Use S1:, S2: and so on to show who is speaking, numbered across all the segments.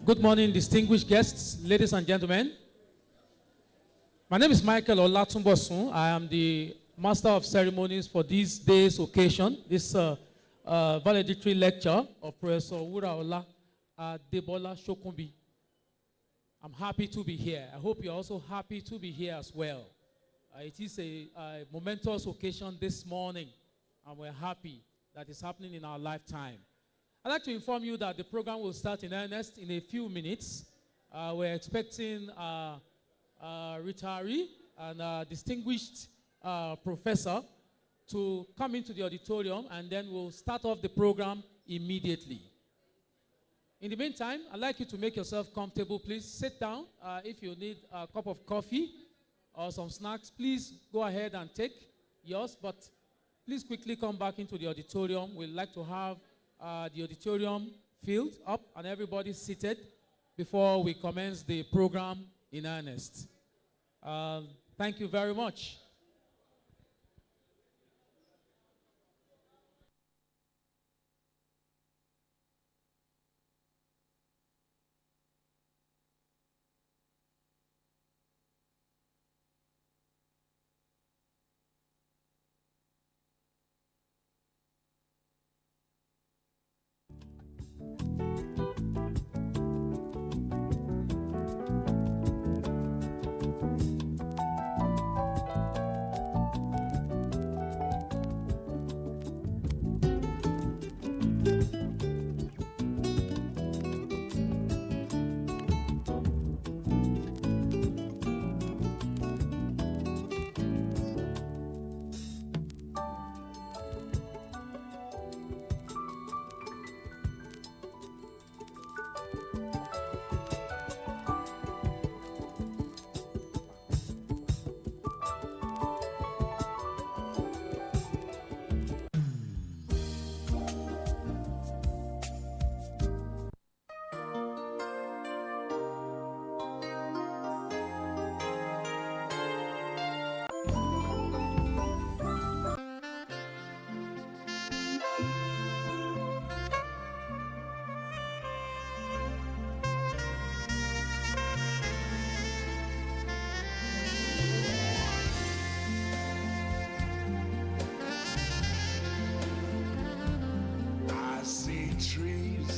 S1: Good morning, distinguished guests, ladies and gentlemen. My name is Michael Olatunbosun. I am the Master of Ceremonies for this day's occasion, this valedictory lecture of Professor Wuraola Adebola Shokunbi. I'm happy to be here. I hope you're also happy to be here as well. It is a momentous occasion this morning, and we're happy that it's happening in our lifetime. I'd like to inform you that the program will start in earnest in a few minutes. We're expecting a retiree and a distinguished professor to come into the auditorium, and then we'll start off the program immediately. In the meantime, I'd like you to make yourself comfortable. Please sit down. If you need a cup of coffee or some snacks, please go ahead and take yours, but please quickly come back into the auditorium. We'd like to have the auditorium filled up and everybody seated before we commence the program in earnest. Thank you very much.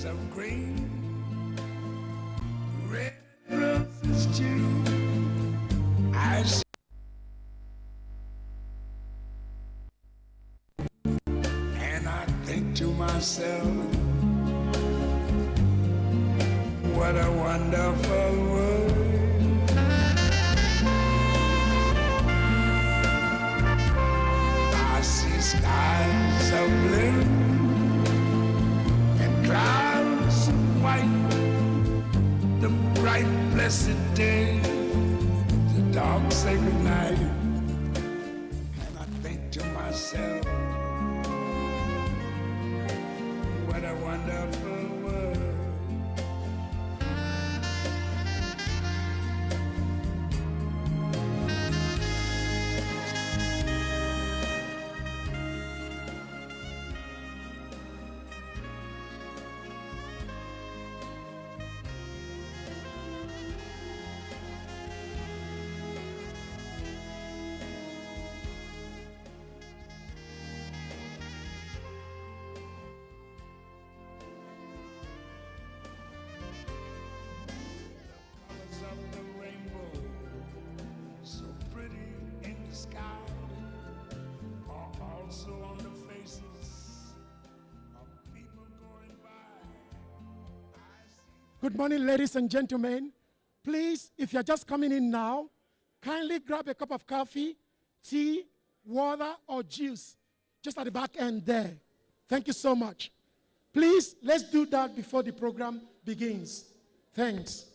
S2: Of green, red roses too. I see, and I think to myself, what a wonderful world. I see skies of blue and clouds of white, the bright blessed day, the dark sacred night, and I think to myself, what a wonderful world.
S3: Good morning, ladies and gentlemen. Please, if you're just coming in now, kindly grab a cup of coffee, tea, water, or juice, just at the back end there. Thank you so much. Please, let's do that before the program begins. Thanks.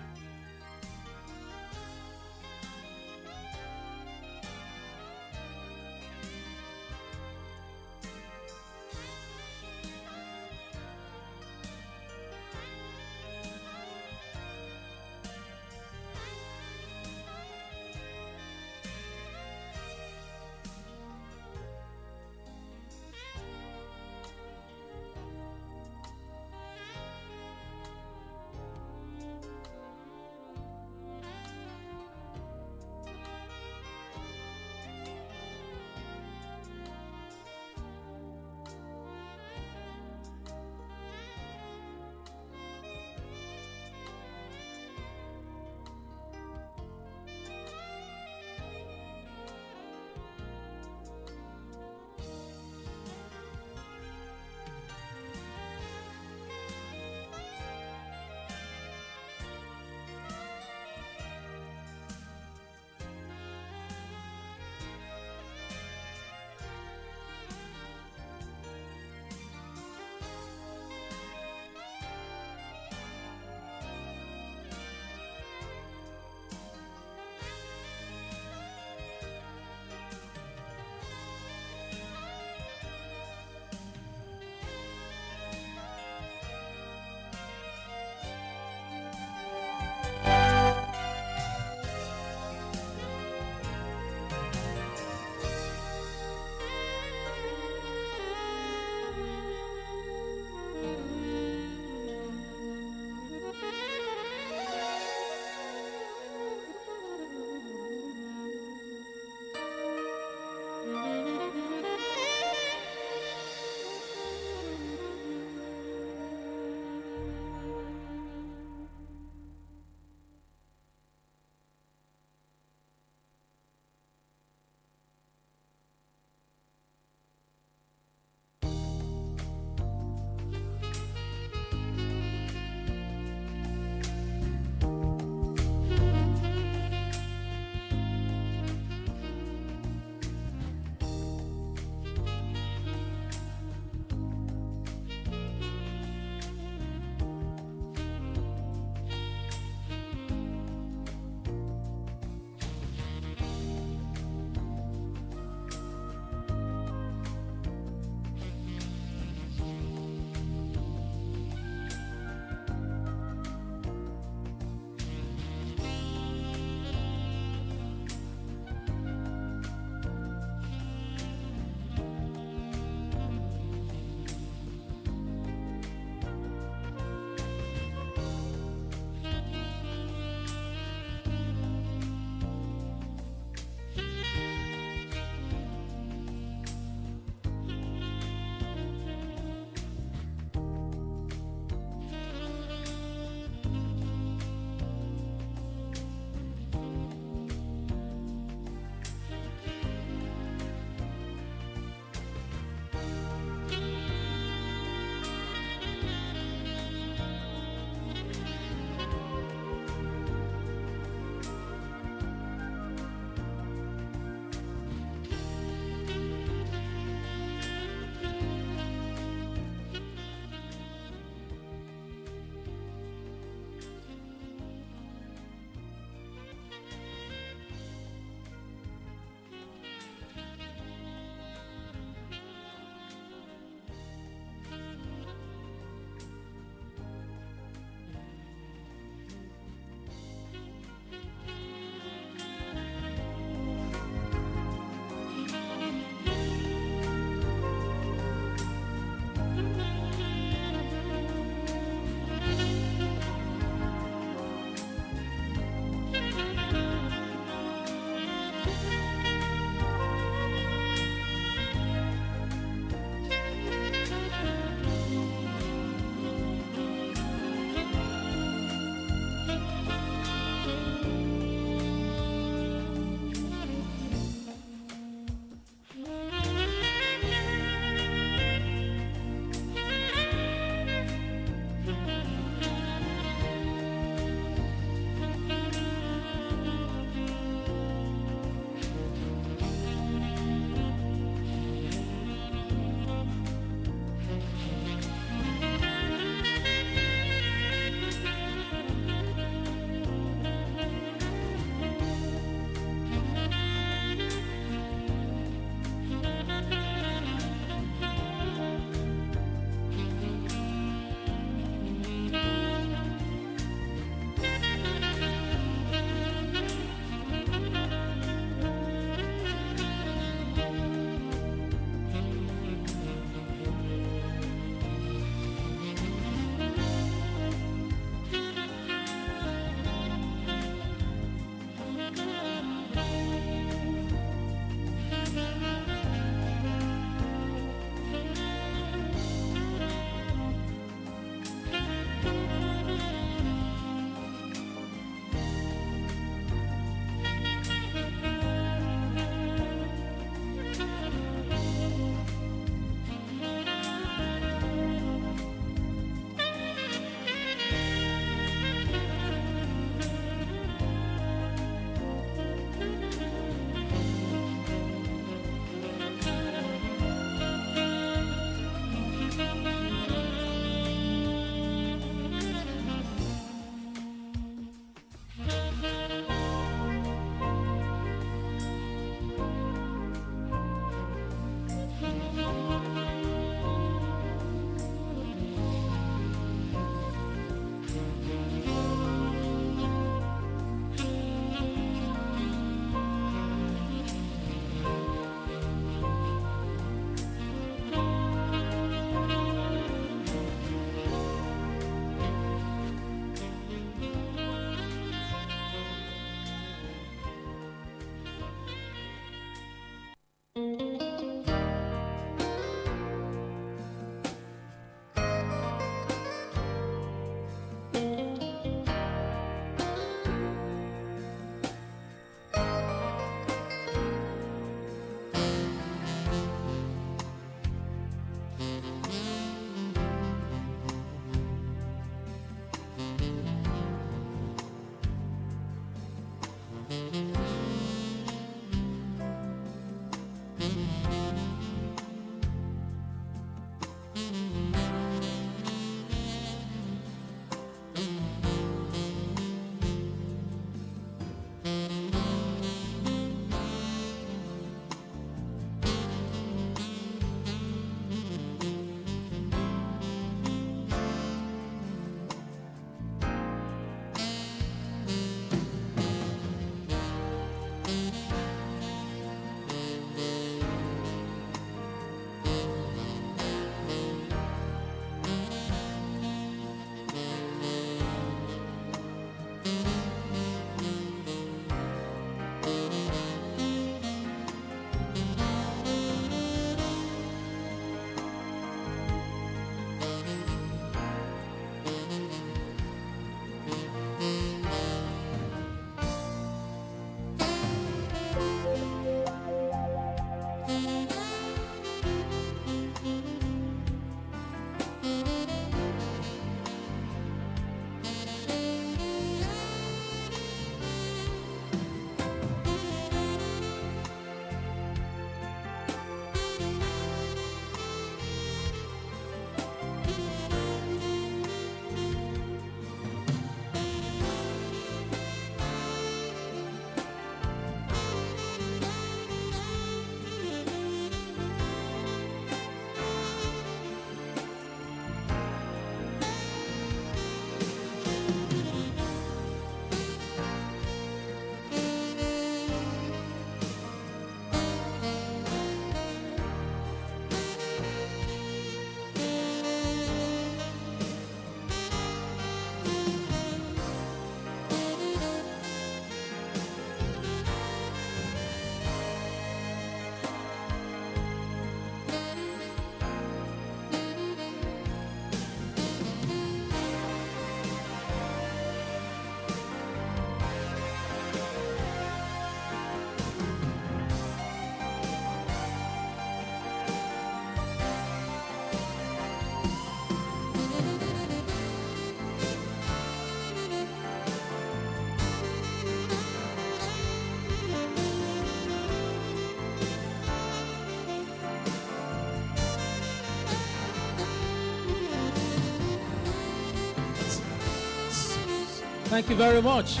S1: Thank you very much.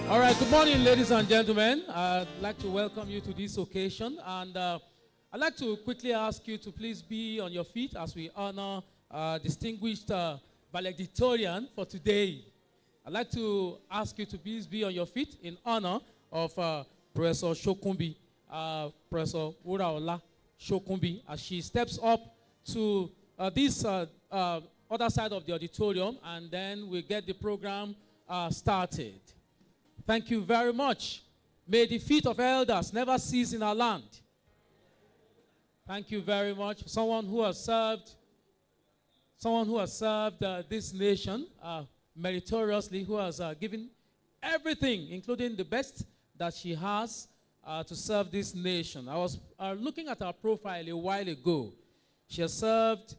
S1: All right, good morning, ladies and gentlemen. I'd like to welcome you to this occasion. And I'd like to quickly ask you to please be on your feet as we honor distinguished valedictorian for today. I'd like to ask you to please be on your feet in honor of Professor Shokunbi, Professor Wuraola Shokunbi, as she steps up to this other side of the auditorium, and then we get the program started. Thank you very much. May the feet of elders never cease in our land. Thank you very much. Someone who has served this nation meritoriously, who has given everything, including the best that she has to serve this nation. I was looking at her profile a while ago. She has served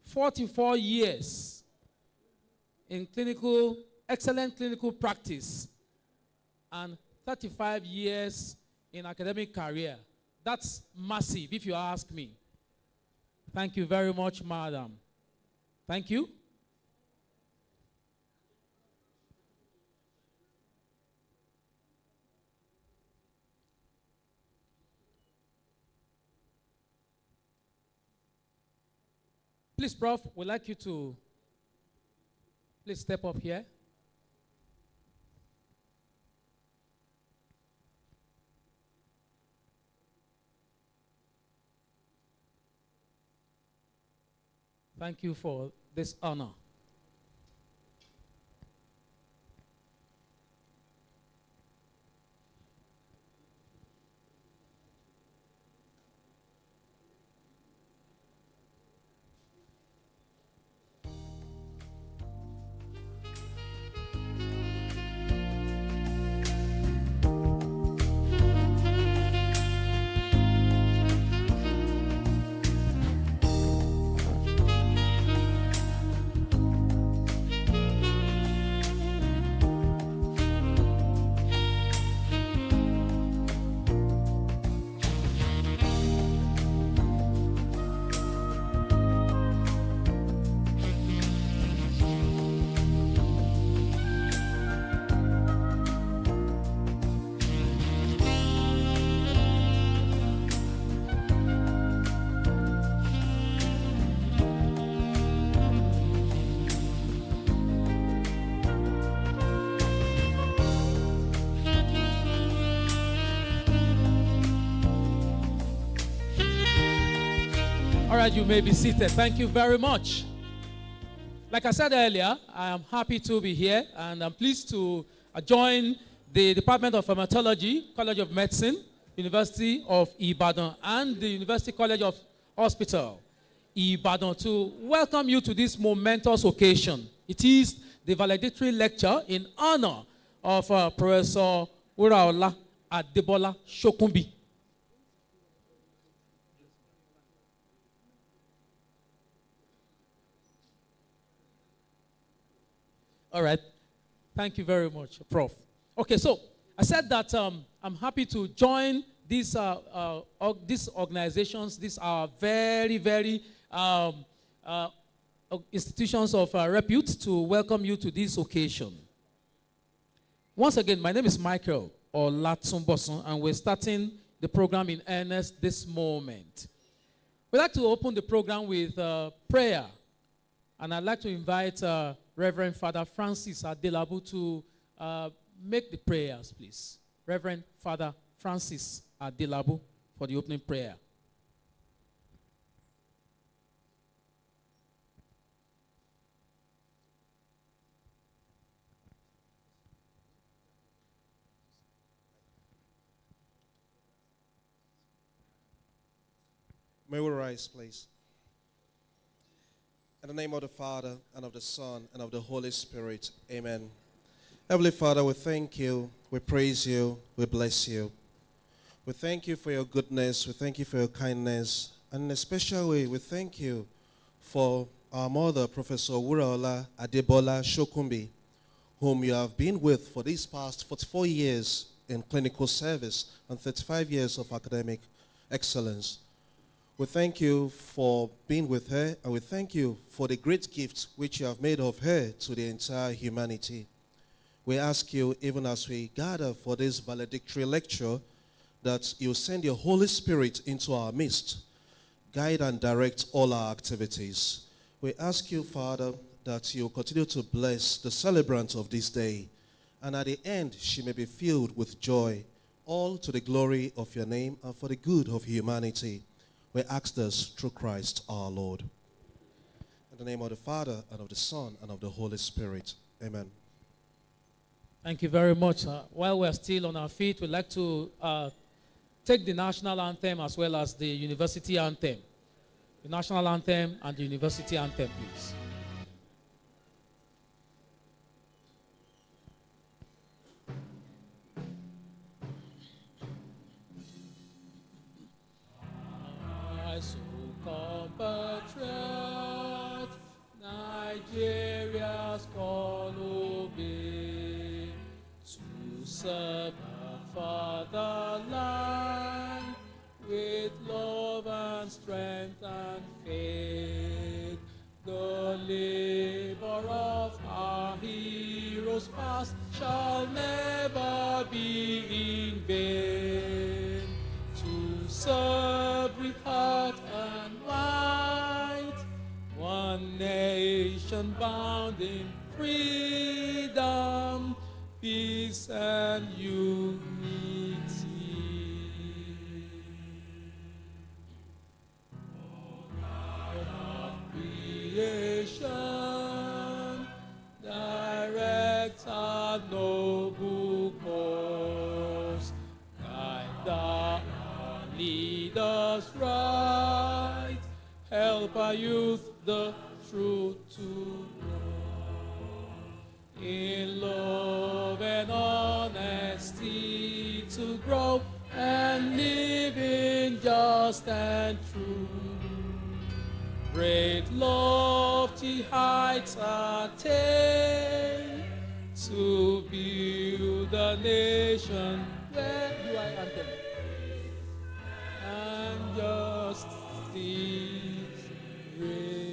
S1: 44 years in excellent clinical practice, and 35 years in academic career. That's massive, if you ask me. Thank you very much, madam. Thank you. Please, Prof, we'd like you to please step up here. Thank you for this honor. All right, you may be seated. Thank you very much. Like I said earlier, I am happy to be here, and I'm pleased to join the Department of Haematology, College of Medicine, University of Ibadan, and the University College of Hospital, Ibadan, to welcome you to this momentous occasion. It is the valedictory lecture in honor of Professor Wuraola Adebola Shokunbi. All right. Thank you very much, Prof. Okay, so I said that I'm happy to join these organizations. These are very, very institutions of repute to welcome you to this occasion. Once again, my name is Michael Olatunbosun, and we're starting the program in earnest this moment. We'd like to open the program with prayer, and I'd like to invite Reverend Father Francis Adelabu to make the prayers, please. Reverend Father Francis Adelabu for the opening prayer.
S4: May we rise, please. In the name of the Father, and of the Son, and of the Holy Spirit, amen. Heavenly Father, we thank you, we praise you, we bless you. We thank you for your goodness, we thank you for your kindness, and in a special way, we thank you for our mother, Professor Wuraola Adebola Shokunbi, whom you have been with for these past 44 years in clinical service and 35 years of academic excellence. We thank you for being with her, and we thank you for the great gift which you have made of her to the entire humanity. We ask you, even as we gather for this valedictory lecture, that you send your Holy Spirit into our midst, guide and direct all our activities. We ask you, Father, that you continue to bless the celebrant of this day, and at the end she may be filled with joy, all to the glory of your name and for the good of humanity. We ask this through Christ our Lord. In the name of the Father, and of the Son, and of the Holy Spirit. Amen.
S1: Thank you very much. While we're still on our feet, we'd like to take the national anthem as well as the university anthem. The national anthem and the university anthem, please. My soul compatriot, Nigeria's call obey, to serve our fatherland with love and strength and faith. The labor of our heroes past shall never be in vain. To serve with heart and might, one nation bound in freedom, peace and unity. God of creation, direct our noble course, guide our leaders right, help our youth the truth to know, in love and honesty to grow, and live in just and true. Great lofty heights attain, to build a nation where do I anthem? And justice reign.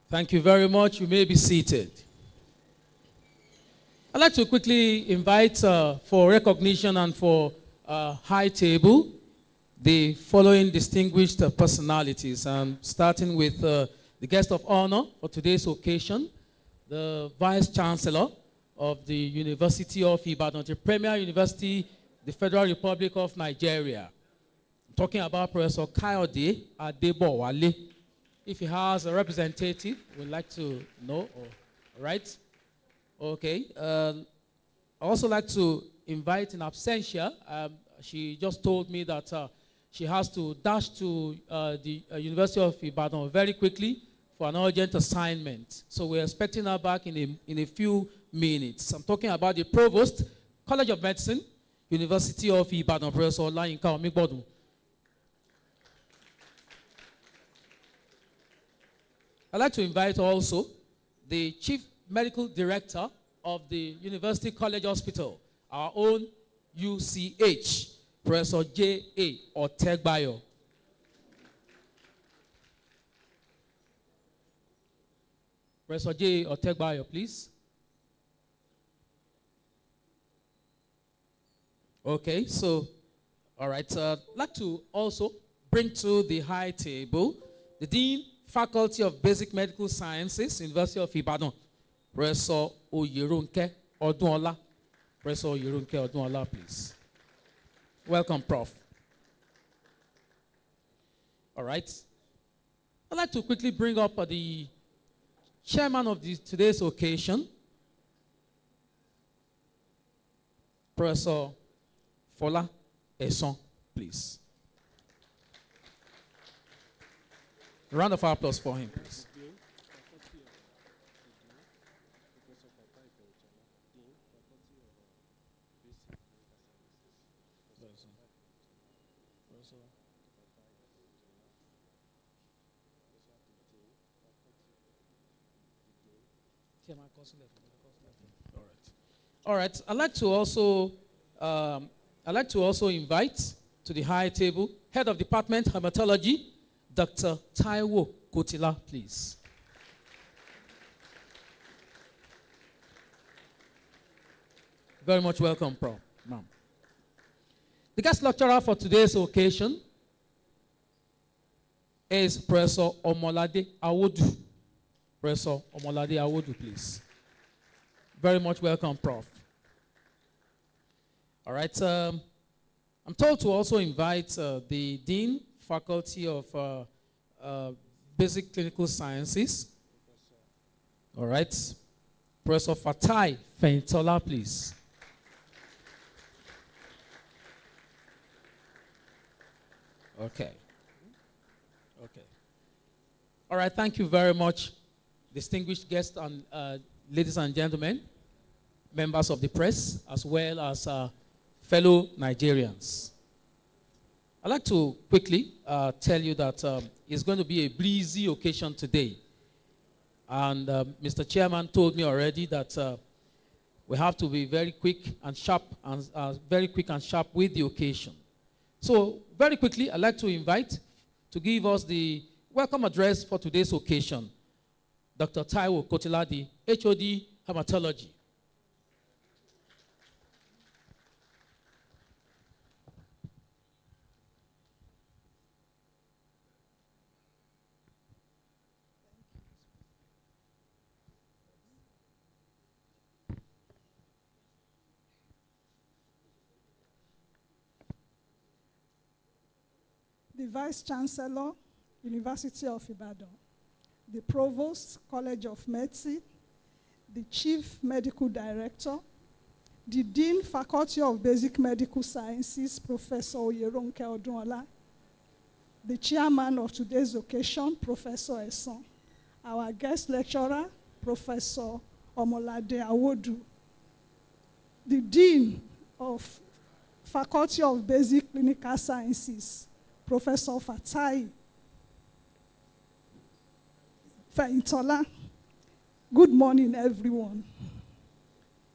S1: Thank you very much. You may be seated. I'd like to quickly invite for recognition and for high table the following distinguished personalities. Starting with the guest of honor for today's occasion, the Vice Chancellor of the University of Ibadan, the Premier University, the Federal Republic of Nigeria. I'm talking about Professor Cordially Adebola. If he has a representative, we'd like to know. All right. Okay. I also like to invite in absentia. She just told me that she has to dash to the University of Ibadan very quickly for an urgent assignment. So we're expecting her back in a few minutes. I'm talking about the Provost, College of Medicine, University of Ibadan, Professor Olayinka Omigbodun. I'd like to invite also the Chief Medical Director of the University College Hospital, our own UCH, Professor J.A. Otegbayo. Professor J.A. Otegbayo, please. Okay, so, all right. I'd like to also bring to the high table the Dean, Faculty of Basic Medical Sciences, University of Ibadan, Professor Oyerunke Odunola. Professor Oyerunke Odunola, please. Welcome, Prof. All right. I'd like to quickly bring up the chairman of today's occasion, Professor Fola Eson, please. A round of applause for him, please. All right. I'd like to also invite to the high table Head of Department Haematology, Dr. Taiwo Kotila, please. Very much welcome, ma'am. The guest lecturer for today's occasion is Professor Omolade Awodu. Professor Omolade Awodu, please. Very much welcome, Prof. All right. I'm told to also invite the Dean, Faculty of Basic Clinical Sciences. All right. Professor Fatai Feintola, please. Okay. Okay. All right. Thank you very much, distinguished guests and ladies and gentlemen, members of the press, as well as fellow Nigerians. I'd like to quickly tell you that it's going to be a breezy occasion today. And Mr. Chairman told me already that we have to be very quick and sharp with the occasion. So very quickly, I'd like to invite to give us the welcome address for today's occasion, Dr. Taiwo Kotila, the HOD Haematology.
S5: The Vice Chancellor, University of Ibadan, the Provost, College of Medicine, the Chief Medical Director, the Dean, Faculty of Basic Medical Sciences, Professor Oyerunke Odunola, the Chairman of today's occasion, Professor Eson, our guest lecturer, Professor Omolade Awodu, the Dean of Faculty of Basic Clinical Sciences, Professor Fatai Feintola. Good morning, everyone.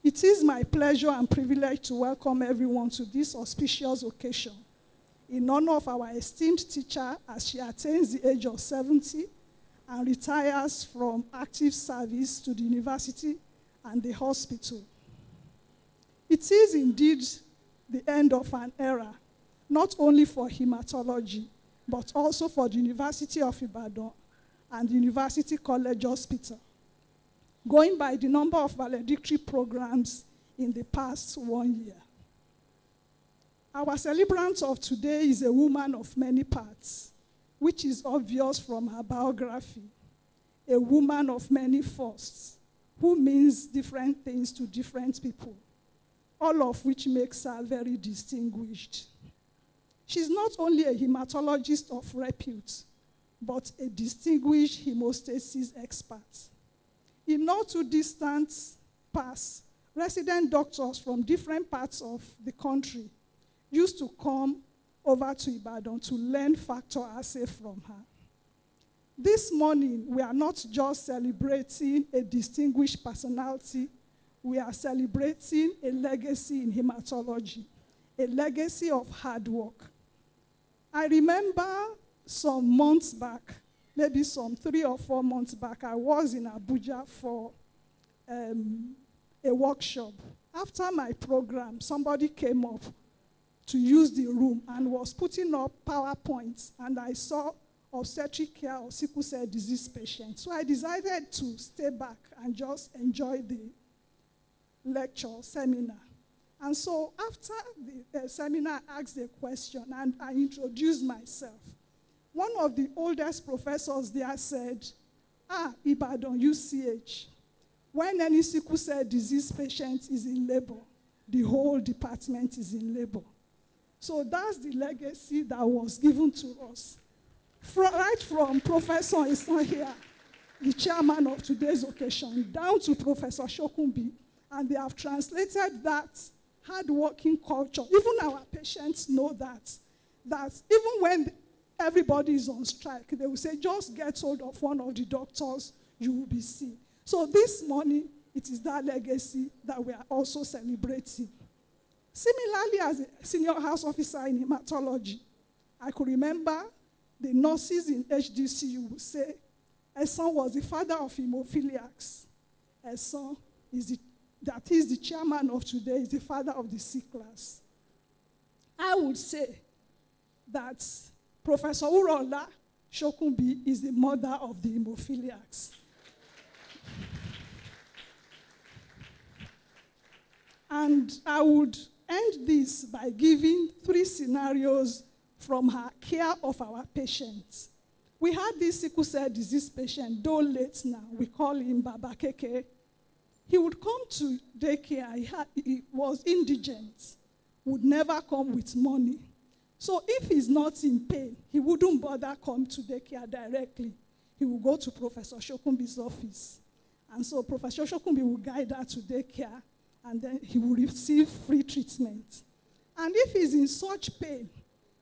S5: It is my pleasure and privilege to welcome everyone to this auspicious occasion in honor of our esteemed teacher as she attains the age of 70 and retires from active service to the university and the hospital. It is indeed the end of an era, not only for hematology, but also for the University of Ibadan and the University College Hospital, going by the number of valedictory programs in the past 1 year. Our celebrant of today is a woman of many parts, which is obvious from her biography. A woman of many firsts, who means different things to different people, all of which makes her very distinguished. She's not only a hematologist of repute, but a distinguished hemostasis expert. In not too distant past, resident doctors from different parts of the country used to come over to Ibadan to learn factor assay from her. This morning, we are not just celebrating a distinguished personality, we are celebrating a legacy in hematology, a legacy of hard work. I remember some months back, maybe some 3 or 4 months back, I was in Abuja for a workshop. After my program, somebody came up to use the room and was putting up PowerPoints, and I saw obstetric care of sickle cell disease patients. So I decided to stay back and just enjoy the lecture, seminar. And so after the seminar, I asked a question and I introduced myself. One of the oldest professors there said, Ibadan, UCH, when any sickle cell disease patient is in labor, the whole department is in labor. So that's the legacy that was given to us. Right from Professor is not here, the chairman of today's occasion, down to Professor Shokunbi, and they have translated that hard-working culture. Even our patients know that even when everybody is on strike, they will say, just get hold of one of the doctors, you will be seen. So this morning, it is that legacy that we are also celebrating. Similarly, as a senior house officer in hematology, I could remember the nurses in HDCU would say, Eson was the father of hemophiliacs. Eson is the chairman of today, is the father of the C class. I would say that Professor Wuraola Shokunbi is the mother of the hemophiliacs. And I would end this by giving 3 scenarios from her care of our patients. We had this sickle cell disease patient, though late now, we call him Baba Keke. He would come to daycare, he was indigent, would never come with money. So if he's not in pain, he wouldn't bother come to daycare directly. He would go to Professor Shokunbi's office. And so Professor Shokunbi would guide her to daycare, and then he will receive free treatment. And if he's in such pain,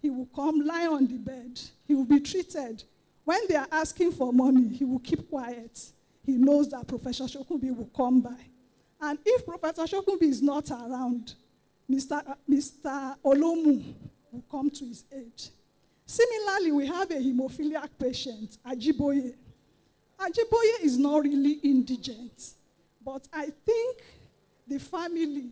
S5: he will come lie on the bed. He will be treated. When they are asking for money, he will keep quiet. He knows that Professor Shokunbi will come by. And if Professor Shokunbi is not around, Mr. Olomu will come to his aid. Similarly, we have a hemophiliac patient, Ajiboye. Ajiboye is not really indigent, but I think the family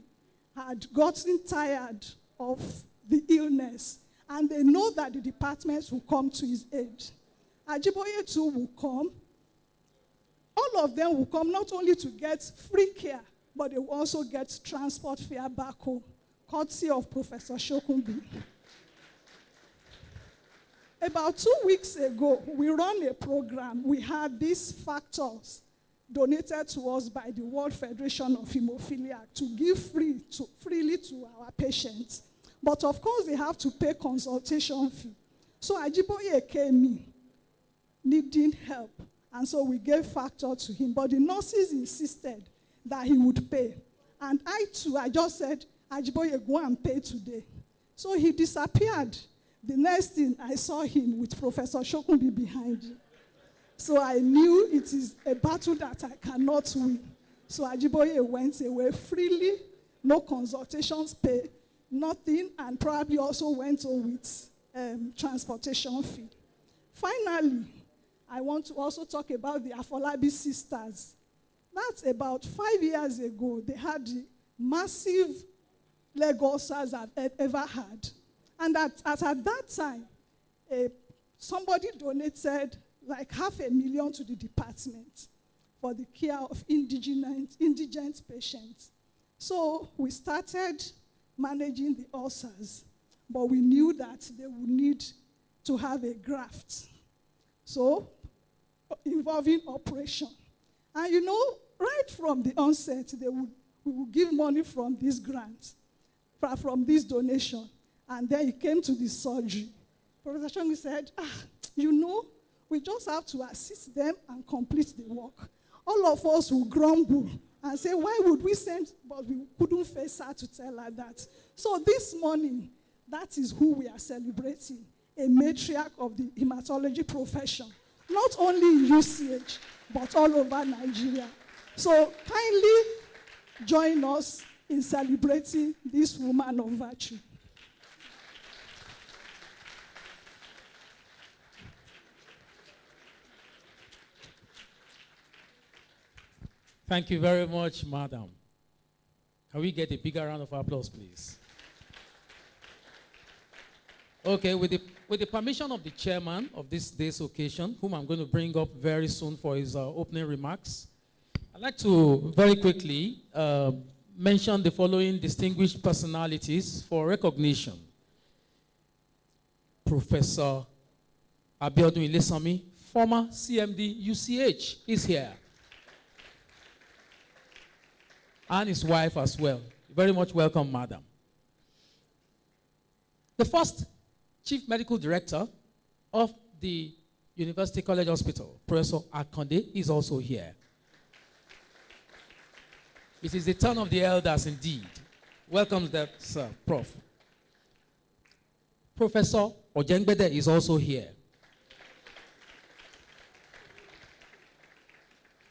S5: had gotten tired of the illness, and they know that the departments will come to his aid. Ajiboye too will come. All of them will come not only to get free care, but they will also get transport fare back home, courtesy of Professor Shokunbi. About 2 weeks ago, we ran a program. We had these factors donated to us by the World Federation of Haemophilia to give freely to our patients. But of course, they have to pay consultation fee. So Ajiboye came in, needing help. And so we gave factor to him. But the nurses insisted that he would pay. And I just said, Ajiboye, go and pay today. So he disappeared. The next thing, I saw him with Professor Shokunbi behind him. So I knew it is a battle that I cannot win. So Ajiboye went away freely, no consultations paid, nothing, and probably also went on with transportation fee. Finally, I want to also talk about the Afolabi sisters. That's about 5 years ago. They had the massive leg ulcers I've ever had. And at that time, somebody donated like $500,000 to the department for the care of indigent patients. So we started managing the ulcers, but we knew that they would need to have a graft. So, involving operation. And you know, right from the onset, we would give money from this grant, from this donation. And then it came to the surgery. Professor Shongi said, you know, we just have to assist them and complete the work. All of us will grumble and say, why would we send? But we couldn't face her to tell her that. So this morning, that is who we are celebrating, a matriarch of the hematology profession, not only in UCH, but all over Nigeria. So kindly join us in celebrating this woman of virtue.
S1: Thank you very much, madam. Can we get a bigger round of applause, please? Okay, with the permission of the chairman of this day's occasion, whom I'm going to bring up very soon for his opening remarks, I'd like to very quickly mention the following distinguished personalities for recognition. Professor Abiodun Ilesami, former CMD UCH, is here. And his wife as well. Very much welcome, madam. The first chief medical director of the University College Hospital, Professor Akonde, is also here. It is the turn of the elders indeed. Welcome, sir, Prof. Professor Ojengbede is also here.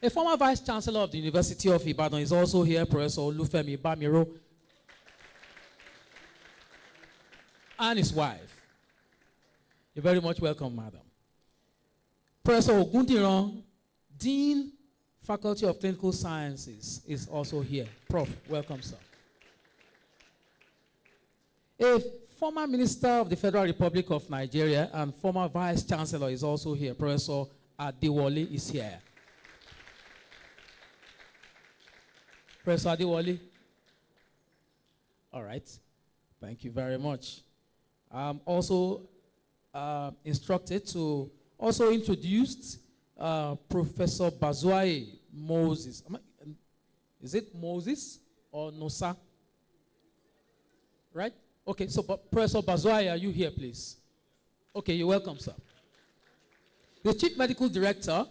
S1: A former vice chancellor of the University of Ibadan is also here, Professor Olufemi Bamiro, and his wife. You're very much welcome, madam. Professor Ogundiran, Dean, Faculty of Clinical Sciences, is also here. Prof, welcome, sir. A former minister of the Federal Republic of Nigeria and former vice chancellor is also here. Professor Adewale is here. Professor Adewale. All right. Thank you very much. I'm also instructed to also introduce Professor Bazuaye Moses. Is it Moses or Nosa? Right? Okay, so Professor Bazuaye, are you here, please? Okay, you're welcome, sir. The Chief Medical Director,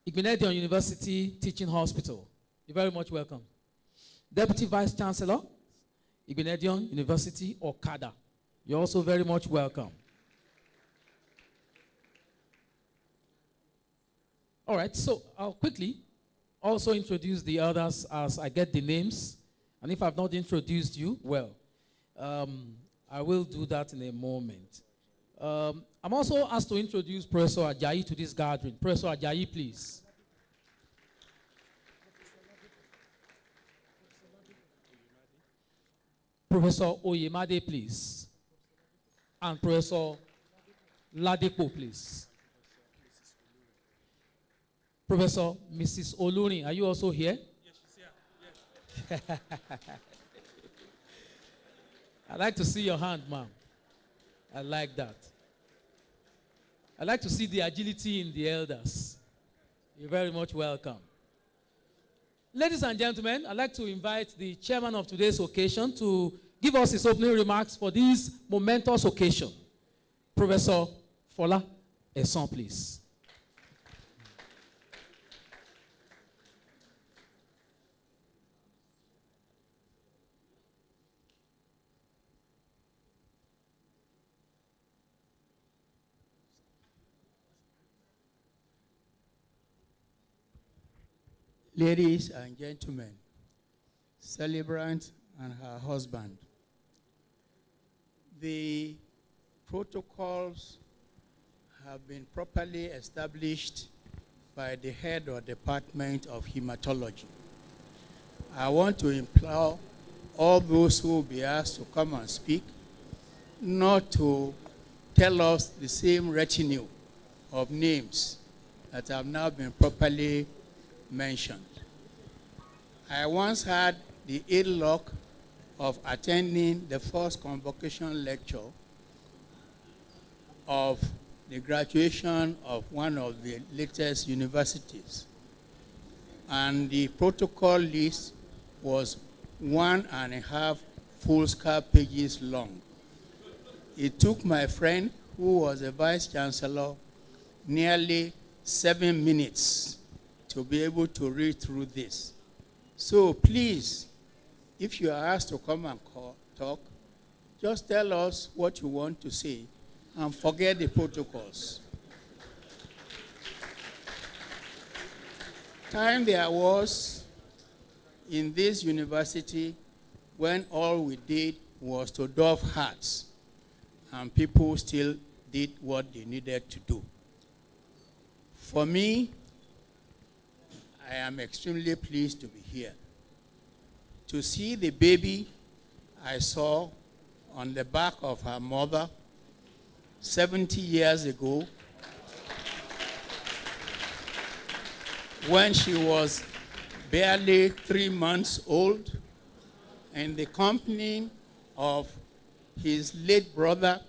S1: Igbinedion University Teaching Hospital. You're very much welcome. Deputy Vice Chancellor, Igbinedion University, Okada. You're also very much welcome. All right, so I'll quickly also introduce the others as I get the names. And if I've not introduced you, well, I will do that in a moment. I'm also asked to introduce Professor Ajayi to this gathering. Professor Ajayi, please. Professor Oyemade, please. And Professor Ladepo, please. Professor Mrs. Oluni, are you also here?
S6: Yes, she's here. Yes.
S1: I'd like to see your hand, ma'am. I like that. I'd like to see the agility in the elders. You're very much welcome. Ladies and gentlemen, I'd like to invite the chairman of today's occasion to give us his opening remarks for this momentous occasion. Professor Fola Eson, please.
S6: Ladies and gentlemen, Celebrant and her husband, the protocols have been properly established by the head or department of Haematology. I want to implore all those who will be asked to come and speak not to tell us the same retinue of names that have now been properly mentioned. I once had the ill luck of attending the first convocation lecture of the graduation of one of the latest universities. And the protocol list was 1.5 foolscap pages long. It took my friend, who was a vice chancellor, nearly 7 minutes to be able to read through this. So please, if you are asked to come and talk, just tell us what you want to say and forget the protocols. Time there was in this university when all we did was to doff hats and people still did what they needed to do. For me, I am extremely pleased to be here. To see the baby I saw on the back of her mother 70 years ago when she was barely 3 months old in the company of his late brother,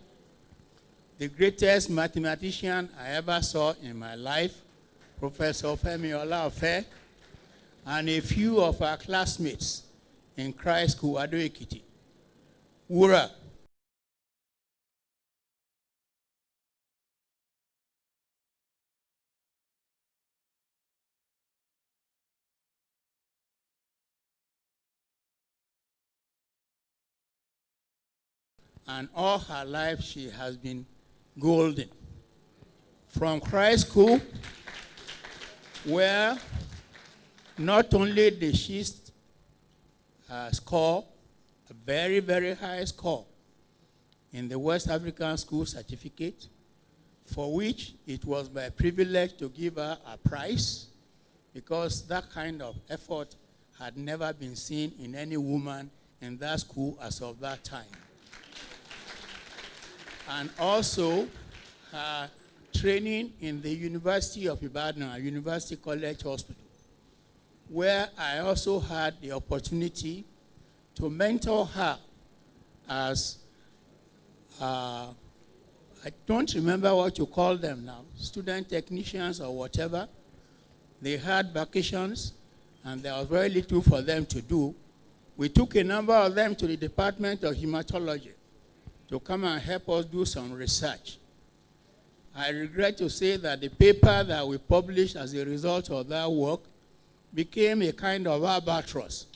S6: the greatest mathematician I ever saw in my life, Professor Wuraola Adebola, and a few of our classmates in Christ School, Ado-Ekiti. Wura. And all her life she has been golden. From Christ School, where not only did she score a very, very high score in the West African School Certificate, for which it was my privilege to give her a prize, because that kind of effort had never been seen in any woman in that school as of that time. And also her training in the University of Ibadan, University College Hospital, where I also had the opportunity to mentor her as, I don't remember what you call them now, student technicians or whatever. They had vacations and there was very little for them to do. We took a number of them to the Department of Haematology to come and help us do some research. I regret to say that the paper that we published as a result of that work became a kind of albatross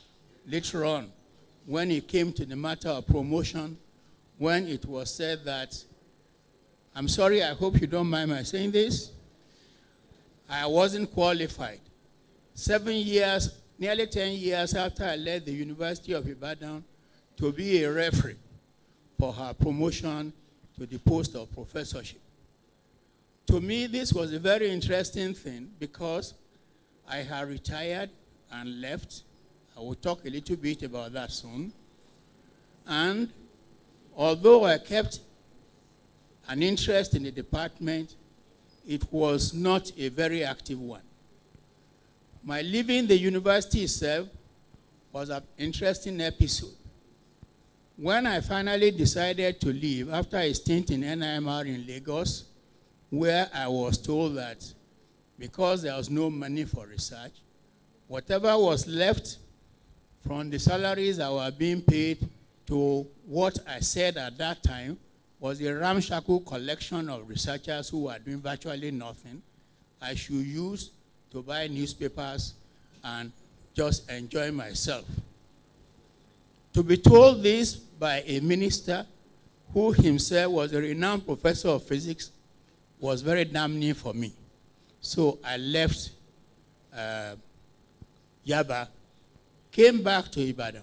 S6: later on when it came to the matter of promotion, when it was said that, I'm sorry, I hope you don't mind my saying this, I wasn't qualified. 7 years, nearly 10 years after I left the University of Ibadan to be a referee for her promotion to the post of professorship. To me, this was a very interesting thing because I had retired and left. I will talk a little bit about that soon. And although I kept an interest in the department, it was not a very active one. My leaving the university itself was an interesting episode. When I finally decided to leave after a stint in NIMR in Lagos, where I was told that because there was no money for research, whatever was left from the salaries that were being paid to what I said at that time was a ramshackle collection of researchers who were doing virtually nothing, I should use to buy newspapers and just enjoy myself. To be told this by a minister who himself was a renowned professor of physics was very damning for me. So I left Yaba, came back to Ibadan,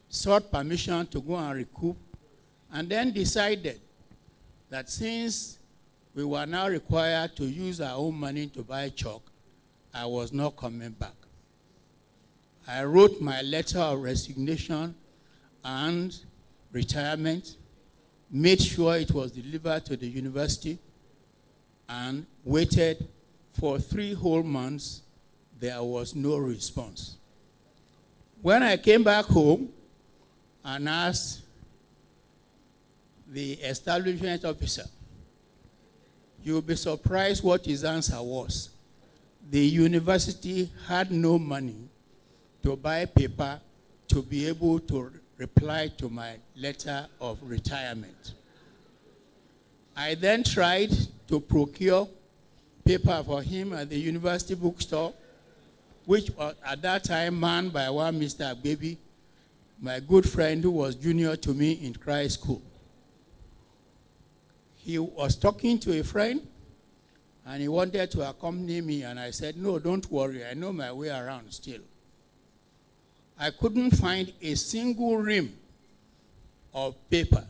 S6: sought permission to go and recoup, and then decided that since we were now required to use our own money to buy chalk. I was not coming back. I wrote my letter of resignation and retirement, made sure it was delivered to the university, and waited for 3 whole months. There was no response. When I came back home and asked the establishment officer, you'll be surprised what his answer was. The university had no money to buy paper to be able to reply to my letter of retirement. I then tried to procure paper for him at the university bookstore, which was at that time manned by one Mr. Agbebi, my good friend who was junior to me in Christ School. He was talking to a friend, and he wanted to accompany me, and I said, no, don't worry, I know my way around still. I couldn't find a single ream of paper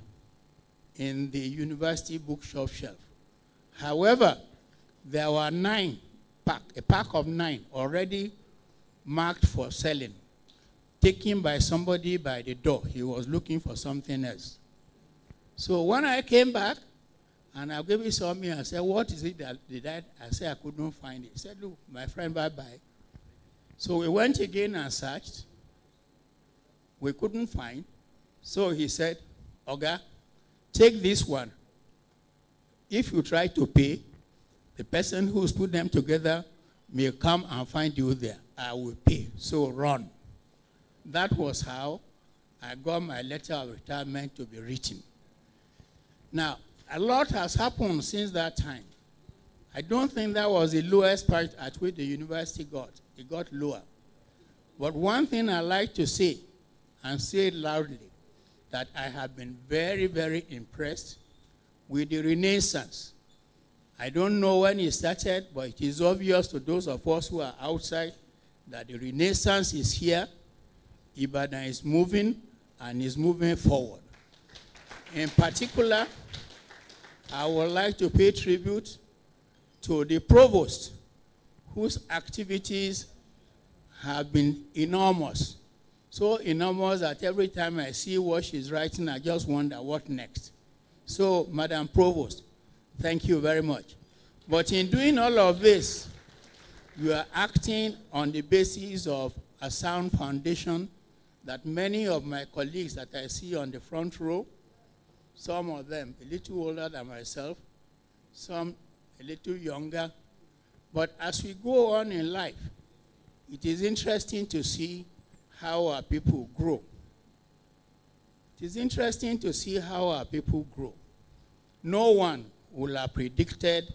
S6: in the university bookshop shelf. However, there were a pack of 9 already marked for selling, taken by somebody by the door. He was looking for something else. So when I came back, and Agbebi saw me and said, what is it that did I said I couldn't find it. He said, look, my friend, bye-bye. So we went again and searched. We couldn't find. So he said, Oga, take this one. If you try to pay, the person who's put them together may come and find you there. I will pay. So run. That was how I got my letter of retirement to be written. Now, a lot has happened since that time. I don't think that was the lowest point at which the university got. It got lower. But one thing I like to say, and say it loudly, that I have been very, very impressed with the Renaissance. I don't know when it started, but it is obvious to those of us who are outside that the Renaissance is here. Ibadan is moving, and is moving forward. In particular, I would like to pay tribute to the provost, whose activities have been enormous. So enormous that every time I see what she's writing, I just wonder what next. So, Madam Provost, thank you very much. But in doing all of this, you are acting on the basis of a sound foundation that many of my colleagues that I see on the front row, some of them a little older than myself, some a little younger. But as we go on in life, it is interesting to see how our people grow. It is interesting to see how our people grow. No one will have predicted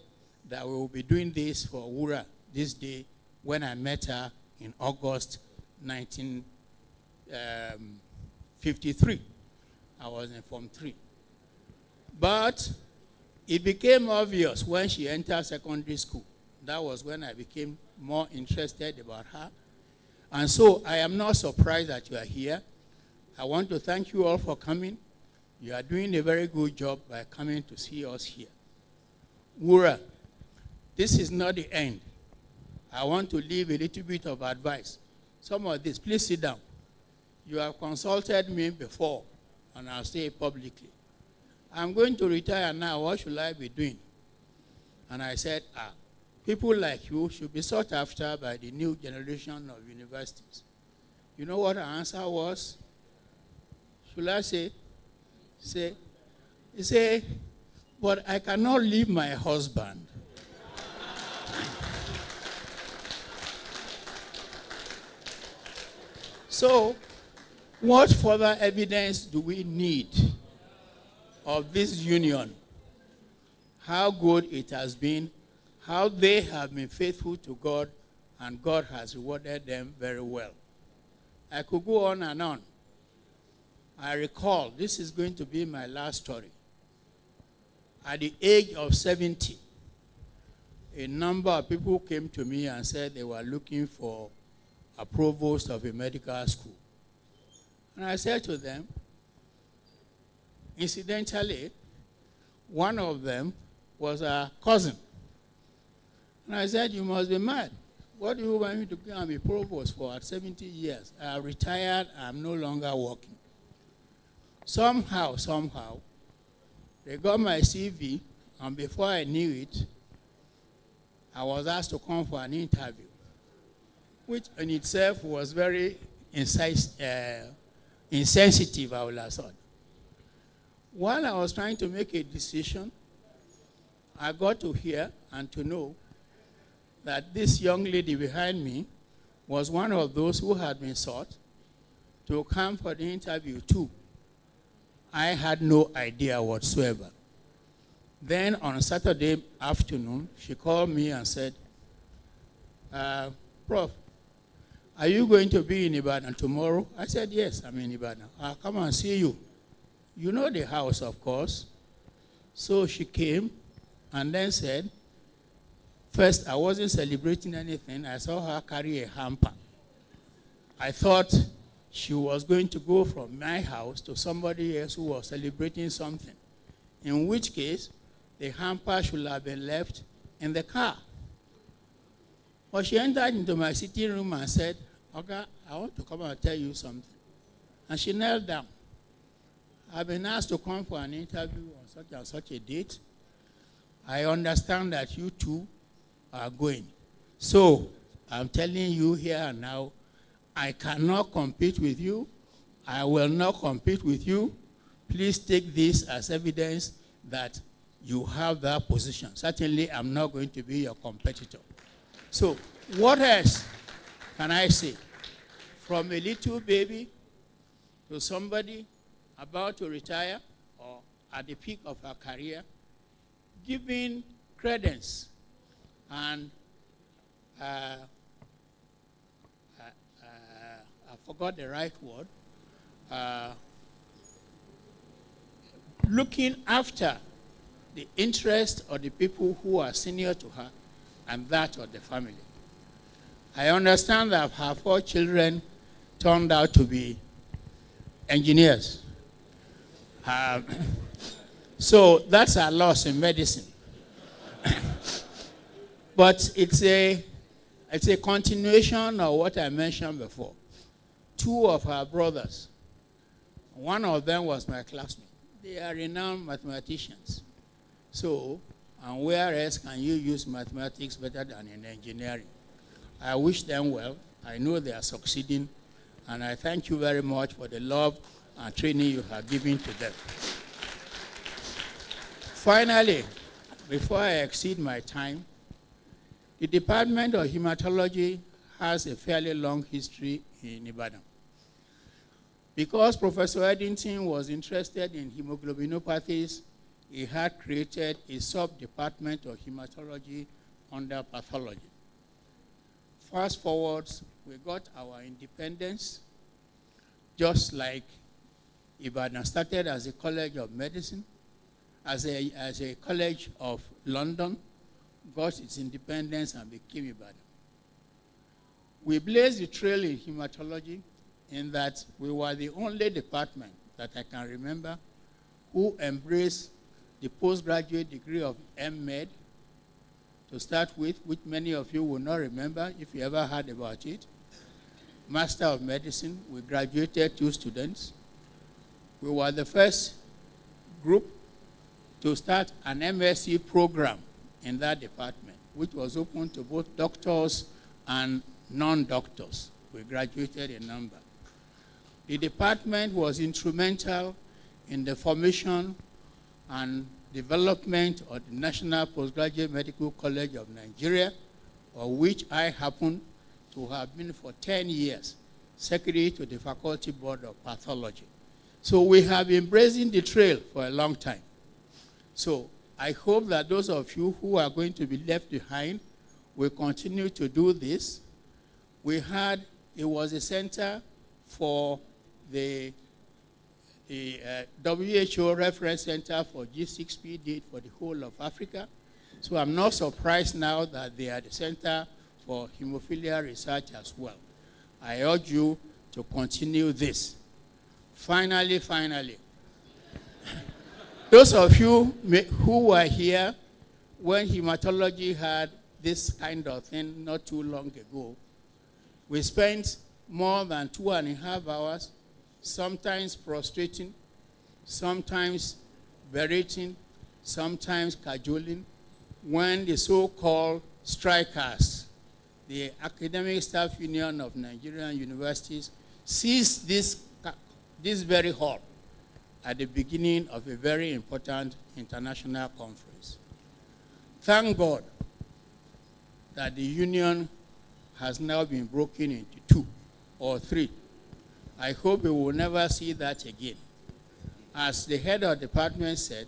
S6: that we will be doing this for Wura this day when I met her in August 1953. I was in Form 3. But it became obvious when she entered secondary school. That was when I became more interested about her. And so I am not surprised that you are here. I want to thank you all for coming. You are doing a very good job by coming to see us here. Wura, this is not the end. I want to leave a little bit of advice. Some of this, please sit down. You have consulted me before, and I'll say it publicly. I'm going to retire now. What should I be doing? And I said, people like you should be sought after by the new generation of universities. You know what her answer was? Should I say? He said, but I cannot leave my husband. So, what further evidence do we need of this union? How good it has been, how they have been faithful to God, and God has rewarded them very well. I could go on and on. I recall, this is going to be my last story. At the age of 70, a number of people came to me and said they were looking for a provost of a medical school. And I said to them, incidentally, one of them was a cousin. And I said, you must be mad. What do you want me to go and be provost for at 70 years? I retired, I'm no longer working. Somehow, they got my CV, and before I knew it, I was asked to come for an interview, which in itself was very insensitive, I would have thought. While I was trying to make a decision, I got to hear and to know that this young lady behind me was one of those who had been sought to come for the interview too. I had no idea whatsoever. Then on Saturday afternoon, she called me and said, Prof, are you going to be in Ibadan tomorrow? I said, yes, I'm in Ibadan. I'll come and see you. You know the house, of course. So she came and then said, first, I wasn't celebrating anything. I saw her carry a hamper. I thought she was going to go from my house to somebody else who was celebrating something, in which case, the hamper should have been left in the car. But she entered into my sitting room and said, okay, I want to come and tell you something. And she knelt down. I've been asked to come for an interview on such and such a date. I understand that you two are going. So, I'm telling you here and now, I cannot compete with you. I will not compete with you. Please take this as evidence that you have that position. Certainly, I'm not going to be your competitor. So, what else can I say? From a little baby to somebody about to retire or at the peak of her career, giving credence and I forgot the right word, looking after the interest of the people who are senior to her and that of the family. I understand that her 4 children turned out to be engineers. So that's a loss in medicine. But it's a continuation of what I mentioned before. 2 of her brothers, one of them was my classmate. They are renowned mathematicians. So, and where else can you use mathematics better than in engineering? I wish them well. I know they are succeeding. And I thank you very much for the love and training you have given to them. Finally, before I exceed my time, the Department of Haematology has a fairly long history in Ibadan. Because Professor Eddington was interested in hemoglobinopathies, he had created a sub-department of hematology under pathology. Fast forwards, we got our independence, just like Ibadan started as a college of medicine, as a college of London, got its independence and became Ibadan. We blazed the trail in hematology in that we were the only department that I can remember who embraced the postgraduate degree of M.Med to start with, which many of you will not remember if you ever heard about it. Master of Medicine, we graduated 2 students. We were the first group to start an MSc program in that department, which was open to both doctors and non-doctors. We graduated a number. The department was instrumental in the formation and development of the National Postgraduate Medical College of Nigeria, of which I happen to have been for 10 years, secretary to the Faculty Board of Pathology. So we have been blazing the trail for a long time. So I hope that those of you who are going to be left behind will continue to do this. It was a center for the WHO reference center for G6PD for the whole of Africa. So I'm not surprised now that they are the center for hemophilia research as well. I urge you to continue this. Finally, those of you who were here when hematology had this kind of thing not too long ago, we spent more than 2.5 hours, sometimes prostrating, sometimes berating, sometimes cajoling, when the so-called strikers, the Academic Staff Union of Nigerian Universities, seized this very hall at the beginning of a very important international conference. Thank God that the union has now been broken into 2 or 3. I hope we will never see that again. As the head of the department said,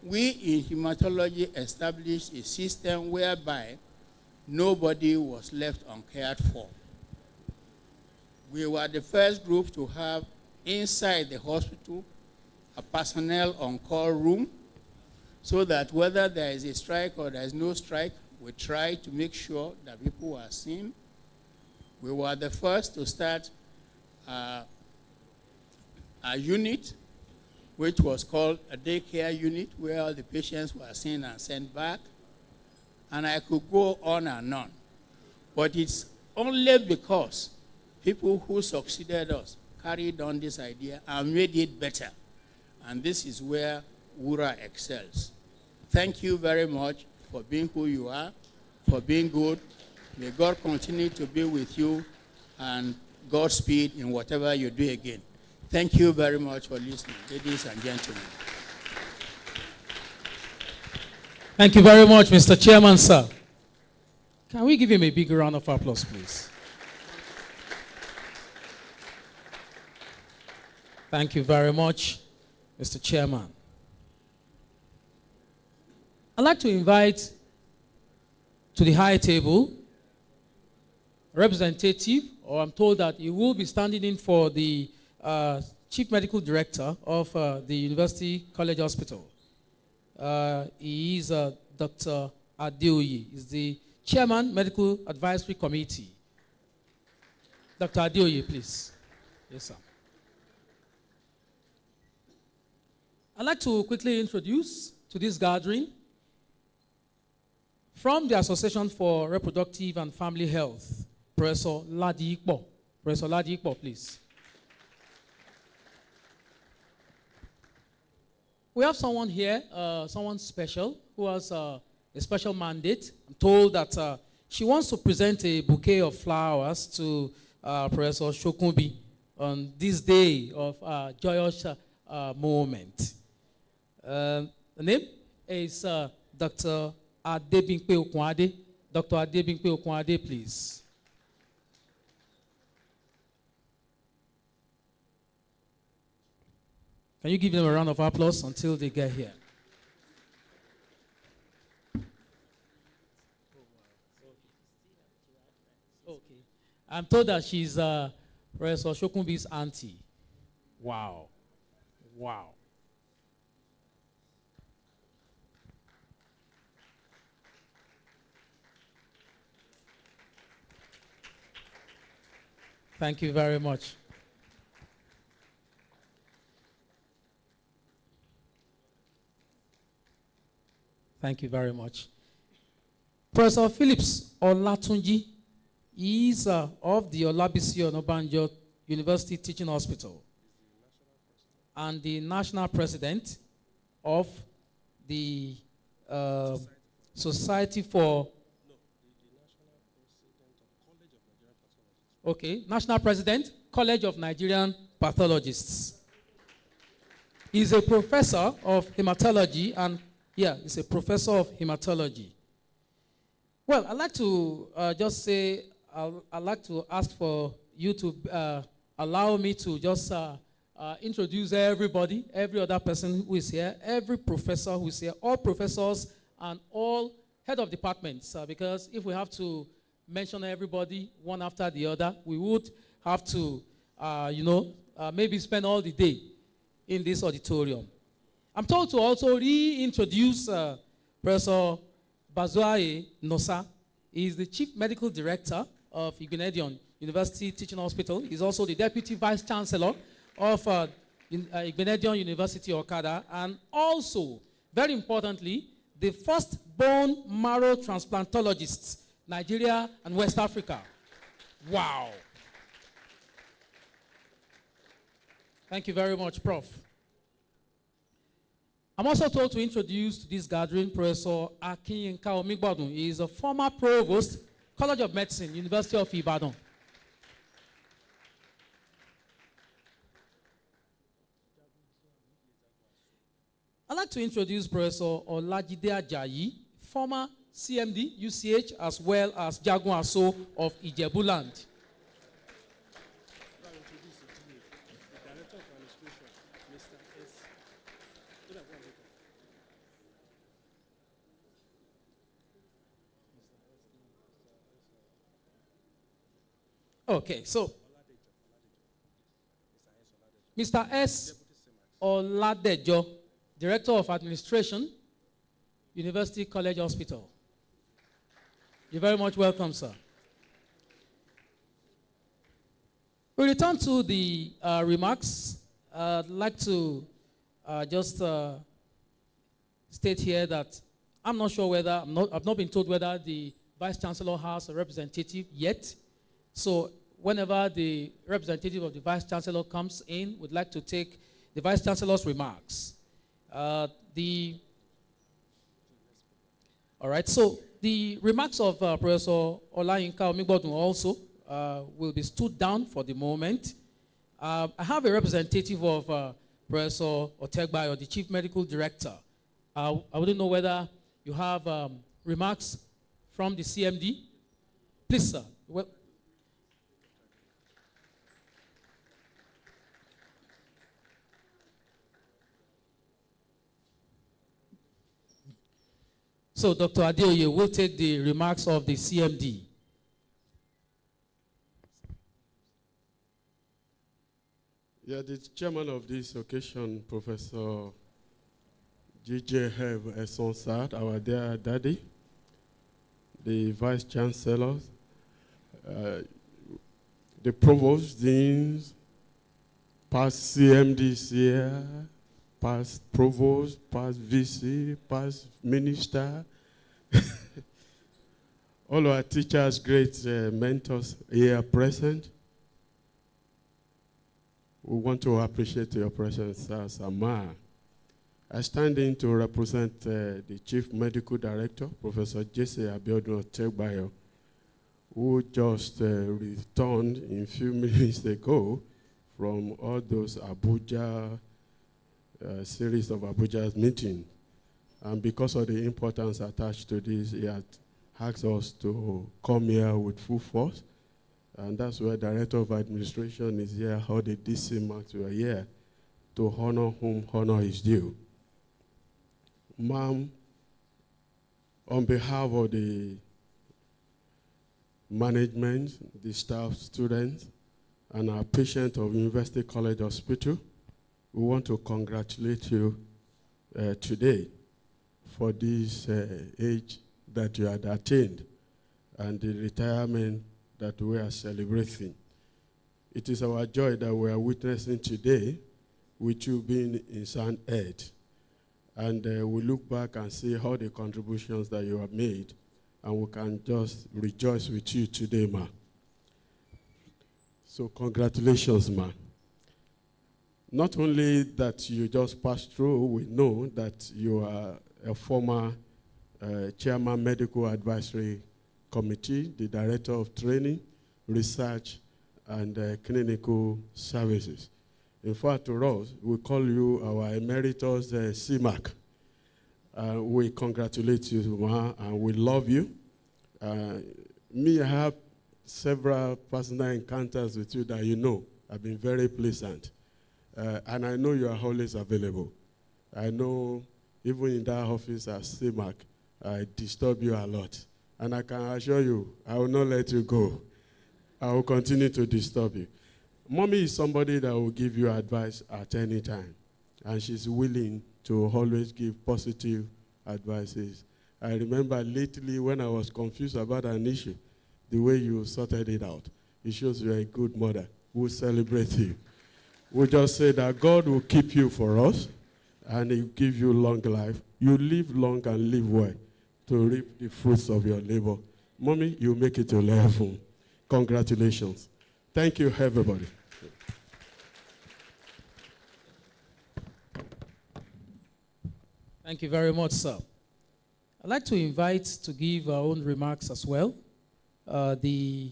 S6: we in hematology established a system whereby nobody was left uncared for. We were the first group to have inside the hospital a personnel on-call room, so that whether there is a strike or there is no strike, we try to make sure that people are seen. We were the first to start a unit which was called a daycare unit, where all the patients were seen and sent back. And I could go on and on. But it's only because people who succeeded us carried on this idea and made it better. And this is where Wura excels. Thank you very much for being who you are, for being good. May God continue to be with you, and Godspeed in whatever you do again. Thank you very much for listening, ladies and gentlemen.
S1: Thank you very much, Mr. Chairman, sir. Can we give him a big round of applause, please? Thank you very much, Mr. Chairman. I'd like to invite to the high table a representative, or I'm told that he will be standing in for the Chief Medical Director of the University College Hospital. He is Dr. Adeoye. He's the Chairman, Medical Advisory Committee. Dr. Adeoye, please. Yes, sir. I'd like to quickly introduce to this gathering from the Association for Reproductive and Family Health, Professor Ladipo. Professor Ladipo, please. We have someone here, someone special, who has a special mandate. I'm told that she wants to present a bouquet of flowers to Professor Shokunbi on this day of joyous moment. The name is Dr. Adebimpe Okunade. Dr. Adebimpe Okunade, please. Can you give them a round of applause until they get here? Okay. I'm told that she's Professor Shokunbi's auntie. Wow. Wow. Thank you very much. Thank you very much. Professor Phillips Olatunji is of the Olabisi Onabanjo University Teaching Hospital and the National President of the Society for... Okay, National President, College of Nigerian Pathologists. He's a professor of hematology and, he's a professor of hematology. Well, I'd like to just say, I'd like to ask for you to allow me to just introduce everybody, every other person who is here, every professor who is here, all professors and all head of departments, because if we have to mention everybody one after the other, we would have to, maybe spend all the day in this auditorium. I'm told to also reintroduce Professor Bazuaye Nosa. He is the Chief Medical Director of Ibadan University Teaching Hospital. He's also the Deputy Vice Chancellor of Ibadan University, Okada, and also, very importantly, the first bone marrow transplantologists, Nigeria and West Africa. Wow. Thank you very much, Prof. I'm also told to introduce to this gathering Professor Akinyinka Omigbodun. He is a former provost, College of Medicine, University of Ibadan. I'd like to introduce Professor Olajide Ajayi, former CMD, UCH, as well as Jagun Aso of Ijebuland. Okay, so Mr. S. Oladejo, Director of Administration, University College Hospital. You're very much welcome, sir. We return to the remarks. I'd like to just state here that I'm not sure whether, I've not been told whether the Vice Chancellor has a representative yet. So whenever the representative of the Vice Chancellor comes in, we'd like to take the Vice Chancellor's remarks. All right, so the remarks of Professor Olayinka Omigbodun also will be stood down for the moment. I have a representative of Professor Otegbayo, the Chief Medical Director. I wouldn't know whether you have remarks from the CMD. Please, sir. Well, so, Dr. Adeoye will take the remarks of the CMD.
S7: Yeah, the chairman of this occasion, Professor G.J. Hev Esonsad, our dear daddy, the vice chancellors, the provost, deans, past CMDs here, past provost, past VC, past minister, all our teachers, great mentors here present. We want to appreciate your presence as a man. I stand in to represent the Chief Medical Director, Professor Jesse Abiodun Otegbayo, who just returned in a few minutes ago from all those Abuja series of Abuja's meetings. And because of the importance attached to this, he had asked us to come here with full force. And that's why Director of Administration is here, how the DC Max were here to honor whom honor is due. Ma'am, on behalf of the management, the staff, students, and our patients of University College Hospital, we want to congratulate you today for this age that you had attained and the retirement that we are celebrating. It is our joy that we are witnessing today with you being in sound health. And we look back and see all the contributions that you have made, and we can just rejoice with you today, ma. So congratulations, ma. Not only that you just passed through, we know that you are a former Chairman Medical Advisory Committee, the Director of Training, Research, and Clinical Services. In fact, to us, we call you our emeritus CMAC. We congratulate you, ma, and we love you. Me, I have several personal encounters with you that you know have been very pleasant. And I know you are always available. I know even in that office at CMAC, I disturb you a lot. And I can assure you, I will not let you go. I will continue to disturb you. Mommy is somebody that will give you advice at any time. And she's willing to always give positive advices. I remember lately when I was confused about an issue, the way you sorted it out. It shows you're a good mother. We'll celebrate you. We'll just say that God will keep you for us, and He will give you long life. You live long and live well to reap the fruits of your labor. Mommy, you make it to heaven. Congratulations. Thank you, everybody.
S1: Thank you very much, sir. I'd like to invite to give our own remarks as well the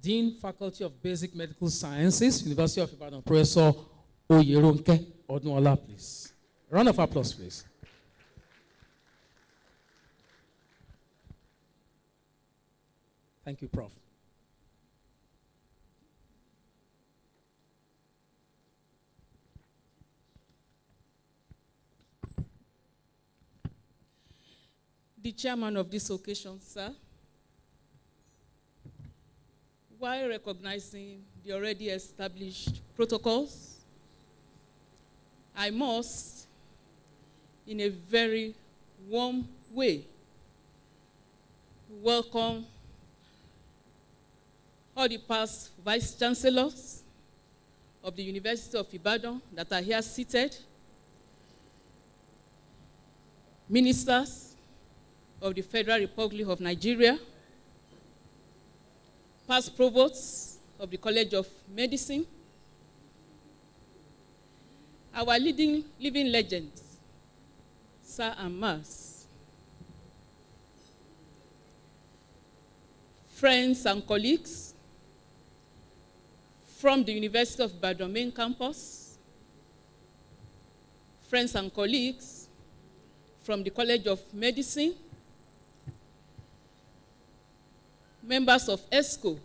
S1: Dean, Faculty of Basic Medical Sciences, University of Ibadan, Professor Oyeronke Odunola, please. Round of applause, please. Thank you, Prof.
S8: The chairman of this occasion, sir, while recognizing the already established protocols, I must, in a very warm way, welcome all the past vice chancellors of the University of Ibadan that are here seated, ministers of the Federal Republic of Nigeria, past provosts of the College of Medicine, our living legends, sir and ma'ams, friends and colleagues from the University of Ibadan main campus, friends and colleagues from the College of Medicine, members of ESCO,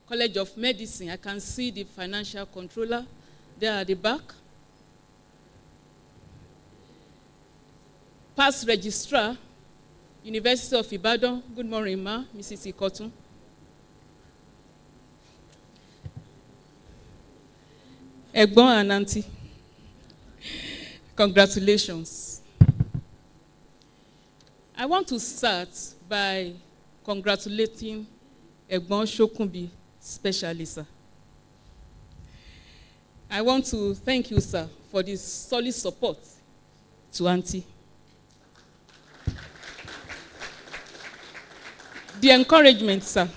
S8: College of Medicine. I can see the financial controller there at the back. Past registrar, University of Ibadan. Good morning, ma, Mrs. Ikotun. Egbon and auntie, congratulations. I want to start by congratulating Egbon Shokunbi, specially, sir. I want to thank you, sir, for this solid support to auntie. The encouragement, sir,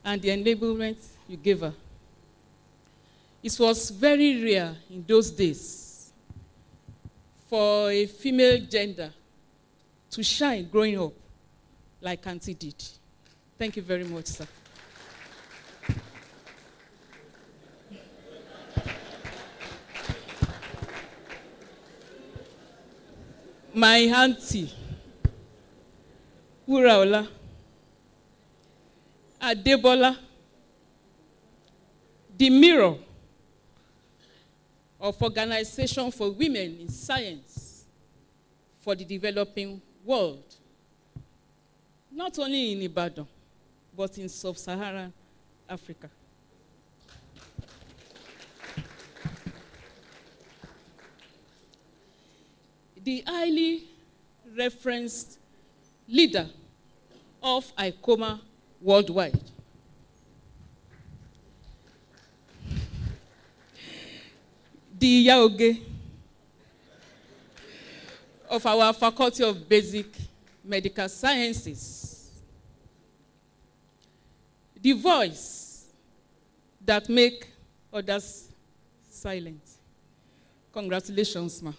S8: and the enablement you gave her. It was very rare in those days for a female gender to shine growing up like auntie did. Thank you very much, sir. My auntie, Wuraola Adebola, the mirror of Organization for Women in Science for the Developing World, not only in Ibadan, but in sub-Saharan Africa. The highly referenced leader of ICOMA worldwide. The Yaoge of our Faculty of Basic Medical Sciences. The voice that make others silent. Congratulations, ma.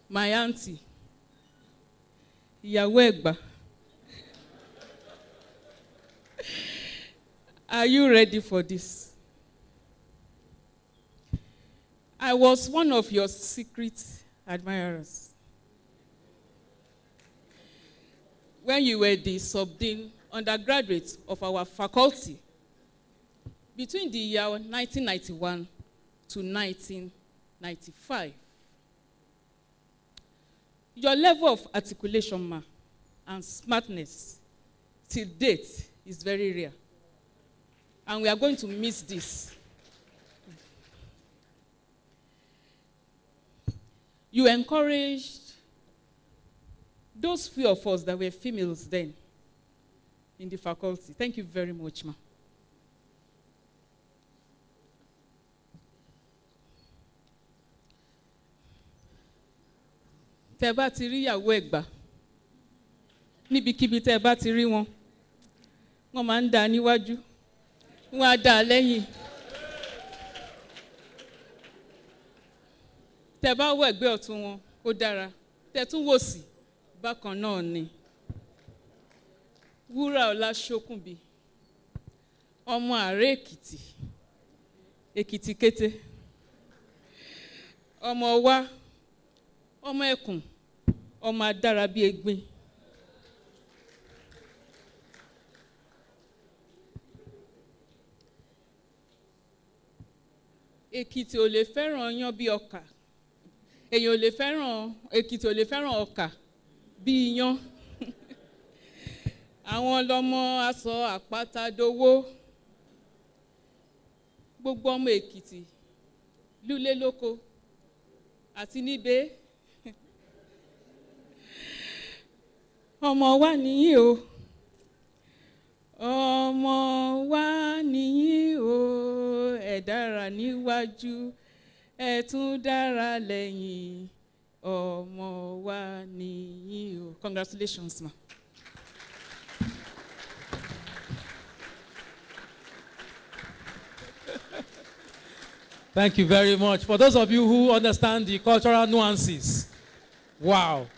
S8: My auntie, Yawegba. Are you ready for this? I was one of your secret admirers. When you were the sub-dean undergraduate of our faculty, between the year 1991 to 1995. Your level of articulation, ma, and smartness till date is very rare. And we are going to miss this. You encouraged those few of us that were females then in the faculty. Thank you very much, ma. tẹ́ bá ti rí ìyàwó Ẹ̀gbá níbikíbi tẹ́ bá ti rí wọn, wọ́n máa ń dá níwájú, wọ́n á dá lẹ́yìn. Tẹ́ bá wò ẹ̀gbẹ́ ọ̀tún wọn, ó dára. Tẹ́ tún wò sí, bákan náà ni. Wuraola Shokunbi, ọmọ Ààrẹ Èkìtì, Èkìtì kété, ọmọ wa, ọmọ ẹkùn, ọmọ adára bí egbin. Èkìtì ò lè fẹ́ràn yán bí ọkà. Èèyàn ò lè fẹ́ràn, Èkìtì ò lè fẹ́ràn ọkà bí iyán. Àwọn lọmọ aṣọ àpáta dowó. Gbogbo ọmọ Èkìtì lúlé lóko àti níbẹ̀. Ọmọ wa nìyí o. Ọmọ wa nìyí o. Ẹ dára níwájú, ẹ tún dára lẹ́yìn. Ọmọ wa nìyí o. Congratulations, ma.
S1: Thank you very much. For those of you who understand the cultural nuances, wow.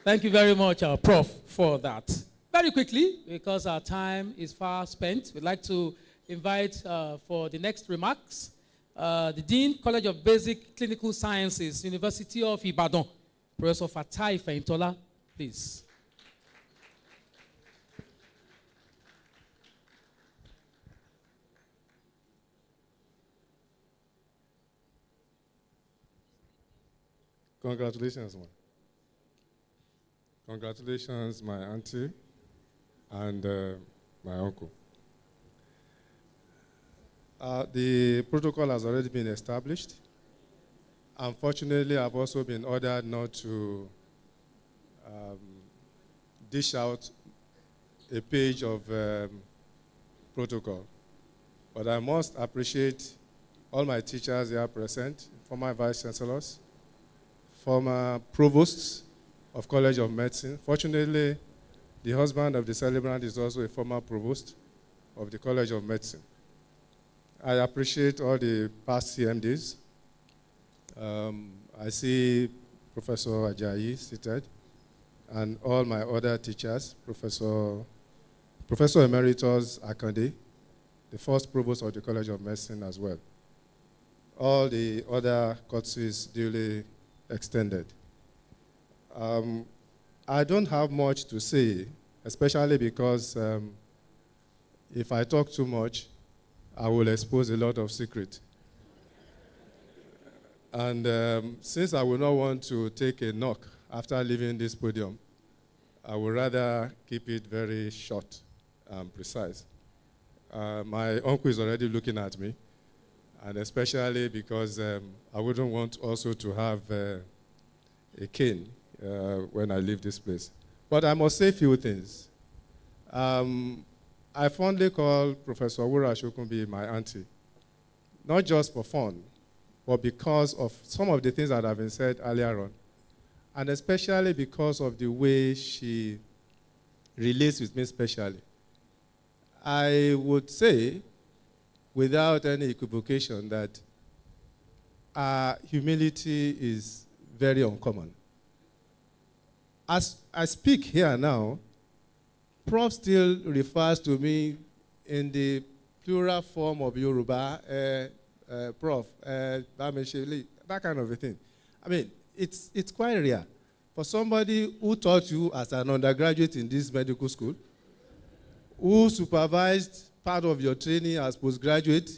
S1: Thank you very much, Prof, for that. Very quickly, because our time is far spent, we'd like to invite for the next remarks the Dean, College of Basic Clinical Sciences, University of Ibadan, Professor Fatai Feintola, please.
S9: Congratulations, man. Congratulations, my auntie and my uncle. The protocol has already been established. Unfortunately, I've also been ordered not to dish out a page of protocol. But I must appreciate all my teachers here present, former vice chancellors, former provosts of College of Medicine. Fortunately, the husband of the celebrant is also a former provost of the College of Medicine. I appreciate all the past CMDs. I see Professor Ajayi seated, and all my other teachers, Professor Emeritus Akande, the first provost of the College of Medicine as well. All the other courtesies duly extended. I don't have much to say, especially because if I talk too much, I will expose a lot of secret. And since I will not want to take a knock after leaving this podium, I would rather keep it very short and precise. My uncle is already looking at me, and especially because I wouldn't want also to have a cane when I leave this place. But I must say a few things. I fondly call Professor Wuraola Shokunbi my auntie, not just for fun, but because of some of the things that have been said earlier on, and especially because of the way she relates with me specially. I would say, without any equivocation, that humility is very uncommon. As I speak here now, Prof still refers to me in the plural form of Yoruba, Prof, that kind of a thing. I mean, it's quite rare for somebody who taught you as an undergraduate in this medical school, who supervised part of your training as postgraduate,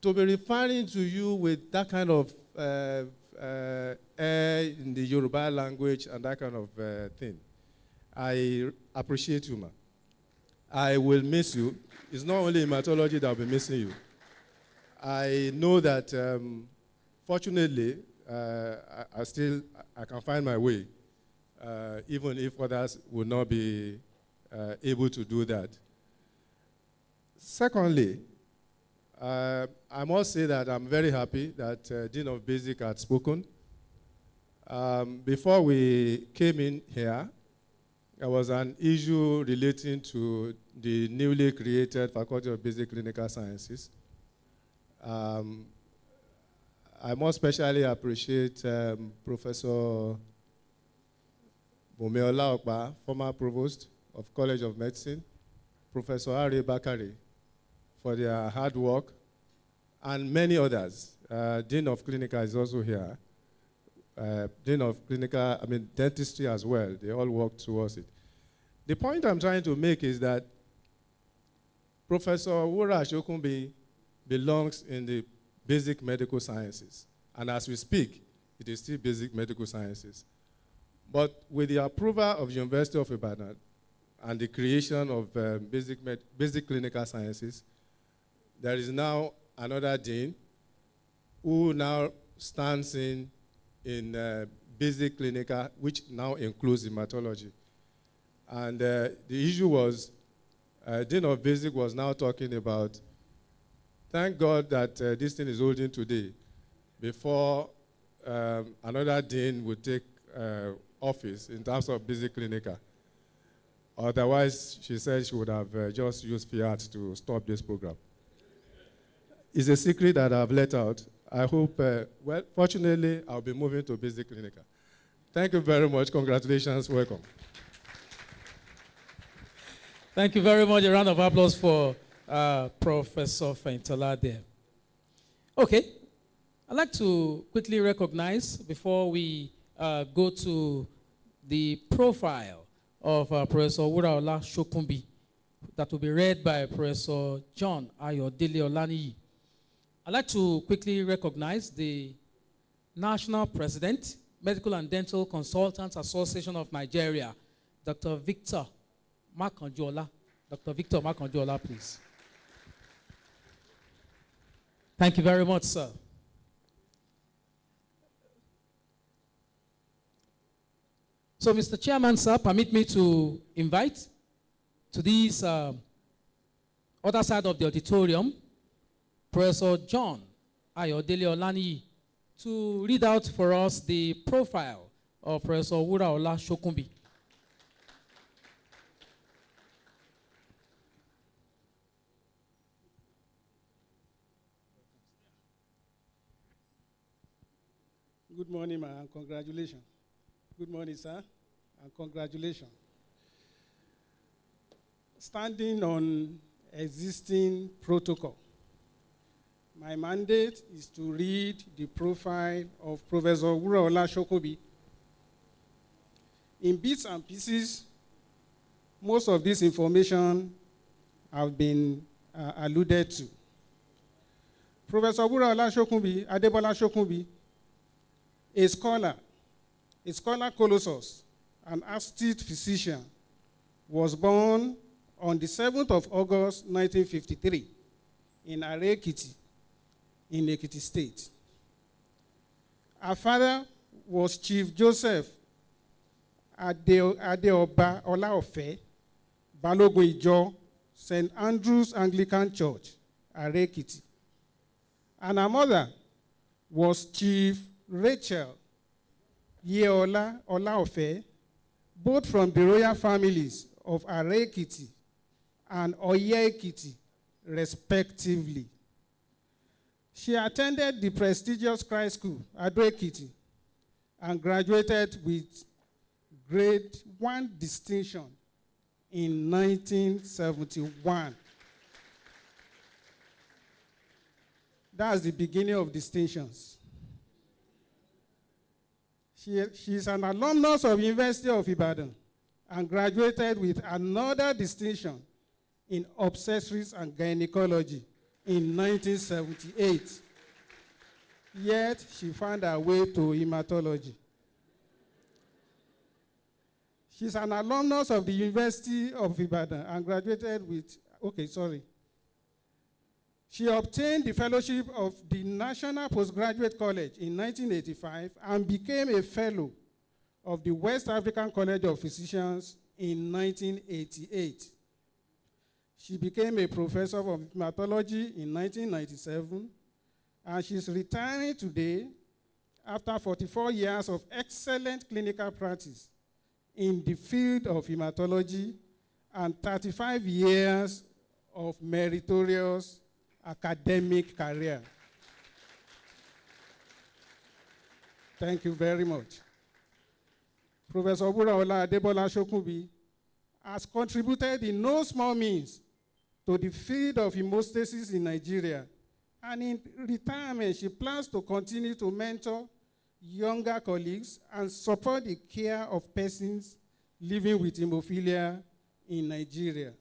S9: to be referring to you with that kind of in the Yoruba language and that kind of thing. I appreciate you, ma. I will miss you. It's not only hematology that will be missing you. I know that, fortunately, I can find my way, even if others will not be able to do that. Secondly, I must say that I'm very happy that Dean of Basic had spoken. Before we came in here, there was an issue relating to the newly created Faculty of Basic Clinical Sciences. I most especially appreciate Professor Wuraola Adebola, former Provost of College of Medicine, Professor Ari Bakari, for their hard work, and many others. Dean of Clinical is also here. Dean of Clinical, Dentistry as well. They all work towards it. The point I'm trying to make is that Professor Wuraola Shokunbi belongs in the basic medical sciences. And as we speak, it is still basic medical sciences. But with the approval of the University of Ibadan and the creation of basic clinical sciences, there is now another dean who now stands in basic clinical, which now includes hematology. And the issue was, Dean of Basic was now talking about, thank God that this thing is holding today before another dean would take office in terms of basic clinical. Otherwise, she said she would have just used fiat to stop this program. It's a secret that I've let out. I hope, well, fortunately, I'll be moving to basic clinical. Thank you very much. Congratulations. Welcome.
S1: Thank you very much. A round of applause for Professor Fentola there. Okay. I'd like to quickly recognize, before we go to the profile of Professor Wuraola Shokunbi, that will be read by Professor John Ayodele Olaniyi. I'd like to quickly recognize the National President, Medical and Dental Consultants Association of Nigeria, Dr. Victor Makanjuola. Dr. Victor Makanjuola, please. Thank you very much, sir. So, Mr. Chairman, sir, permit me to invite to this other side of the auditorium Professor John Ayodele Olaniyi to read out for us the profile of Professor Wuraola Shokunbi.
S10: Good morning, ma, and congratulations. Good morning, sir, and congratulations. Standing on existing protocol, my mandate is to read the profile of Professor Wuraola Shokunbi. In bits and pieces, most of this information have been alluded to. Professor Wuraola Adebola Shokunbi, a scholar Colossus, an astute physician, was born on the 7th of August, 1953, in Ekiti, in Ekiti State. Her father was Chief Joseph Adeoba Olaofe, Balogun Ijo, St. Andrew's Anglican Church, Ekiti. And her mother was Chief Rachel Yeola Olaofe, both from the royal families of Ekiti and Oye Ekiti, respectively. She attended the prestigious Christ School at Ekiti and graduated with grade 1 distinction in 1971. That's the beginning of distinctions. She is an alumnus of University of Ibadan and graduated with another distinction in obstetrics and gynecology in 1978. Yet, she found her way to hematology. She's an alumnus of the University of Ibadan and graduated with, She obtained the fellowship of the National Postgraduate College in 1985 and became a fellow of the West African College of Physicians in 1988. She became a professor of hematology in 1997, and she's retiring today after 44 years of excellent clinical practice in the field of hematology and 35 years of meritorious academic career. Thank you very much. Professor Wuraola Adebola Shokunbi has contributed in no small means to the field of hemostasis in Nigeria, and in retirement, she plans to continue to mentor younger colleagues and support the care of persons living with hemophilia in Nigeria.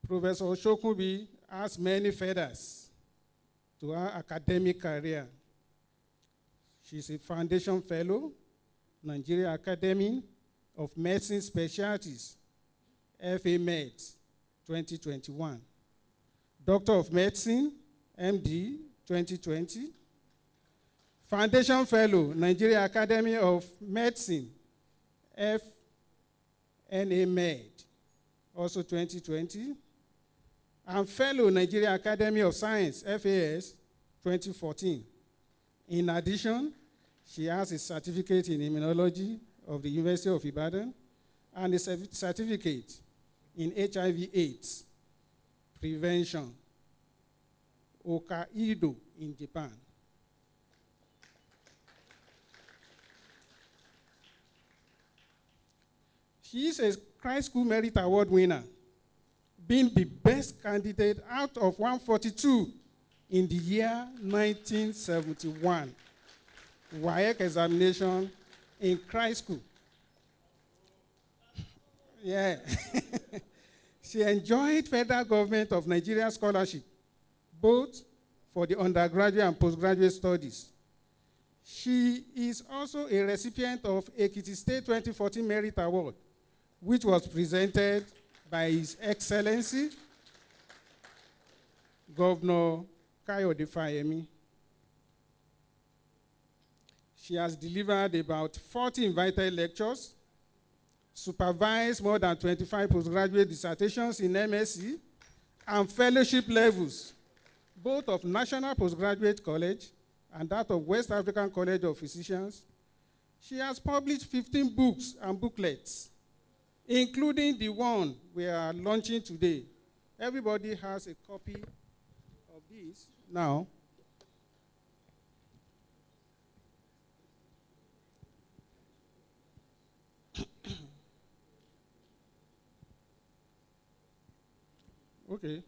S10: Professor Shokunbi has many feathers to her academic career. She's a Foundation Fellow, Nigeria Academy of Medicine Specialties, FA Med 2021. Doctor of Medicine, MD 2020. Foundation Fellow, Nigeria Academy of Medicine, FNA Med, also 2020. And Fellow, Nigeria Academy of Science, FAS 2014. In addition, she has a certificate in immunology of the University of Ibadan and a certificate in HIV/AIDS prevention, Hokkaido in Japan. She is a Christ School Merit Award winner, being the best candidate out of 142 in the year 1971 WAEC examination in Christ School. Yeah. She enjoyed federal government of Nigeria scholarship, both for the undergraduate and postgraduate studies. She is also a recipient of Ekiti State 2014 Merit Award, which was presented by His Excellency, Governor Kayode Fayemi. She has delivered about 40 invited lectures, supervised more than 25 postgraduate dissertations in MSc and fellowship levels, both of National Postgraduate College and that of West African College of Physicians. She has published 15 books and booklets, including the one we are launching today. Everybody has a copy of this now. Okay.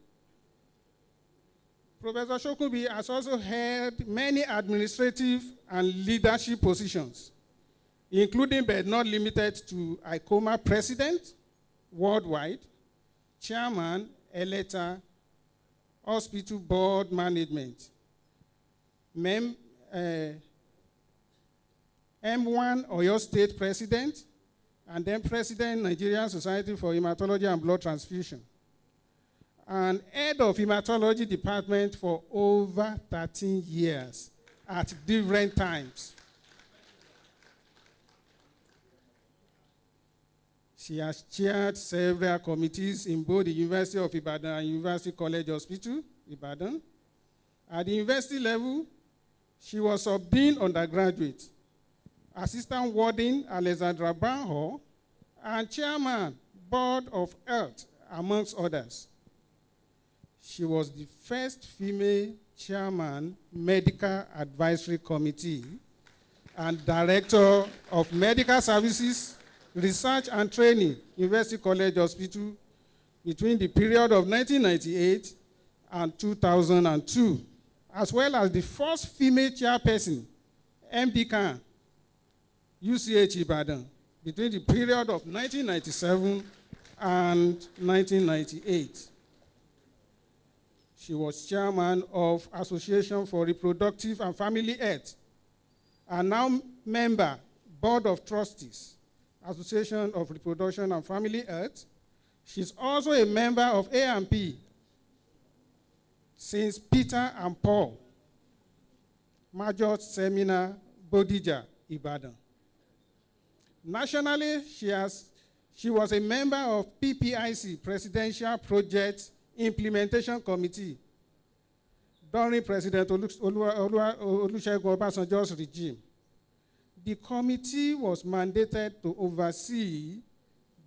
S10: Professor Shokunbi has also held many administrative and leadership positions, including but not limited to ICOMA President worldwide, Chairman, Elector, Hospital Board Management, M1 Oyo State President, and then President, Nigerian Society for Hematology and Blood Transfusion, and head of hematology department for over 13 years at different times. She has chaired several committees in both the University of Ibadan and University College Hospital, Ibadan. At the university level, she was a Dean undergraduate, Assistant Warden Alexandra Brown, and Chairman, Board of Health, amongst others. She was the first female chairman, Medical Advisory Committee, and Director of Medical Services, Research and Training, University College Hospital, between the period of 1998 and 2002, as well as the first female chairperson, MD Khan, UCH Ibadan, between the period of 1997 and 1998. She was chairman of Association for Reproductive and Family Health, and now member, Board of Trustees, Association of Reproduction and Family Health. She's also a member of A&P since Peter and Paul, Major Seminar, Bodija, Ibadan. Nationally, she was a member of PPIC, Presidential Project Implementation Committee, during President Olusegun Obasanjo's regime, the committee was mandated to oversee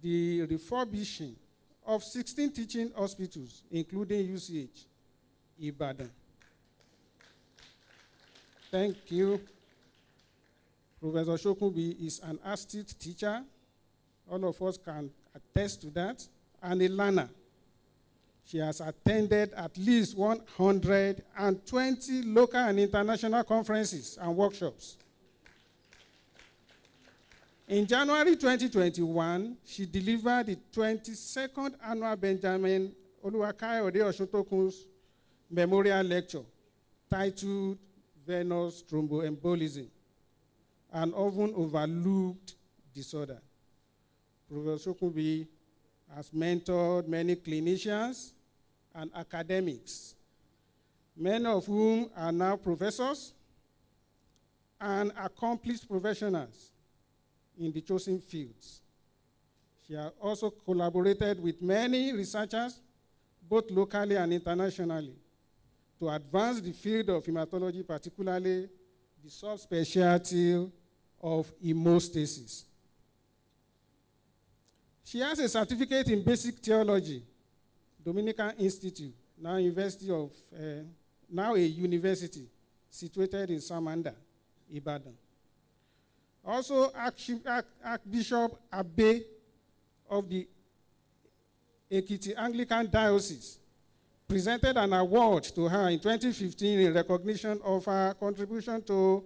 S10: the refurbishing of 16 teaching hospitals, including UCH, Ibadan. Thank you. Professor Shokunbi is an astute teacher. All of us can attest to that, and a learner. She has attended at least 120 local and international conferences and workshops. In January 2021, she delivered the 22nd annual Benjamin Oluwakayode Oshotokun's Memorial Lecture titled Venous Thromboembolism, an often overlooked disorder. Professor Shokunbi has mentored many clinicians and academics, many of whom are now professors and accomplished professionals in the chosen fields. She has also collaborated with many researchers, both locally and internationally, to advance the field of hematology, particularly the subspecialty of hemostasis. She has a certificate in basic theology, Dominican Institute, now a university situated in Samanda, Ibadan. Also, Archbishop Abe of the Ekiti Anglican Diocese presented an award to her in 2015 in recognition of her contribution to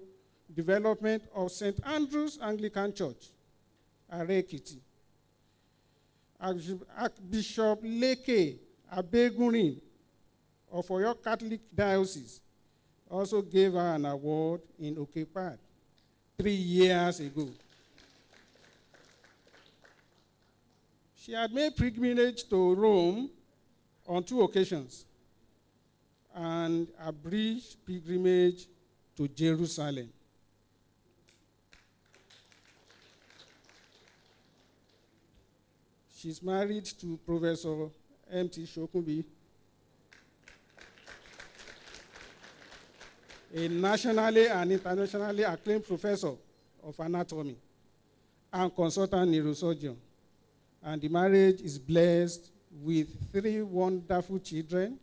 S10: development of St. Andrew's Anglican Church, Are Ekiti. Archbishop Leke Abegurin of Oyo Catholic Diocese also gave her an award in Okepad 3 years ago. She had made pilgrimage to Rome on 2 occasions and a brief pilgrimage to Jerusalem. She's married to Professor M.T. Shokunbi, a nationally and internationally acclaimed professor of anatomy and consultant neurosurgeon. And the marriage is blessed with 3 wonderful children,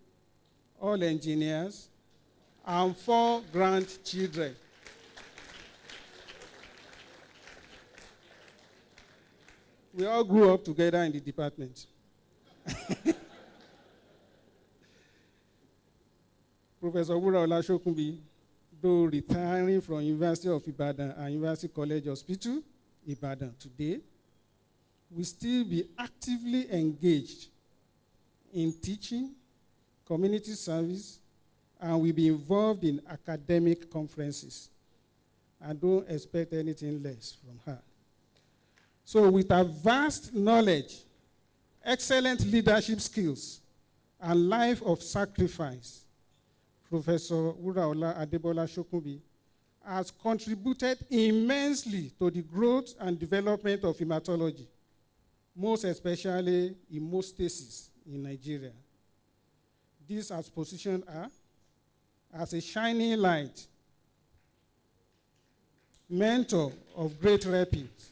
S10: all engineers, and 4 grandchildren. We all grew up together in the department. Professor Wuraola Shokunbi, though retiring from University of Ibadan and University College Hospital, Ibadan today, will still be actively engaged in teaching, community service, and will be involved in academic conferences. I don't expect anything less from her. So with her vast knowledge, excellent leadership skills, and life of sacrifice, Professor Wuraola Adebola Shokunbi has contributed immensely to the growth and development of hematology, most especially hemostasis in Nigeria. This has positioned her as a shining light, mentor of great repute,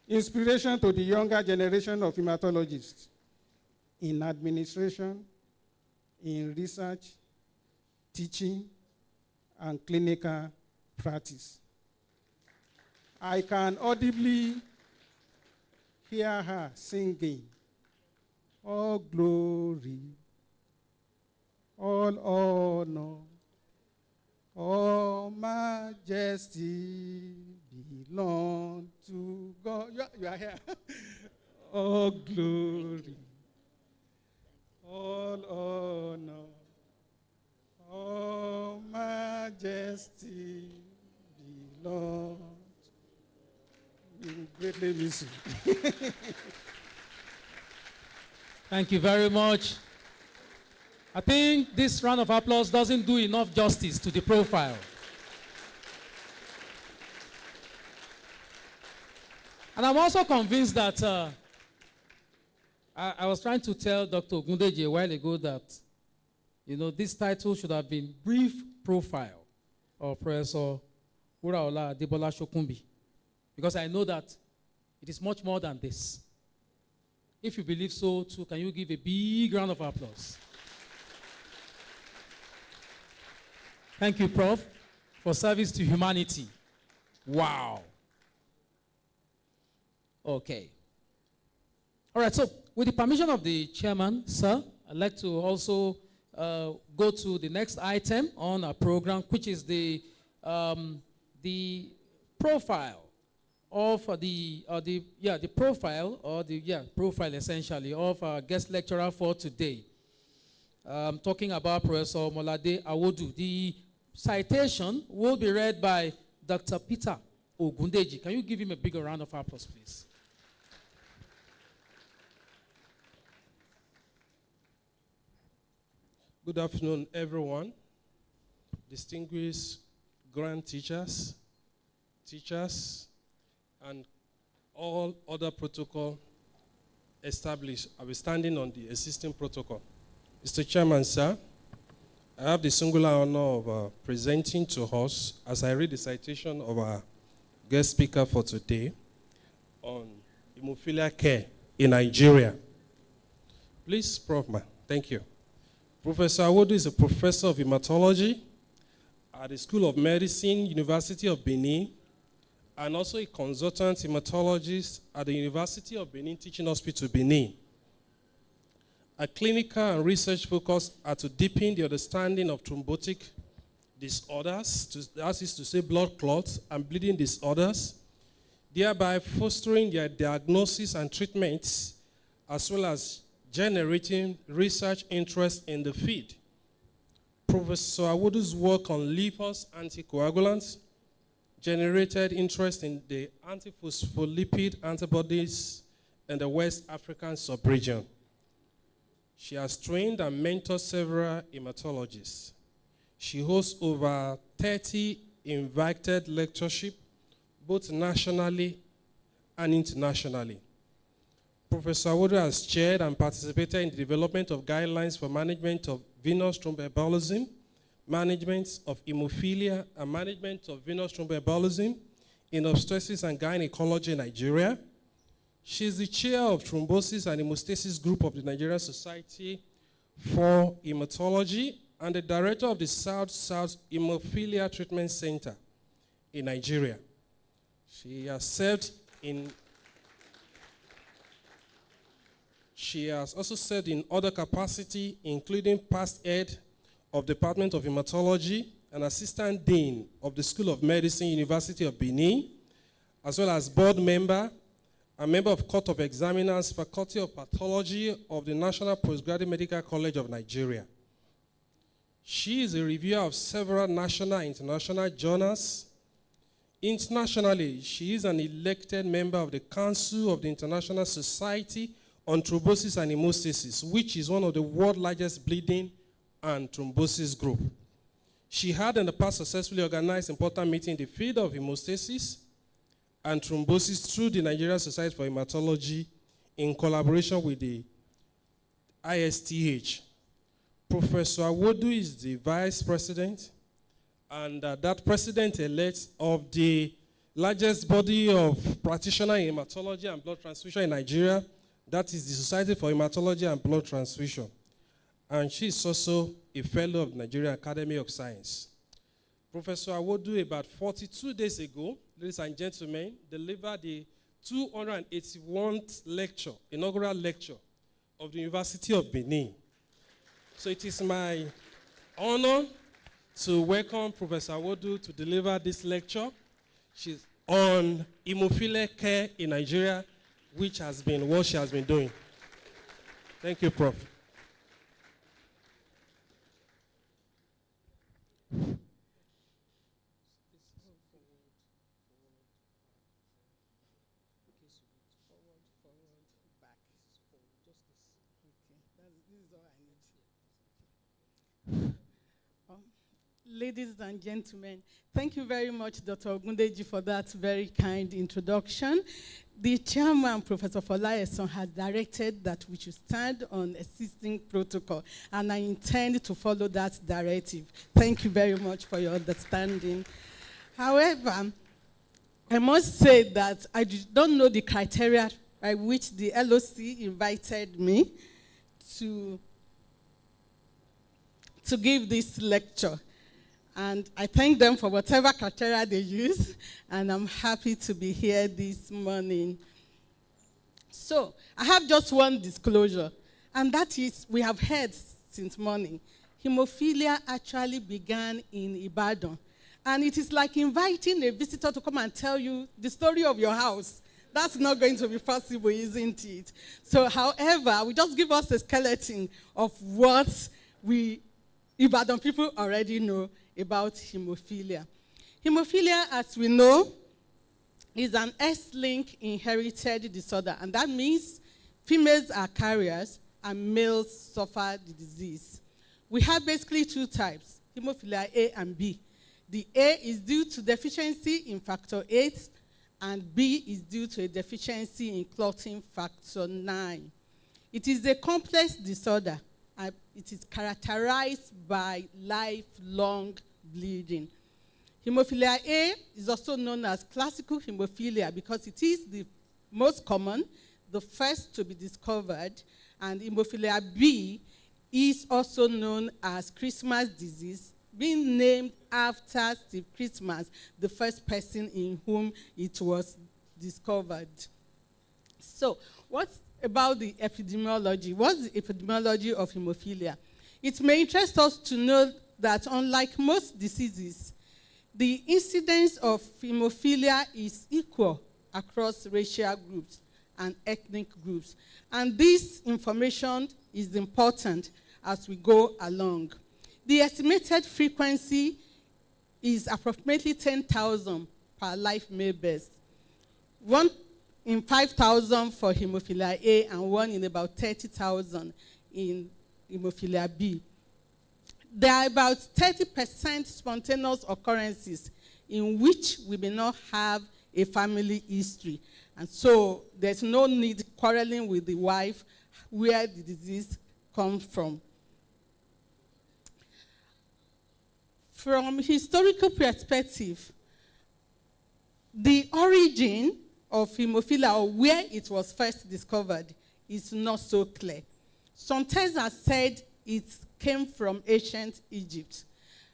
S10: inspiration to the younger generation of hematologists in administration, in research, teaching, and clinical practice. I can audibly hear her singing, all glory, all honor, all majesty belong to God. You are here. All glory, all honor, all majesty belongs. We greatly miss you.
S1: Thank you very much. I think this round of applause doesn't do enough justice to the profile. And I'm also convinced that I was trying to tell Dr. Ogundeji a while ago that, You know, this title should have been Brief Profile of Professor Wuraola Adebola Shokunbi, because I know that it is much more than this. If you believe so too, can you give a big round of applause? Thank you, Prof, for service to humanity. Wow. Okay. All right, so with the permission of the chairman, sir, I'd like to also go to the next item on our program, which is the profile of profile essentially of our guest lecturer for today. Talking about Professor Molade Awodu. The citation will be read by Dr. Peter Ogundeji. Can you give him a bigger round of applause, please?
S11: Good afternoon, everyone. Distinguished grand teachers, and all other protocol established. I'll be standing on the existing protocol. Mr. Chairman, sir, I have the singular honor of presenting to us, as I read the citation of our guest speaker for today, on Haemophilia care in Nigeria. Please, Prof. Thank you. Professor Awodu is a professor of hematology at the School of Medicine, University of Benin, and also a consultant hematologist at the University of Benin Teaching Hospital, Benin. A clinical and research focus are to deepen the understanding of thrombotic disorders, that is to say blood clots and bleeding disorders, thereby fostering their diagnosis and treatments, as well as generating research interest in the field. Professor Awodu's work on lipase anticoagulants generated interest in the antiphospholipid antibodies in the West African sub-region. She has trained and mentored several hematologists. She hosts over 30 invited lectureships, both nationally and internationally. Professor Awodu has chaired and participated in the development of guidelines for management of venous thromboembolism, management of hemophilia, and management of venous thromboembolism in obstetrics and gynecology in Nigeria. She is the chair of Thrombosis and Hemostasis Group of the Nigerian Society for Hematology and the director of the South-South Hemophilia Treatment Center in Nigeria. She has also served in other capacity, including past head of Department of Hematology and assistant dean of the School of Medicine, University of Benin, as well as board member, a member of Court of Examiners, Faculty of Pathology of the National Postgraduate Medical College of Nigeria. She is a reviewer of several national and international journals. Internationally, she is an elected member of the Council of the International Society on Thrombosis and Hemostasis, which is one of the world's largest bleeding and thrombosis group. She had in the past successfully organized important meetings in the field of hemostasis and thrombosis through the Nigerian Society for Hematology in collaboration with the ISTH. Professor Awodu is the vice president and that president-elect of the largest body of practitioners in hematology and blood transfusion in Nigeria, that is the Society for Hematology and Blood Transfusion. And she is also a fellow of the Nigerian Academy of Science. Professor Awodu, about 42 days ago, ladies and gentlemen, delivered the 281th lecture, inaugural lecture of the University of Benin. So it is my honor to welcome Professor Awodu to deliver this lecture. She's on hemophilia care in Nigeria, which has been what she has been doing. Thank you, Prof.
S12: Ladies and gentlemen, thank you very much, Dr. Ogundeji, for that very kind introduction. The chairman, Professor Folayeson, has directed that we should stand on existing protocol, and I intend to follow that directive. Thank you very much for your understanding. However, I must say that I don't know the criteria by which the LOC invited me to give this lecture. And I thank them for whatever criteria they use, and I'm happy to be here this morning. So, I have just one disclosure, and that is, we have heard since morning, hemophilia actually began in Ibadan. And it is like inviting a visitor to come and tell you the story of your house. That's not going to be possible, isn't it? So, however, we just give us a skeleton of what Ibadan people already know about hemophilia. Hemophilia, as we know, is an X-linked inherited disorder, and that means females are carriers and males suffer the disease. We have basically two types, hemophilia A and B. The A is due to deficiency in factor 8, and B is due to a deficiency in clotting factor 9. It is a complex disorder. It is characterized by lifelong bleeding. Hemophilia A is also known as classical hemophilia because it is the most common, the first to be discovered, and hemophilia B is also known as Christmas disease, being named after Steve Christmas, the first person in whom it was discovered. So, what about the epidemiology? What's the epidemiology of hemophilia? It may interest us to know that unlike most diseases, the incidence of hemophilia is equal across racial groups and ethnic groups. And this information is important as we go along. The estimated frequency is approximately 10,000 per life male birth. 1 in 5,000 for hemophilia A and 1 in about 30,000 in hemophilia B. There are about 30% spontaneous occurrences in which we may not have a family history. And so there's no need quarreling with the wife where the disease comes from. From historical perspective, the origin of hemophilia, or where it was first discovered, is not so clear. Some texts have said it came from ancient Egypt.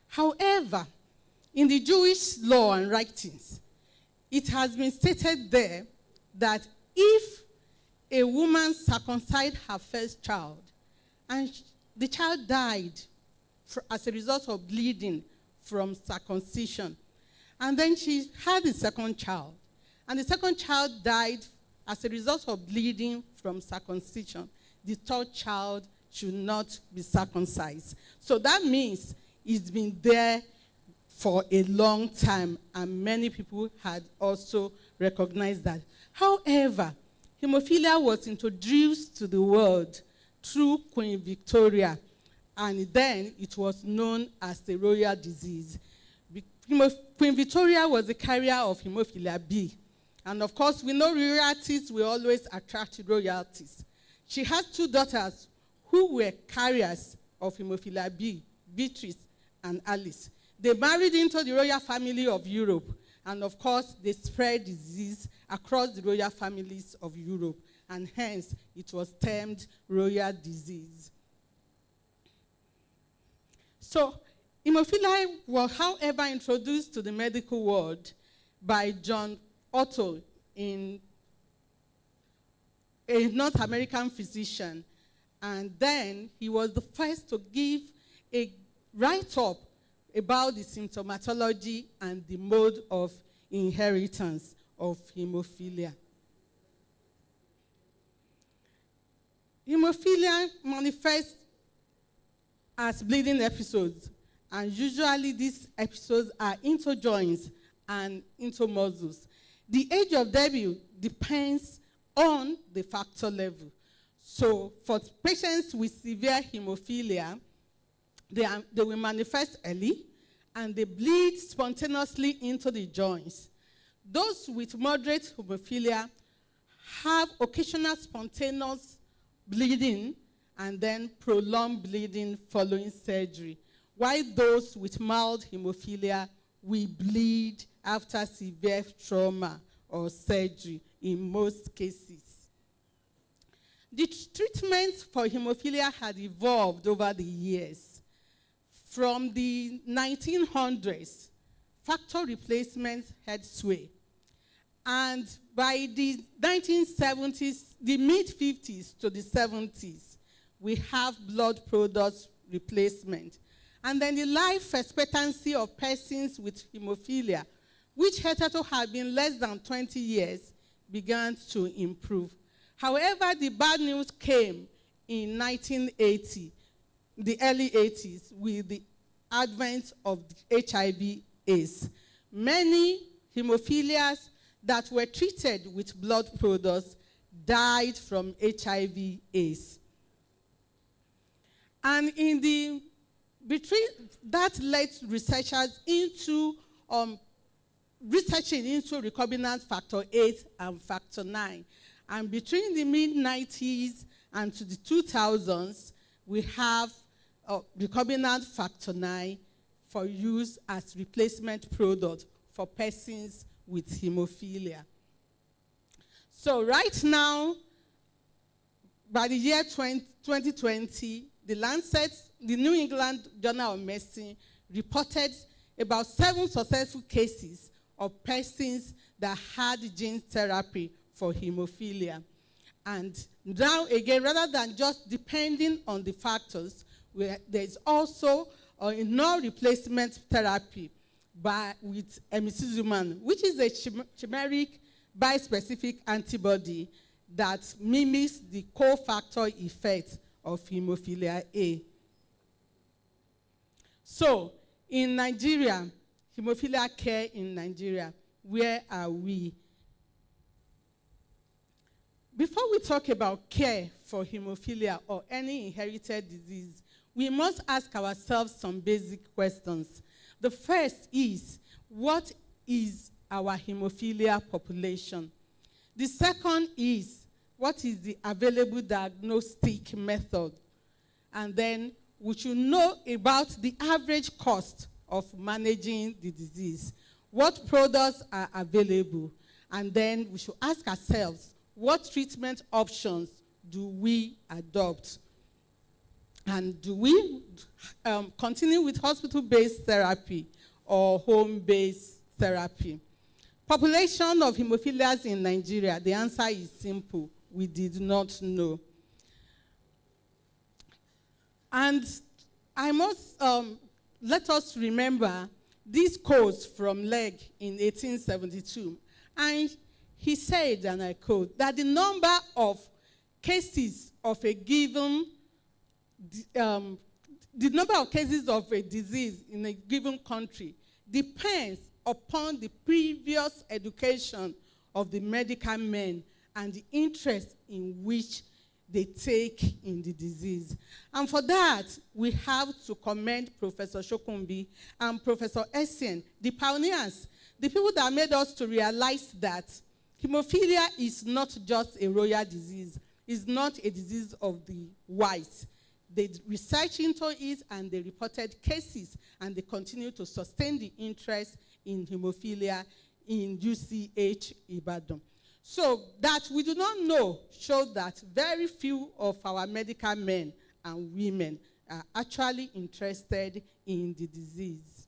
S12: However, in the Jewish law and writings, it has been stated there that if a woman circumcised her first child and the child died as a result of bleeding from circumcision, and then she had a second child, and the second child died as a result of bleeding from circumcision, the third child should not be circumcised. So that means it's been there for a long time, and many people had also recognized that. However, hemophilia was introduced to the world through Queen Victoria, and then it was known as the royal disease. Queen Victoria was the carrier of hemophilia B. And of course, we know royalties will always attract royalties. She had 2 daughters who were carriers of hemophilia B, Beatrice and Alice. They married into the royal family of Europe, and of course, they spread disease across the royal families of Europe, and hence, it was termed royal disease. So, hemophilia was, however, introduced to the medical world by John Otto, a North American physician, and then he was the first to give a write-up about the symptomatology and the mode of inheritance of hemophilia. Hemophilia manifests as bleeding episodes, and usually these episodes are into joints and into muscles. The age of debut depends on the factor level. So for patients with severe hemophilia, they will manifest early, and they bleed spontaneously into the joints. Those with moderate hemophilia have occasional spontaneous bleeding and then prolonged bleeding following surgery, while those with mild hemophilia will bleed after severe trauma or surgery in most cases. The treatments for hemophilia had evolved over the years. From the 1900s, factor replacements had sway. And by the 1970s, the mid-50s to the 70s, we have blood products replacement. And then the life expectancy of persons with hemophilia, which hitherto had been less than 20 years, began to improve. However, the bad news came in 1980, the early 80s, with the advent of HIV/AIDS. Many hemophilias that were treated with blood products died from HIV/AIDS. And between that led researchers into researching into recombinant factor 8 and factor 9. And between the mid-90s and to the 2000s, we have recombinant factor 9 for use as replacement product for persons with hemophilia. So right now, by the year 2020, the Lancet, the New England Journal of Medicine, reported about 7 successful cases of persons that had gene therapy for hemophilia. And now again, rather than just depending on the factors, there's also a non-replacement therapy with emicizumab, which is a chimeric bispecific antibody that mimics the cofactor effect of hemophilia A. So, in Nigeria, hemophilia care in Nigeria, where are we? Before we talk about care for hemophilia or any inherited disease, we must ask ourselves some basic questions. The first is, what is our hemophilia population? The second is, what is the available diagnostic method? And then we should know about the average cost of managing the disease. What products are available? And then we should ask ourselves, what treatment options do we adopt? And do we continue with hospital-based therapy or home-based therapy? Population of hemophilias in Nigeria, the answer is simple. We did not know. And I must let us remember this quote from Legg in 1872. And he said, and I quote, that the number of cases of a given, the number of cases of a disease in a given country depends upon the previous education of the medical men and the interest in which they take in the disease. And for that, we have to commend Professor Shokunbi and Professor Essien, the pioneers, the people that made us to realize that hemophilia is not just a royal disease. It's not a disease of the whites. They researched into it and they reported cases, and they continue to sustain the interest in hemophilia in UCH Ibadan. So that we do not know shows that very few of our medical men and women are actually interested in the disease.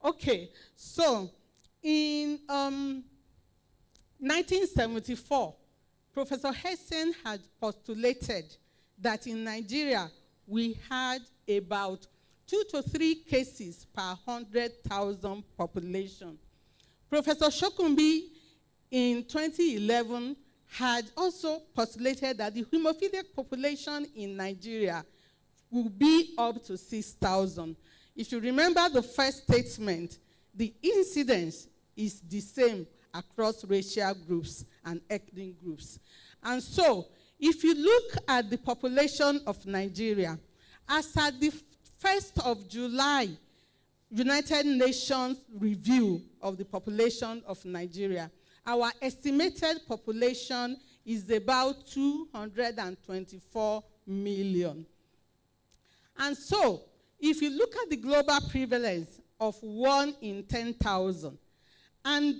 S12: Okay, so in 1974, Professor Essien had postulated that in Nigeria we had about 2 to 3 cases per 100,000 population. Professor Shokunbi in 2011 had also postulated that the hemophiliac population in Nigeria will be up to 6,000. If you remember the first statement, the incidence is the same across racial groups and ethnic groups. And so, if you look at the population of Nigeria, as at the 1st of July United Nations review of the population of Nigeria, our estimated population is about 224 million. And so, if you look at the global prevalence of 1 in 10,000, and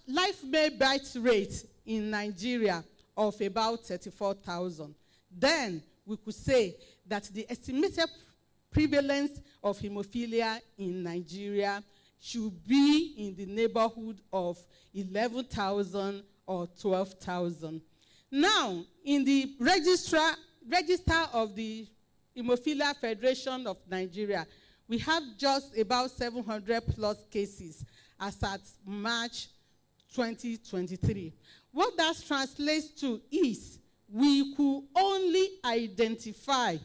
S12: life birth rate in Nigeria of about 34,000, then we could say that the estimated prevalence of hemophilia in Nigeria should be in the neighborhood of 11,000 or 12,000. Now, in the register of the Hemophilia Federation of Nigeria, we have just about 700 plus cases as at March 2023. What that translates to is we could only identify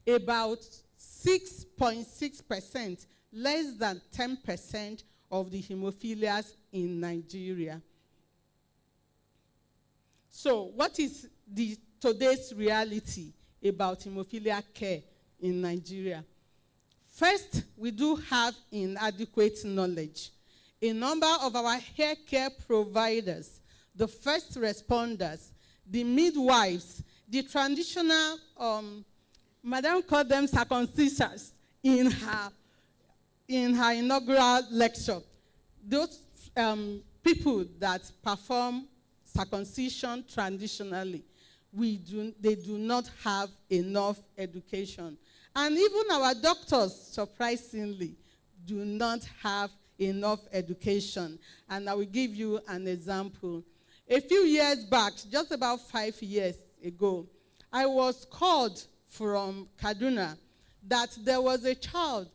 S12: about 6.6%, less than 10% of the hemophilias in Nigeria. So what is today's reality about hemophilia care in Nigeria? First, we do have inadequate knowledge. A number of our healthcare providers, the first responders, the midwives, the traditional, Madam called them circumcisers in her inaugural lecture. Those people that perform circumcision traditionally, they do not have enough education. And even our doctors, surprisingly, do not have enough education. And I will give you an example. A few years back, just about 5 years ago, I was called from Kaduna that there was a child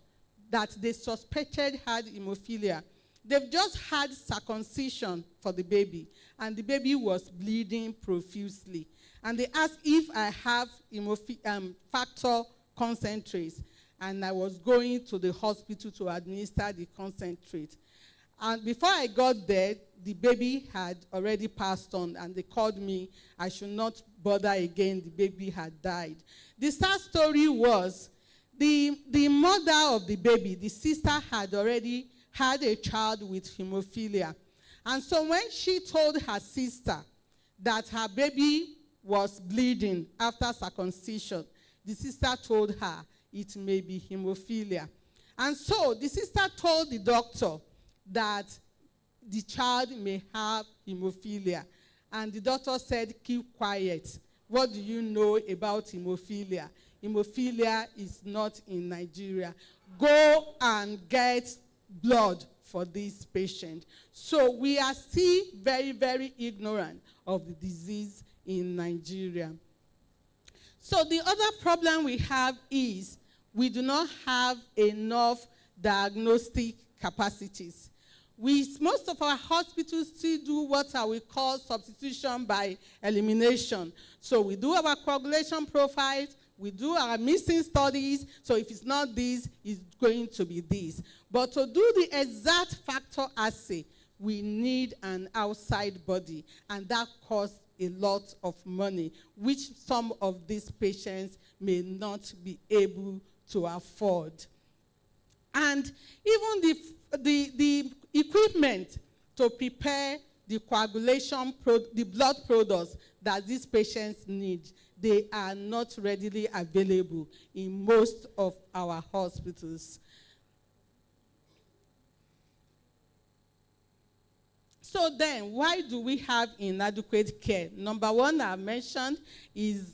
S12: that they suspected had hemophilia. They've just had circumcision for the baby, and the baby was bleeding profusely. And they asked if I have factor concentrates, and I was going to the hospital to administer the concentrate. And before I got there, the baby had already passed on, and they called me. I should not bother again. The baby had died. The sad story was the mother of the baby, the sister, had already had a child with hemophilia. And so when she told her sister that her baby was bleeding after circumcision, the sister told her it may be hemophilia. And so the sister told the doctor that the child may have hemophilia. And the doctor said, keep quiet. What do you know about hemophilia? Hemophilia is not in Nigeria. Go and get blood for this patient. So we are still very, very ignorant of the disease in Nigeria. So the other problem we have is we do not have enough diagnostic capacities. Most of our hospitals still do what we call substitution by elimination. So we do our coagulation profiles, we do our missing studies, so if it's not this, it's going to be this. But to do the exact factor assay, we need an outside body, and that costs a lot of money, which some of these patients may not be able to afford. And even the equipment to prepare the coagulation, the blood products that these patients need, they are not readily available in most of our hospitals. So then, why do we have inadequate care? Number one I mentioned is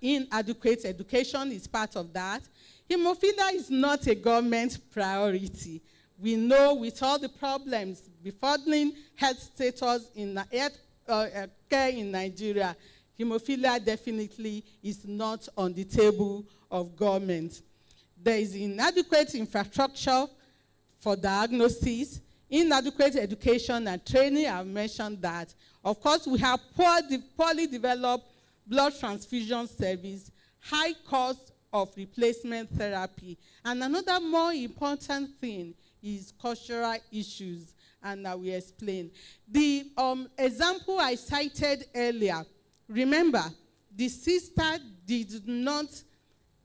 S12: inadequate education is part of that. Hemophilia is not a government priority. We know with all the problems befuddling health status in care in Nigeria, hemophilia definitely is not on the table of government. There is inadequate infrastructure for diagnosis, inadequate education and training. I've mentioned that. Of course, we have poorly developed blood transfusion service, high cost of replacement therapy. And another more important thing is cultural issues, and I will explain. The example I cited earlier, remember, the sister did not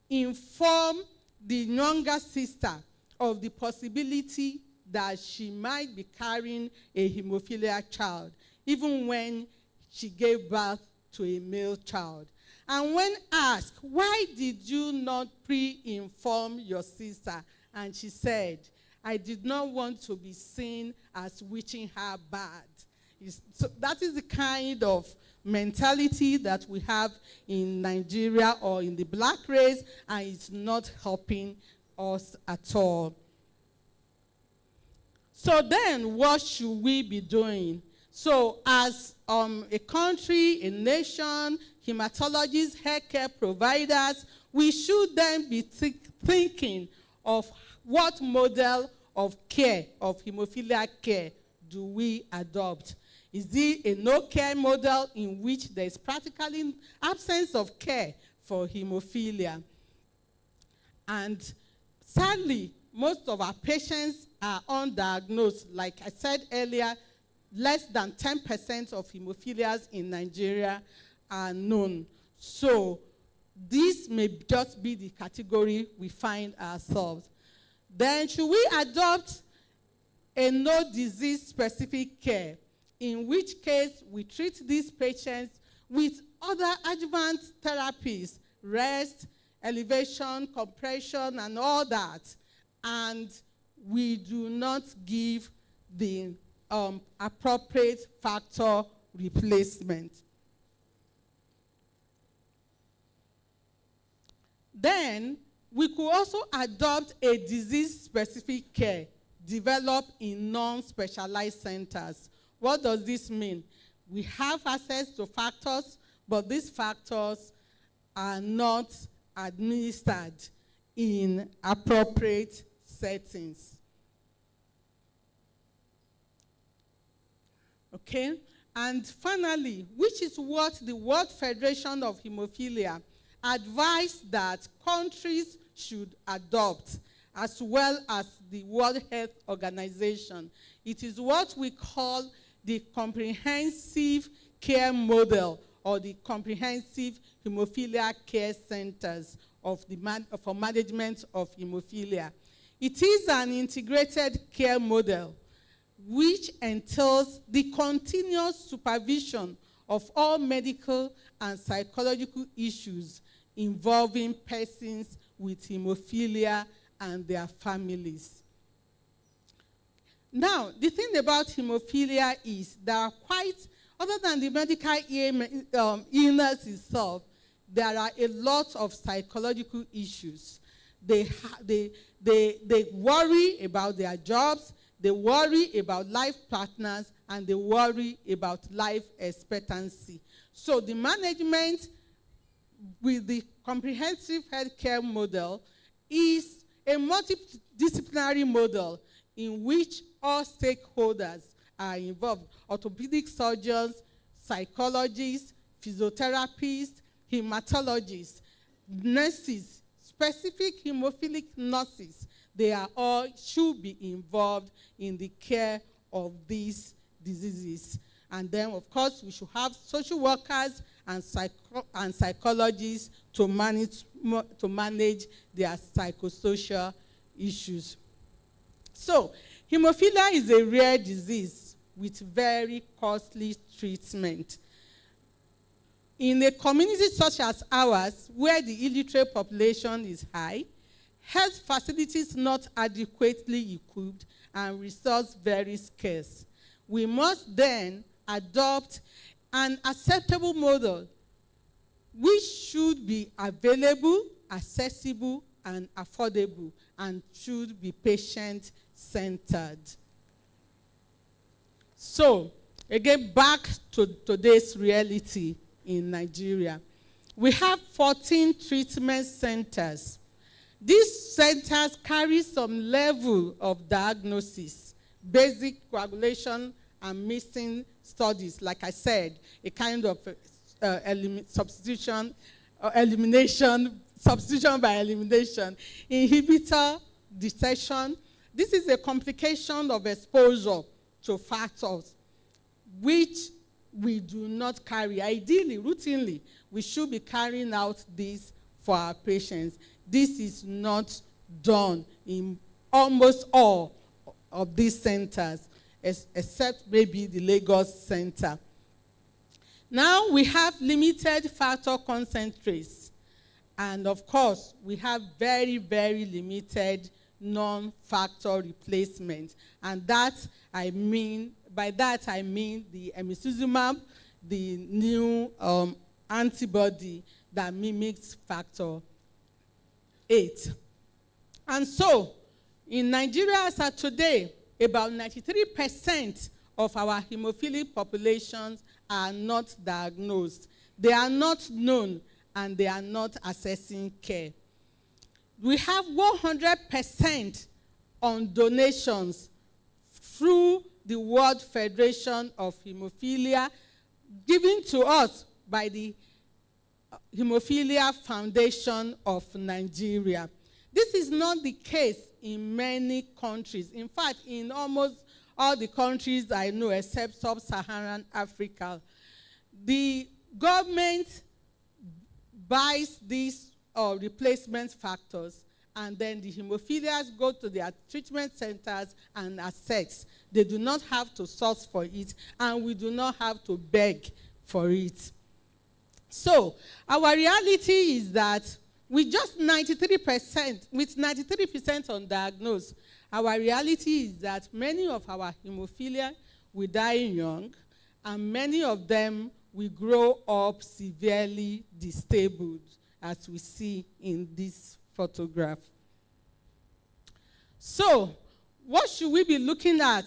S12: inform the younger sister of the possibility that she might be carrying a hemophilia child, even when she gave birth to a male child. And when asked, why did you not pre-inform your sister? And she said, I did not want to be seen as wishing her bad. So that is the kind of mentality that we have in Nigeria or in the black race, and it's not helping us at all. So then, what should we be doing? So as a country, a nation, hematologists, healthcare providers, we should then be thinking of what model of care, of hemophilia care, do we adopt? Is it a no-care model in which there is practically absence of care for hemophilia? And sadly, most of our patients are undiagnosed. Like I said earlier, less than 10% of hemophilias in Nigeria are known. So this may just be the category we find ourselves. Then should we adopt a no-disease specific care, in which case we treat these patients with other adjuvant therapies, rest, elevation, compression, and all that, and we do not give the appropriate factor replacement. Then we could also adopt a disease-specific care developed in non-specialized centers. What does this mean? We have access to factors, but these factors are not administered in appropriate settings. Okay? And finally, which is what the World Federation of Hemophilia advised that countries should adopt, as well as the World Health Organization. It is what we call the comprehensive care model, or the comprehensive hemophilia care centers for management of hemophilia. It is an integrated care model which entails the continuous supervision of all medical and psychological issues involving persons with hemophilia and their families. Now, the thing about hemophilia is there are quite, other than the medical illness itself, there are a lot of psychological issues. They worry about their jobs, they worry about life partners, and they worry about life expectancy. So the management with the comprehensive healthcare model is a multidisciplinary model in which all stakeholders are involved: orthopedic surgeons, psychologists, physiotherapists, hematologists, nurses, specific hemophilic nurses. They are all should be involved in the care of these diseases. And then, of course, we should have social workers and psychologists to manage their psychosocial issues. So, hemophilia is a rare disease with very costly treatment. In a community such as ours, where the illiterate population is high, health facilities not adequately equipped, and resources very scarce, we must then adopt an acceptable model which should be available, accessible, and affordable, and should be patient-centered. So, again, back to today's reality in Nigeria. We have 14 treatment centers. These centers carry some level of diagnosis, basic coagulation and missing studies, like I said, a kind of substitution by elimination, inhibitor detection. This is a complication of exposure to factors which we do not carry. Ideally, routinely, we should be carrying out this for our patients. This is not done in almost all of these centers, except maybe the Lagos Center. Now we have limited factor concentrates. And of course, we have very, very limited non-factor replacement. And by that I mean the emicizumab, the new antibody that mimics factor 8. And so, in Nigeria as of today, about 93% of our hemophilic populations are not diagnosed. They are not known, and they are not accessing care. We have 100% on donations through the World Federation of Haemophilia, given to us by the Haemophilia Foundation of Nigeria. This is not the case in many countries. In fact, in almost all the countries I know, except sub-Saharan Africa, the government buys these replacement factors, and then the hemophilias go to their treatment centers and assess. They do not have to source for it, and we do not have to beg for it. So, our reality is that with just 93%, with 93% undiagnosed, our reality is that many of our hemophilia will die young, and many of them will grow up severely disabled, as we see in this photograph. So, what should we be looking at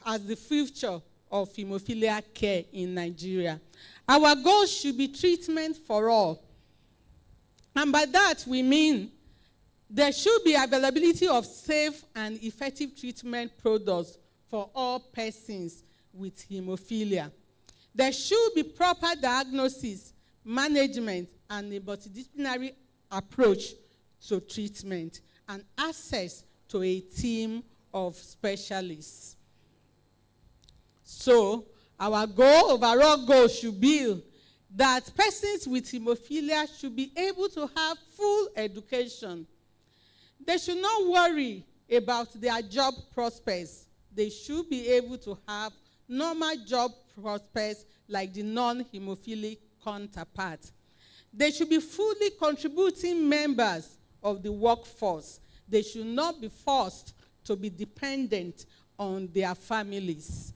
S12: as the future of hemophilia care in Nigeria? Our goal should be treatment for all. And by that, we mean there should be availability of safe and effective treatment products for all persons with hemophilia. There should be proper diagnosis, management, and a multidisciplinary approach to treatment, and access to a team of specialists. So, our overall goal should be that persons with hemophilia should be able to have full education. They should not worry about their job prospects. They should be able to have normal job prospects like the non-hemophilic counterpart. They should be fully contributing members of the workforce. They should not be forced to be dependent on their families.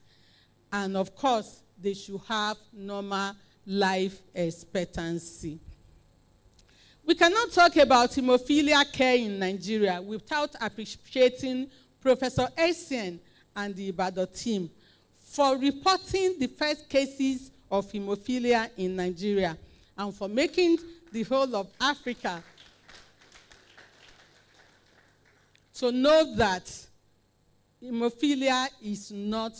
S12: And of course, they should have normal life expectancy. We cannot talk about hemophilia care in Nigeria without appreciating Professor Essien and the Ibadan team for reporting the first cases of hemophilia in Nigeria, and for making the whole of Africa to know that hemophilia is not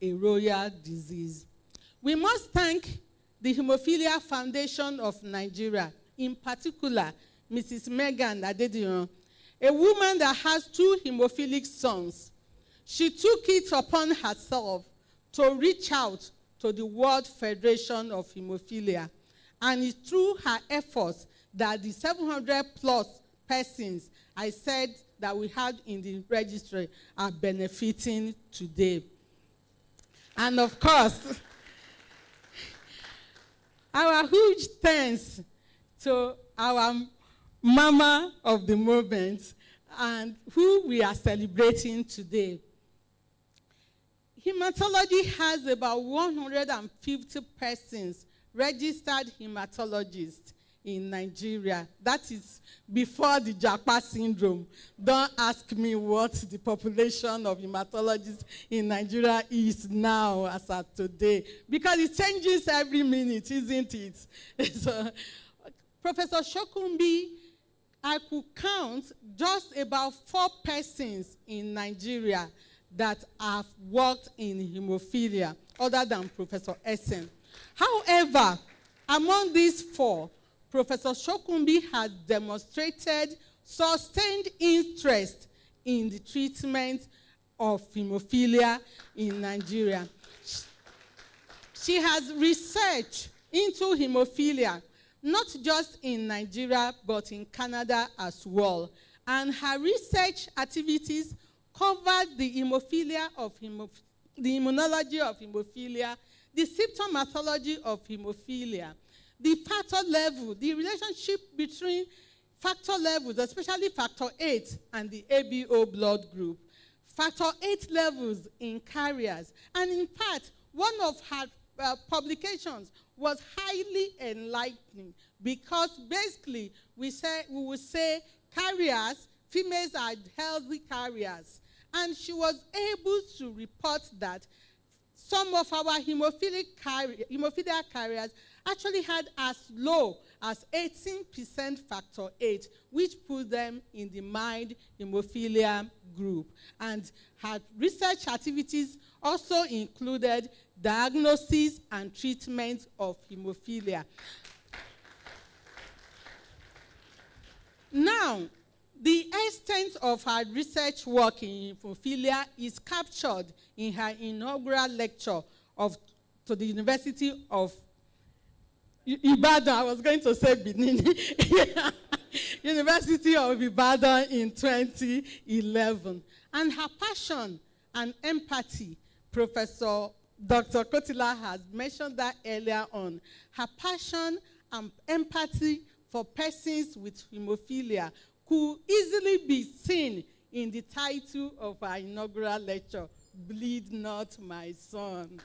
S12: a royal disease. We must thank the Haemophilia Foundation of Nigeria, in particular, Mrs. Megan Adediran, a woman that has 2 hemophilic sons. She took it upon herself to reach out to the World Federation of Haemophilia, and it's through her efforts that the 700 plus persons I said that we had in the registry are benefiting today. And of course, our huge thanks to our mama of the movement, and who we are celebrating today. Haematology has about 150 persons, registered hematologists in Nigeria. That is before the Japa syndrome. Don't ask me what the population of hematologists in Nigeria is now as of today, because it changes every minute, isn't it? So, Professor Shokunbi, I could count just about 4 persons in Nigeria that have worked in hemophilia, other than Professor Essien. However, among these 4, Professor Shokunbi has demonstrated sustained interest in the treatment of hemophilia in Nigeria. She has researched into hemophilia, not just in Nigeria, but in Canada as well. And her research activities covered the hemophilia of the immunology of hemophilia, the symptomatology of hemophilia, the factor level, the relationship between factor levels, especially factor 8 and the ABO blood group, factor 8 levels in carriers. And in fact, one of her publications was highly enlightening because basically we would say carriers, females are healthy carriers. And she was able to report that some of our hemophilia carriers actually had as low as 18% factor 8, which put them in the mild hemophilia group. And her research activities also included diagnosis and treatment of hemophilia. Now, the extent of her research work in hemophilia is captured in her inaugural lecture to the University of Ibadan. I was going to say Benin. University of Ibadan in 2011. And her passion and empathy, Professor Dr. Kotila has mentioned that earlier on. Her passion and empathy for persons with hemophilia could easily be seen in the title of our inaugural lecture, Bleed Not My Son.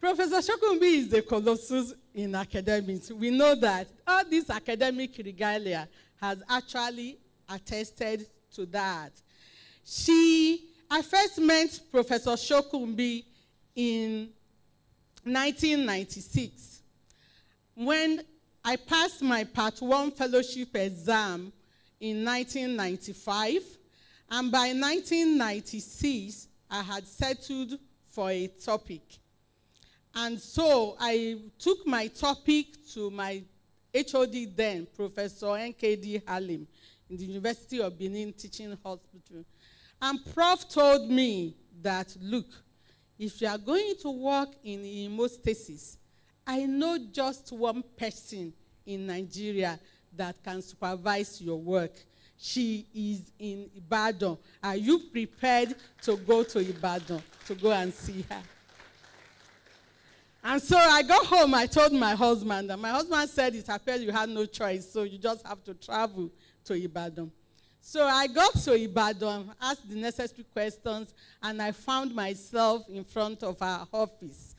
S12: Professor Shokunbi is the Colossus in academics. We know that all this academic regalia has actually attested to that. I first met Professor Shokunbi in 1996 when I passed my Part 1 fellowship exam in 1995, and by 1996 I had settled for a topic. And so I took my topic to my HOD then, Professor NKD Halim, in the University of Benin Teaching Hospital. And Prof told me that, look, if you are going to work in hemostasis, I know just one person in Nigeria that can supervise your work. She is in Ibadan. Are you prepared to go to Ibadan to go and see her? And so I got home, I told my husband, and my husband said it appears you had no choice, so you just have to travel to Ibadan. So I got to Ibadan, asked the necessary questions, and I found myself in front of her office.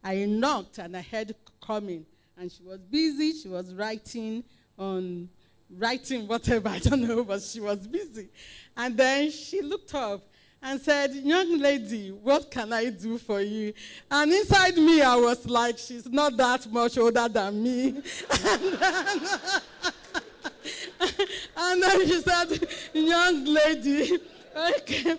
S12: I knocked, and I heard coming, and she was busy. She was writing whatever, I don't know, but she was busy. And then she looked up and said, young lady, what can I do for you? And inside me, I was like, she's not that much older than me. And then she said, young lady, okay.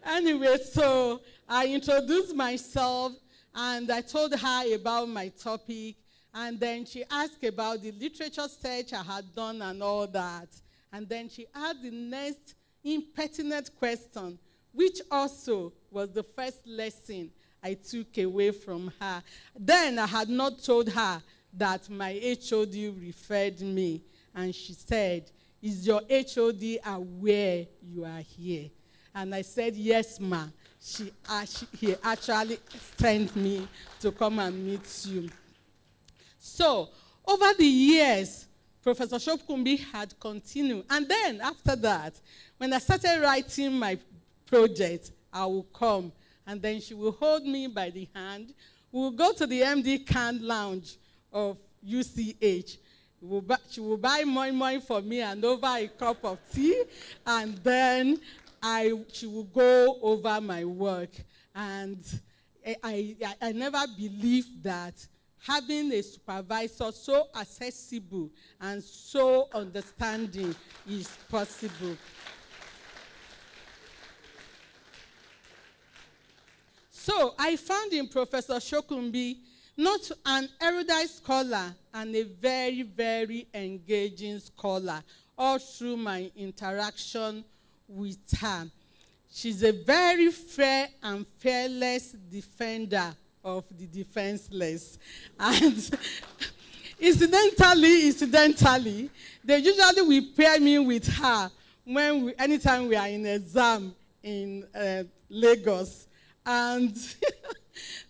S12: Anyway, so I introduced myself, and I told her about my topic, and then she asked about the literature search I had done and all that. And then she asked the next impertinent question, which also was the first lesson I took away from her. Then I had not told her that my HOD referred me, and she said, is your HOD aware you are here? And I said, yes, ma. He actually sent me to come and meet you. So, over the years, Professor Shokunbi had continued. And then, after that, when I started writing my project, I will come, and then she will hold me by the hand. We will go to the MD Can Lounge of UCH. She will buy moi for me and over a cup of tea, and then she will go over my work. And I never believed that having a supervisor so accessible and so understanding is possible. So I found in Professor Shokunbi not an erudite scholar and a very, very engaging scholar all through my interaction with her. She's a very fair and fearless defender of the defenseless. And incidentally, they usually will pair me with her anytime we are in exam in Lagos. And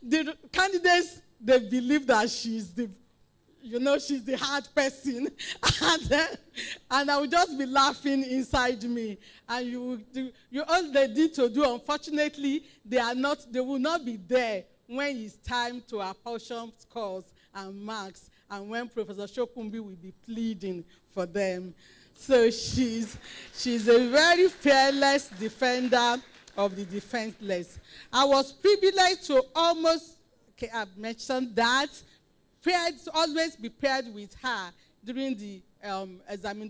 S12: the candidates, they believe that she's the hard person. And I will just be laughing inside me. And all they need to do, unfortunately, they will not be there when it's time to apportion scores and marks, and when Professor Shokunbi will be pleading for them. So she's a very fearless defender of the defenseless. I was privileged to I've mentioned that, always be paired with her during the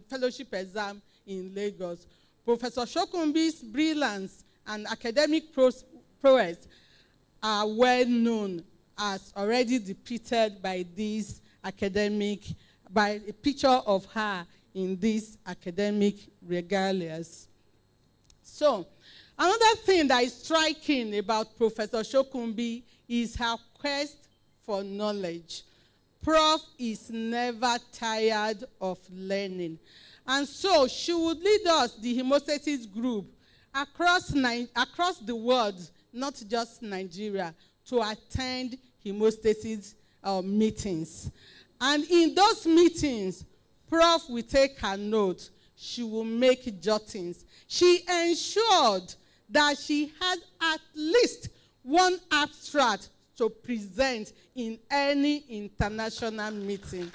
S12: fellowship exam in Lagos. Professor Shokunbi's brilliance and academic prowess are well known, as already depicted by by a picture of her in these academic regalias. So, another thing that is striking about Professor Shokunbi is her quest for knowledge. Prof is never tired of learning. And so she would lead us, the hemostasis group, across the world, not just Nigeria, to attend hemostasis meetings. And in those meetings, Prof will take her notes. She will make jottings. She ensured that she had at least one abstract to present in any international meeting.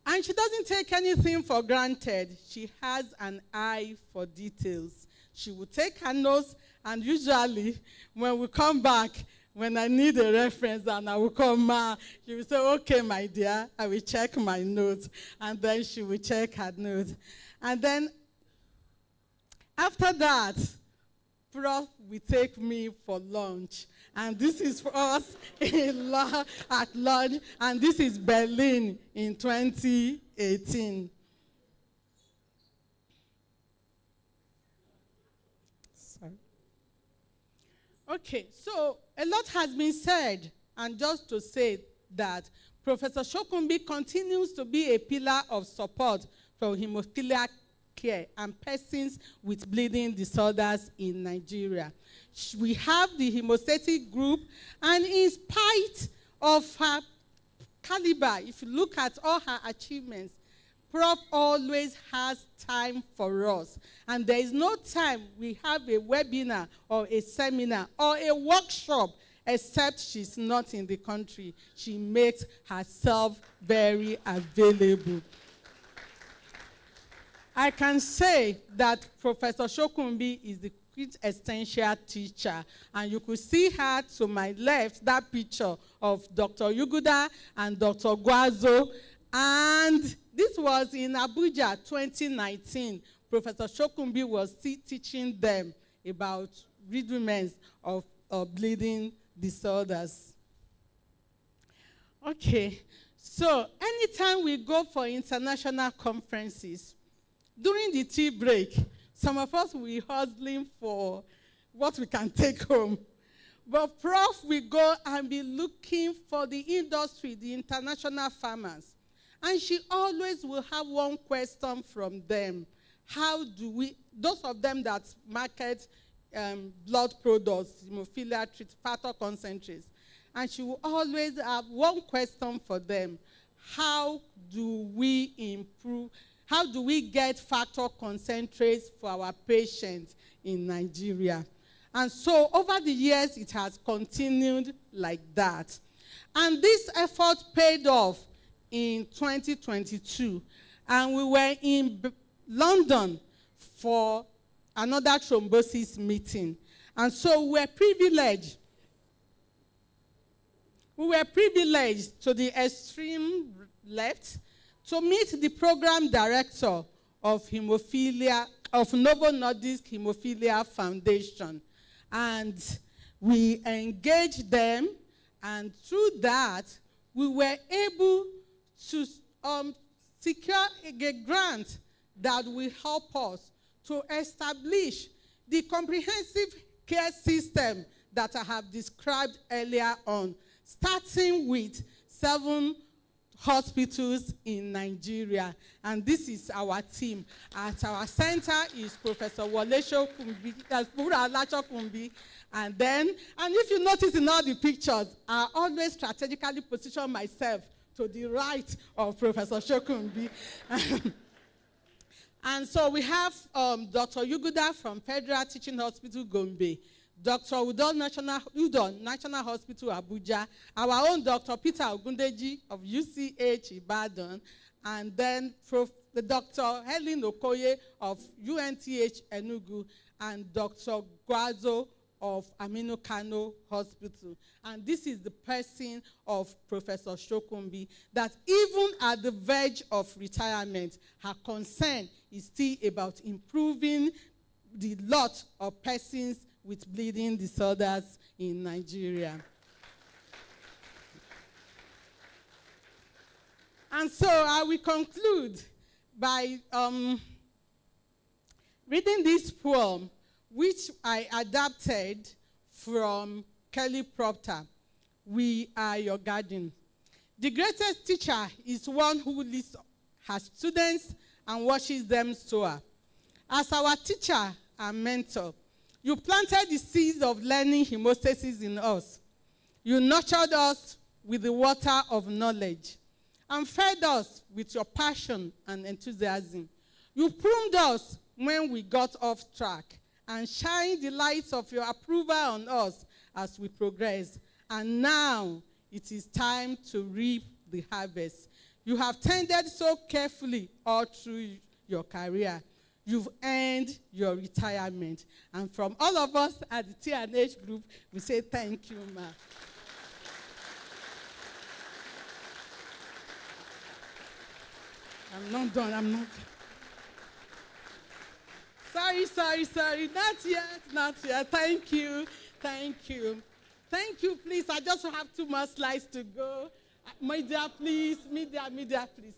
S12: And she doesn't take anything for granted. She has an eye for details. She will take her notes, and usually when we come back, when I need a reference and I will come, she will say, okay, my dear, I will check my notes. And then she will check her notes. And then after that, Prof will take me for lunch. And this is for us at lunch. And this is Berlin in 2018. Sorry. Okay, so a lot has been said. And just to say that Professor Shokunbi continues to be a pillar of support for hemophilia care and persons with bleeding disorders in Nigeria. We have the hemostatic group, and in spite of her caliber, if you look at all her achievements, Prof always has time for us. And there is no time we have a webinar or a seminar or a workshop except she's not in the country. She makes herself very available. I can say that Professor Shokunbi is the quintessential teacher. And you could see her to my left, that picture of Dr. Yuguda and Dr. Guazo. And this was in Abuja, 2019. Professor Shokunbi was teaching them about rudiments of bleeding disorders. Okay, so anytime we go for international conferences, during the tea break, some of us will be hustling for what we can take home. But Prof will go and be looking for the industry, the international farmers. And she always will have one question from them. How do we, those of them that market blood products, hemophilia, factor concentrates, and she will always have one question for them. How do we improve? How do we get factor concentrates for our patients in Nigeria? And so over the years, it has continued like that. And this effort paid off in 2022. And we were in London for another thrombosis meeting. And so we were privileged. We were privileged to the extreme left to meet the program director of hemophilia, of Novo Nordisk Hemophilia Foundation. And we engaged them, and through that, we were able to secure a grant that will help us to establish the comprehensive care system that I have described earlier on, starting with 7 hospitals in Nigeria. And this is our team. At our center is Professor Wuraola Shokunbi. And if you notice in all the pictures, I always strategically position myself to the right of Professor Shokunbi. And so we have Dr. Yuguda from Federal Teaching Hospital, Gombe, Dr. Udon National Hospital, Abuja, our own Dr. Peter Ogundeji of UCH, Ibadan, and then the Dr. Helen Okoye of UNTH, Enugu, and Dr. Guazo of Aminu Kano Hospital. And this is the person of Professor Shokunbi, that even at the verge of retirement, her concern is still about improving the lot of persons with bleeding disorders in Nigeria. And so I will conclude by reading this poem, which I adapted from Kelly Proctor, We Are Your Guardian. The greatest teacher is one who leads her students and watches them soar. As our teacher and mentor, you planted the seeds of learning hemostasis in us. You nurtured us with the water of knowledge and fed us with your passion and enthusiasm. You pruned us when we got off track and shined the lights of your approval on us as we progress. And now it is time to reap the harvest. You have tended so carefully all through your career. You've earned your retirement. And from all of us at the T&H group, we say thank you, ma. I'm not done, I'm not done. Sorry. Not yet. Thank you. Thank you, please. I just have 2 more slides to go. Media, please. Media, please.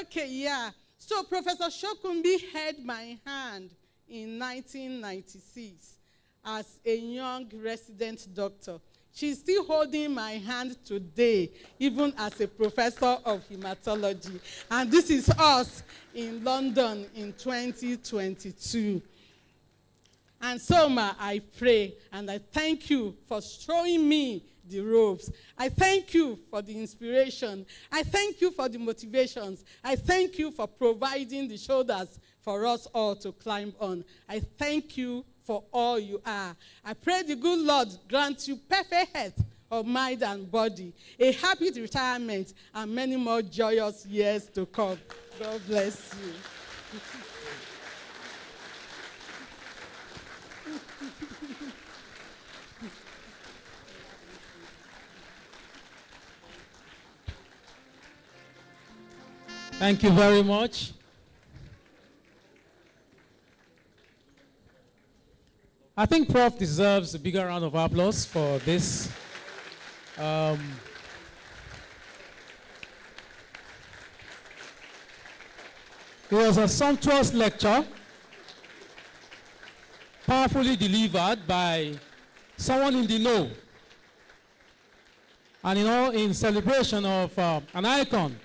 S12: Okay, yeah. So Professor Shokunbi held my hand in 1996 as a young resident doctor. She's still holding my hand today, even as a professor of hematology. And this is us in London in 2022. And so, ma, I pray and I thank you for showing me the ropes. I thank you for the inspiration. I thank you for the motivations. I thank you for providing the shoulders for us all to climb on. I thank you for all you are. I pray the good Lord grant you perfect health of mind and body, a happy retirement, and many more joyous years to come. God bless you.
S1: Thank you very much. I think Prof deserves a bigger round of applause for this. It was a sumptuous lecture, powerfully delivered by someone in the know, and in celebration of an icon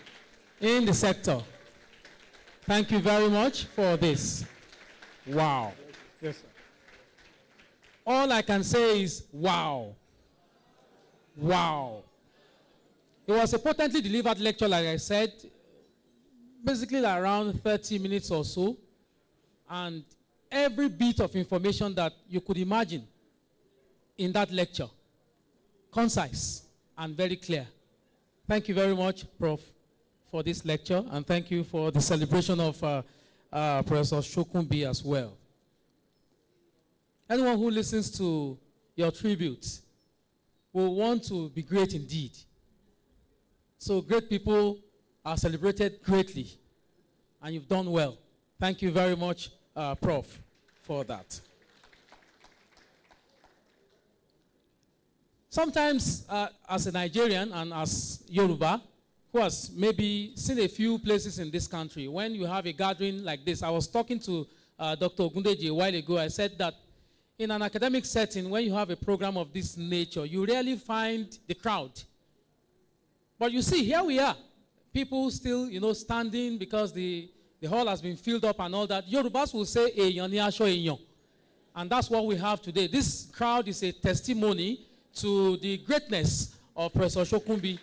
S1: in the sector. Thank you very much for this. Wow.
S10: Yes, sir.
S1: All I can say is wow. Wow. It was a potently delivered lecture, like I said, basically around 30 minutes or so, and every bit of information that you could imagine in that lecture, concise and very clear. Thank you very much, Prof, for this lecture, and thank you for the celebration of Professor Shokunbi as well. Anyone who listens to your tribute will want to be great indeed. So great people are celebrated greatly, and you've done well. Thank you very much, Prof, for that. Sometimes, as a Nigerian and as Yoruba, who has maybe seen a few places in this country, when you have a gathering like this, I was talking to Dr. Ogundeji a while ago, I said that in an academic setting, when you have a program of this nature, you rarely find the crowd. But you see, here we are. People still, standing because the hall has been filled up and all that. Yorubas will say, "Eyan ni aso eyan." And that's what we have today. This crowd is a testimony to the greatness of Professor Shokunbi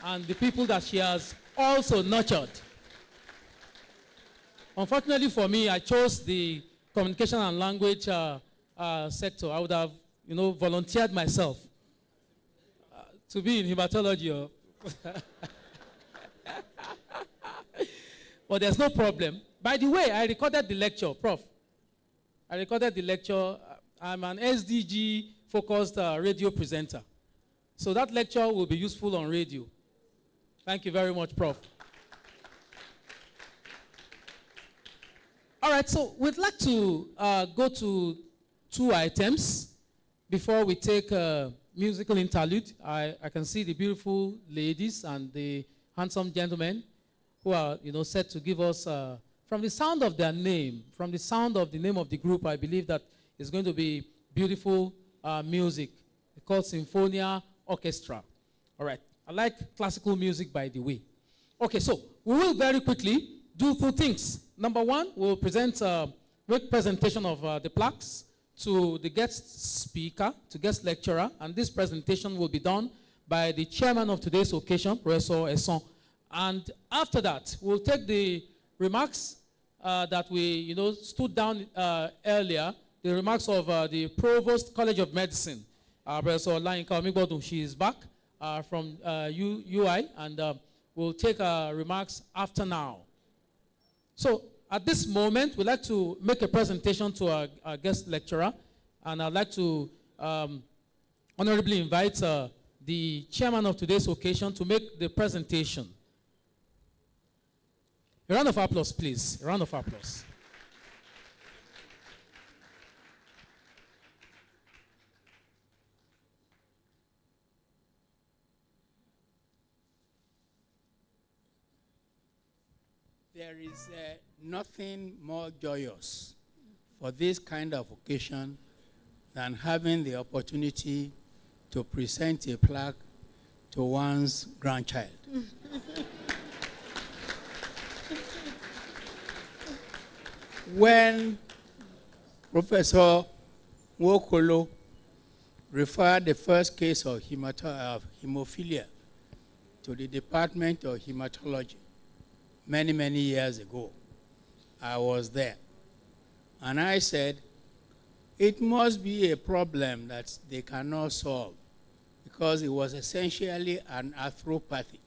S1: and the people that she has also nurtured. Unfortunately for me, I chose the communication and language sector. I would have, volunteered myself to be in hematology. But there's no problem. By the way, I recorded the lecture, Prof. I recorded the lecture. I'm an SDG-focused radio presenter. So that lecture will be useful on radio. Thank you very much, Prof. All right, so we'd like to go to 2 items before we take a musical interlude. I can see the beautiful ladies and the handsome gentlemen who are, set to give us, from the sound of their name, from the sound of the name of the group, I believe that it's going to be beautiful music. It's called Symphonia Orchestra. All right. I like classical music, by the way. Okay, so we will very quickly do 2 things. Number 1, we'll present make presentation of the plaques to the guest speaker, to guest lecturer, and this presentation will be done by the chairman of today's occasion, Professor Esson. And after that, we'll take the remarks that we, stood down earlier, the remarks of the Provost College of Medicine, Professor Olayinka Omigbodun. She is back from UI, and we'll take remarks after now. So at this moment, we'd like to make a presentation to our guest lecturer, and I'd like to honorably invite the chairman of today's occasion to make the presentation. A round of applause, please. A round of applause.
S6: There is nothing more joyous for this kind of occasion than having the opportunity to present a plaque to one's grandchild. When Professor Wokolo referred the first case of hemophilia to the Department of Haematology many, many years ago, I was there. And I said, it must be a problem that they cannot solve because it was essentially an arthropathy.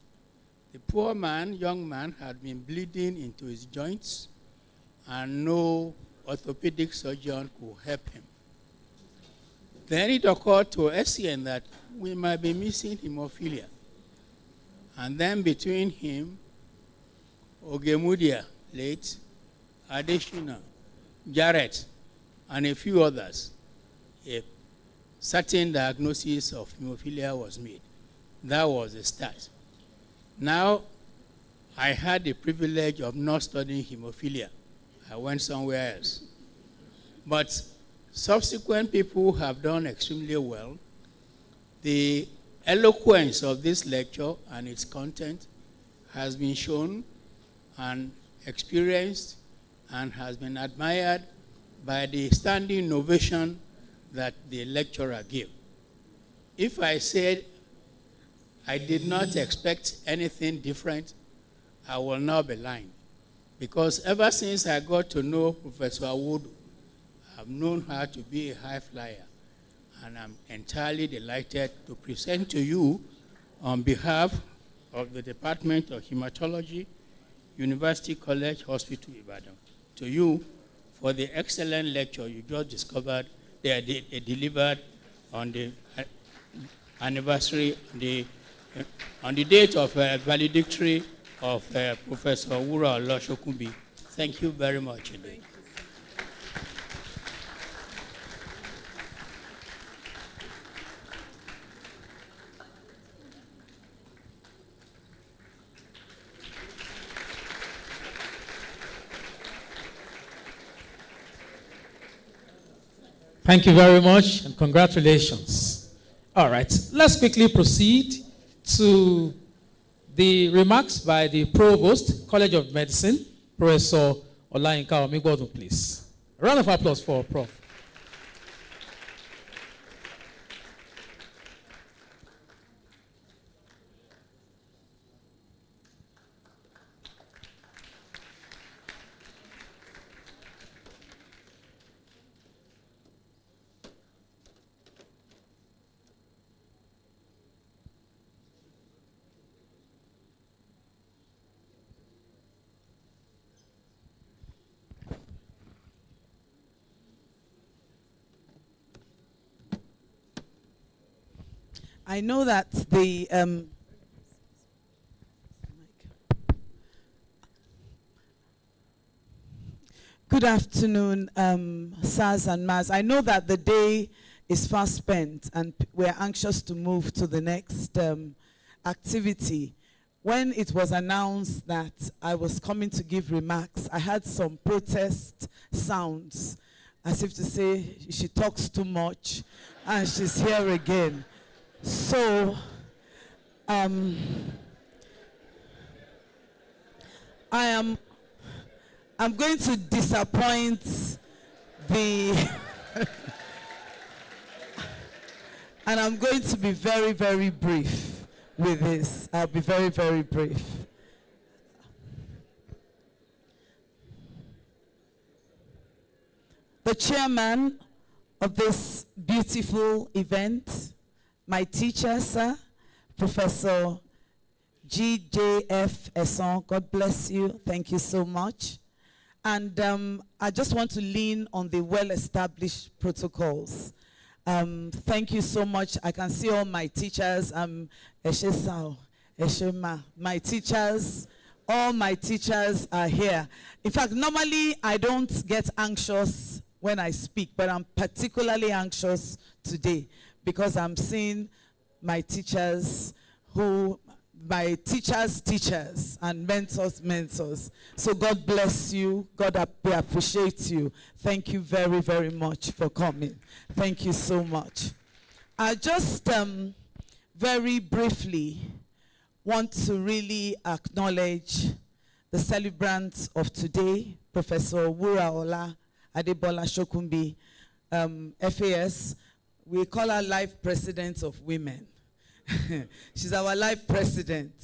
S6: The poor man, young man, had been bleeding into his joints and no orthopedic surgeon could help him. Then it occurred to SCN that we might be missing hemophilia. And then between him, Ogemudia, late, Adeshina, Jarrett, and a few others, a certain diagnosis of hemophilia was made. That was the start. Now, I had the privilege of not studying hemophilia. I went somewhere else. But subsequent people have done extremely well. The eloquence of this lecture and its content has been shown and experienced and has been admired by the standing ovation that the lecturer gave. If I said I did not expect anything different, I will not be lying. Because ever since I got to know Professor Awodu, I've known her to be a high flyer. And I'm entirely delighted to present to you on behalf of the Department of Haematology, University College Hospital, Ibadan, to you for the excellent lecture you just discovered, they delivered on the anniversary, on the date of valedictory of Professor Wuraola Shokunbi. Thank you very much indeed.
S1: Thank you very much and congratulations. All right, let's quickly proceed to the remarks by the Provost, College of Medicine, Professor Olayinka Omigbodun, please. A round of applause for Prof.
S13: I know that the good afternoon, SARS and MAS. I know that the day is fast spent and we're anxious to move to the next activity. When it was announced that I was coming to give remarks, I had some protest sounds, as if to say she talks too much and she's here again. So, I'm going to disappoint the, and I'm going to be very, very brief with this. I'll be very, very brief. The chairman of this beautiful event, my teacher, sir, Professor G.J.F. Esson, God bless you. Thank you so much. And I just want to lean on the well-established protocols. Thank you so much. I can see all my teachers. Eshesao, Eshema. My teachers, all my teachers are here. In fact, normally I don't get anxious when I speak, but I'm particularly anxious today, because I'm seeing my teachers my teachers' teachers and mentors. So God bless you. God, we appreciate you. Thank you very, very much for coming. Thank you so much. I just very briefly want to really acknowledge the celebrant of today, Professor Wuraola Adebola Shokunbi, FAS. We call her Life President of Women. She's our Life President.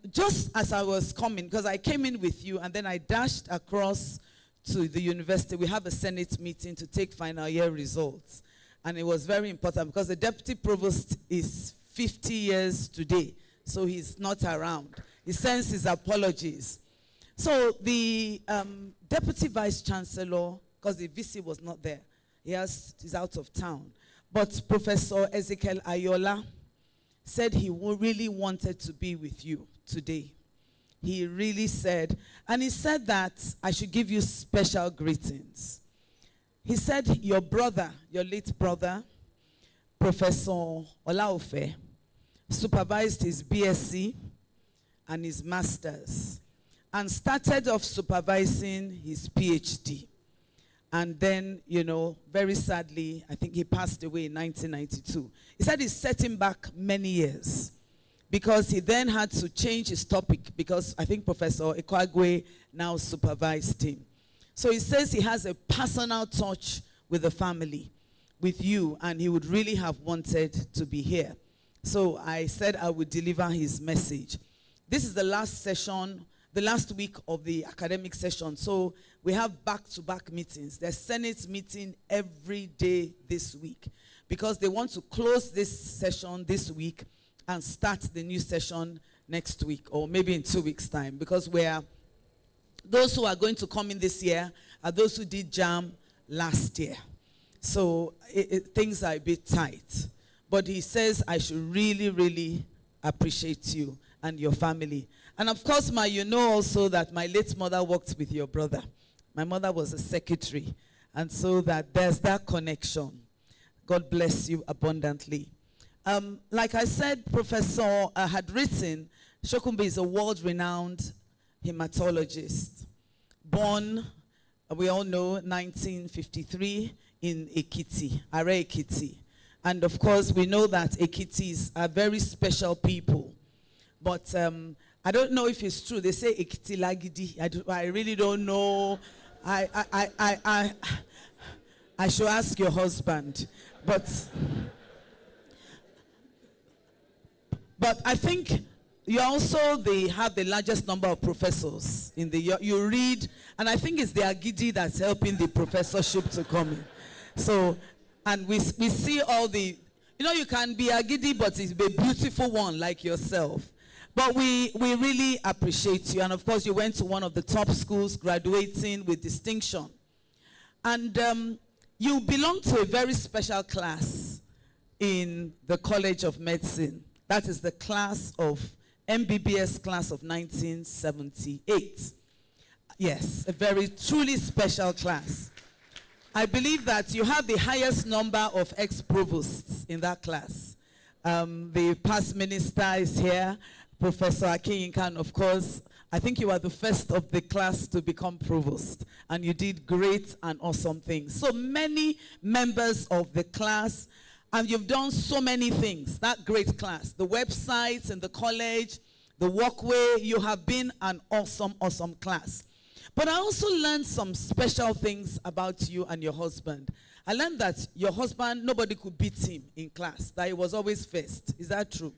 S13: Just as I was coming, because I came in with you and then I dashed across to the university. We have a Senate meeting to take final year results. And it was very important because the Deputy Provost is 50 years today, so he's not around. He sends his apologies. So the Deputy Vice Chancellor, because the VC was not there, he's out of town. But Professor Ezekiel Ayola said he really wanted to be with you today. He really said, and he said that I should give you special greetings. He said your brother, your late brother, Professor Olaofe, supervised his BSc and his master's and started off supervising his PhD. And then, you know, very sadly, I think he passed away in 1992. He said he's setting back many years because he then had to change his topic because I think Professor Ekwagwe now supervised him. So he says he has a personal touch with the family, with you, and he would really have wanted to be here. So I said I would deliver his message. This is the last session, the last week of the academic session. So we have back-to-back meetings. There's Senate meeting every day this week because they want to close this session this week and start the new session next week or maybe in 2 weeks' time, because those who are going to come in this year are those who did JAM last year. So things are a bit tight. But he says I should really, really appreciate you and your family. And of course, you know also that my late mother worked with your brother. My mother was a secretary. And so that there's that connection. God bless you abundantly. Like I said, Professor had written, Shokunbi is a world-renowned hematologist. Born, we all know, 1953 in Ekiti, Are Ekiti. And of course, we know that Ekitis are very special people. But I don't know if it's true. They say Ekiti Lagidi. I really don't know. I should ask your husband. But I think you also have the largest number of professors in the you read, and I think it's the Agidi that's helping the professorship to come in. So, and we see all the, you can be Agidi, but it's a beautiful one like yourself. But we really appreciate you, and of course you went to one of the top schools, graduating with distinction. And you belong to a very special class in the College of Medicine. That is the class of MBBS class of 1978. Yes, a very truly special class. I believe that you have the highest number of ex-provosts in that class. The past minister is here, Professor Akinka, and of course, I think you are the first of the class to become provost, and you did great and awesome things. So many members of the class, and you've done so many things, that great class. The websites and the college, the walkway, you have been an awesome, awesome class. But I also learned some special things about you and your husband. I learned that your husband, nobody could beat him in class, that he was always first. Is that true?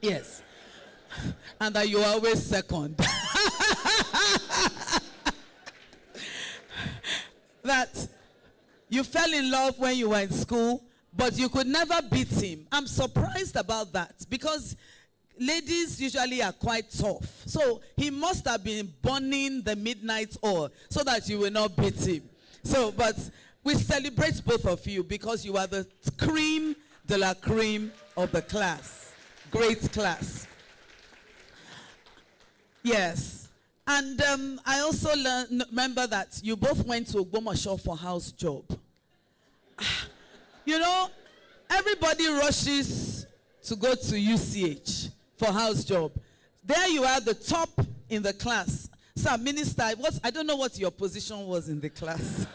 S13: Yes. And that you are always second. That you fell in love when you were in school, but you could never beat him. I'm surprised about that, because ladies usually are quite tough. So he must have been burning the midnight oil so that you will not beat him. So, but we celebrate both of you because you are the cream de la cream of the class. Great class. Yes. And I also remember that you both went to Ogbomoso for house job. Everybody rushes to go to UCH for house job. There you are, the top in the class. Sir, minister, I don't know what your position was in the class.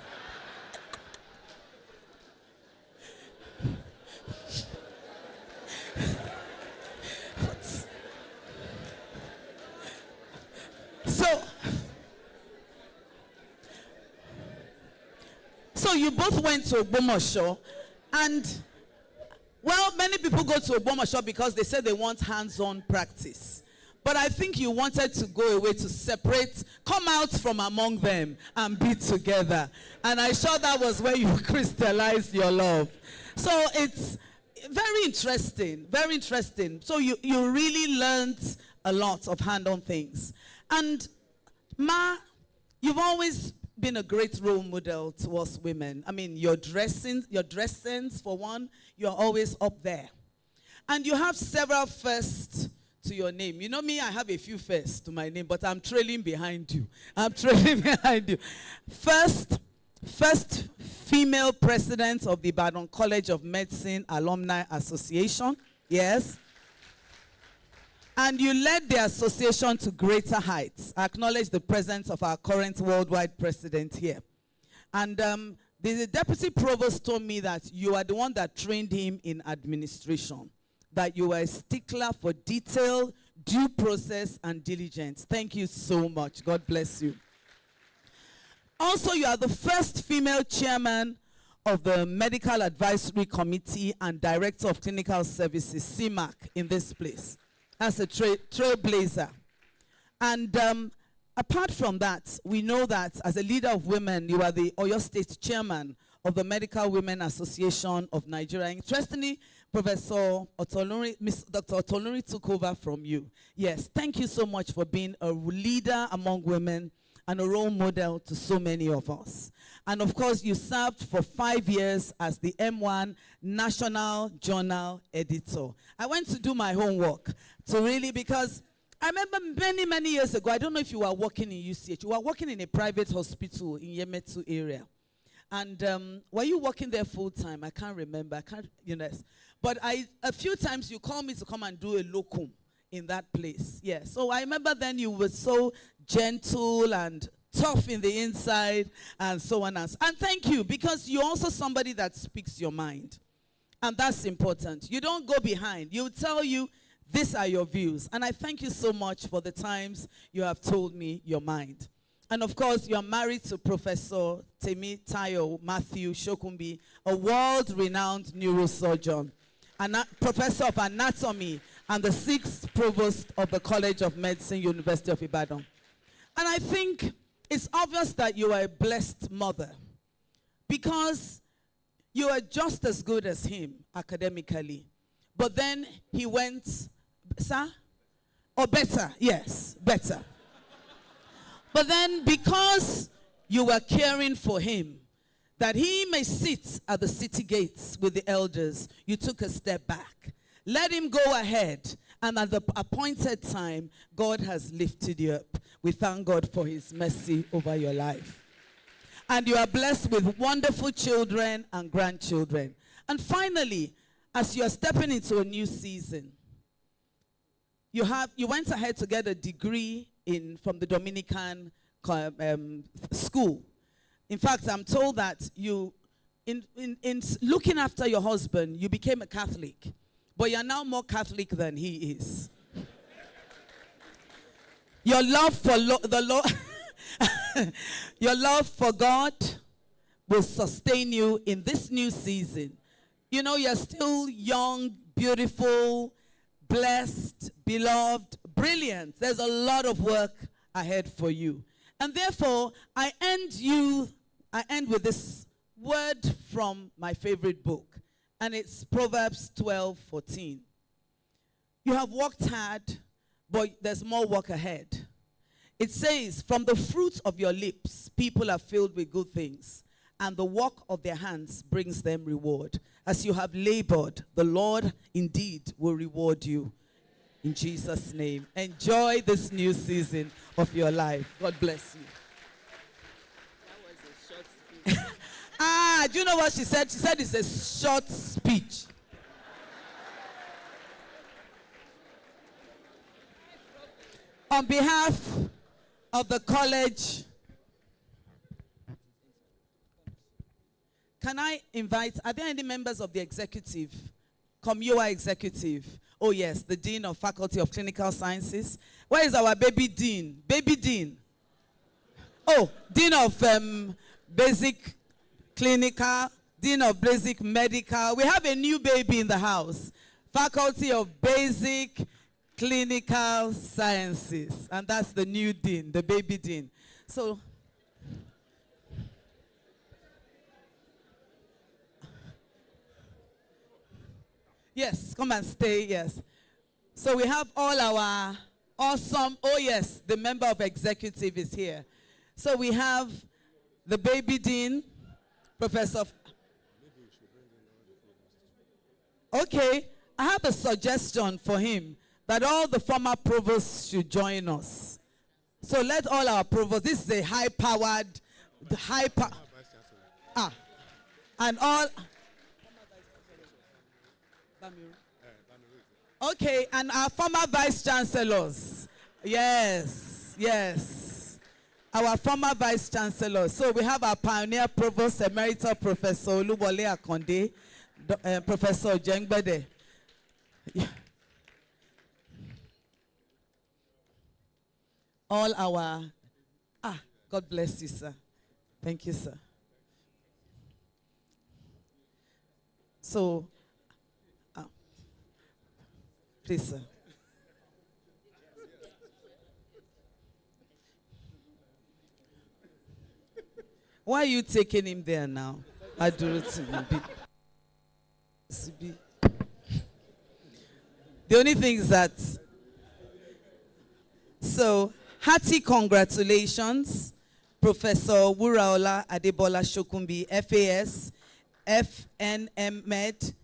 S13: So you both went to Ogbomoso, and well, many people go to Ogbomoso because they say they want hands-on practice. But I think you wanted to go away to separate, come out from among them and be together. And I'm sure that was where you crystallized your love. So it's very interesting, very interesting. So you really learned a lot of hand-on things. And Ma, you've always been a great role model to us women. I mean, your dress sense, for one, you're always up there. And you have several firsts to your name. You know me, I have a few firsts to my name, but I'm trailing behind you. I'm trailing behind you. First female president of the Ibadan College of Medicine Alumni Association. Yes. And you led the association to greater heights. I acknowledge the presence of our current worldwide president here. And the deputy provost told me that you are the one that trained him in administration, that you were a stickler for detail, due process, and diligence. Thank you so much. God bless you. Also, you are the first female chairman of the Medical Advisory Committee and Director of Clinical Services, CMAC, in this place. As a trailblazer. And apart from that, we know that as a leader of women, you are the Oyo State chairman of the Medical Women Association of Nigeria. Interestingly, Professor Otolori, Dr. Otolori took over from you. Yes, thank you so much for being a leader among women and a role model to so many of us. And of course, you served for 5 years as the M1 National Journal Editor. I went to do my homework to really, because I remember many, many years ago, I don't know if you were working in UCH, you were working in a private hospital in Yemetu area. And were you working there full time? I can't remember, But a few times you called me to come and do a locum in that place. Yeah, so I remember then you were so gentle and tough in the inside, and so on. And thank you, because you're also somebody that speaks your mind. And that's important. You don't go behind. You tell you, these are your views. And I thank you so much for the times you have told me your mind. And of course, you are married to Professor Temitayo Matthew Shokunbi, a world-renowned neurosurgeon, and professor of anatomy, and the 6th provost of the College of Medicine, University of Ibadan. And I think it's obvious that you are a blessed mother, because you are just as good as him academically. But then he went, sir? Or better, yes, better. But then because you were caring for him, that he may sit at the city gates with the elders, you took a step back. Let him go ahead. And at the appointed time, God has lifted you up. We thank God for his mercy over your life. And you are blessed with wonderful children and grandchildren. And finally, as you are stepping into a new season, you went ahead to get a degree from the Dominican school. In fact, I'm told that you, in looking after your husband, you became a Catholic. But you're now more Catholic than he is. Your love for the Lord, your love for God will sustain you in this new season. You know, you're still young, beautiful, blessed, beloved, brilliant. There's a lot of work ahead for you. And therefore, I end with this word from my favorite book. And it's Proverbs 12:14. You have worked hard, but there's more work ahead. It says, from the fruit of your lips, people are filled with good things, and the work of their hands brings them reward. As you have labored, the Lord indeed will reward you. In Jesus' name. Enjoy this new season of your life. God bless you. That was a short speech. Do you know what she said? She said it's a short speech. On behalf of the college, can I invite, are there any members of the executive, Comua executive? Oh yes, the Dean of Faculty of Clinical Sciences. Where is our baby Dean? Baby Dean. Oh, Dean of Basic Clinical, Dean of Basic Medical. We have a new baby in the house. Faculty of Basic Clinical Sciences. And that's the new Dean, the baby Dean. So, yes, come and stay, yes. So we have all our awesome, oh yes, the member of executive is here. So we have the baby Dean, Professor. Okay, I have a suggestion for him, that all the former provosts should join us. So let all our provosts, this is a high-powered, and all. Okay, and our former vice chancellors. Yes, yes. Our former vice chancellors. So we have our pioneer provost, Emeritus Professor Oluwole Akonde, Professor Jengbede. Yeah. All our, God bless you, sir. Thank you, sir. So, please, sir. Why are you taking him there now? I do it to be. The only thing is that, so, hearty congratulations, Professor Wuraola Adebola Shokunbi, FAS, FNM Med,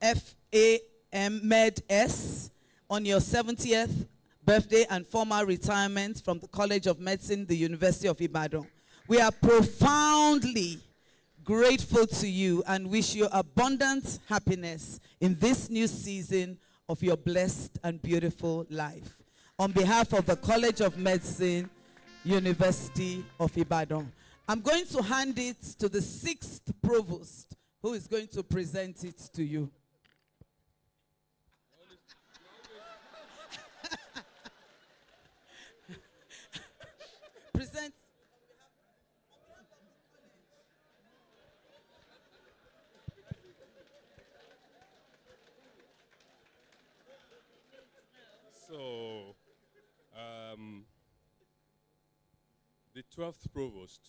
S13: FAM Med S, on your 70th birthday and formal retirement from the College of Medicine, the University of Ibadan. We are profoundly grateful to you and wish you abundant happiness in this new season of your blessed and beautiful life. On behalf of the College of Medicine, University of Ibadan. I'm going to hand it to the 6th provost, who is going to present it to you. Present.
S14: So, the 12th provost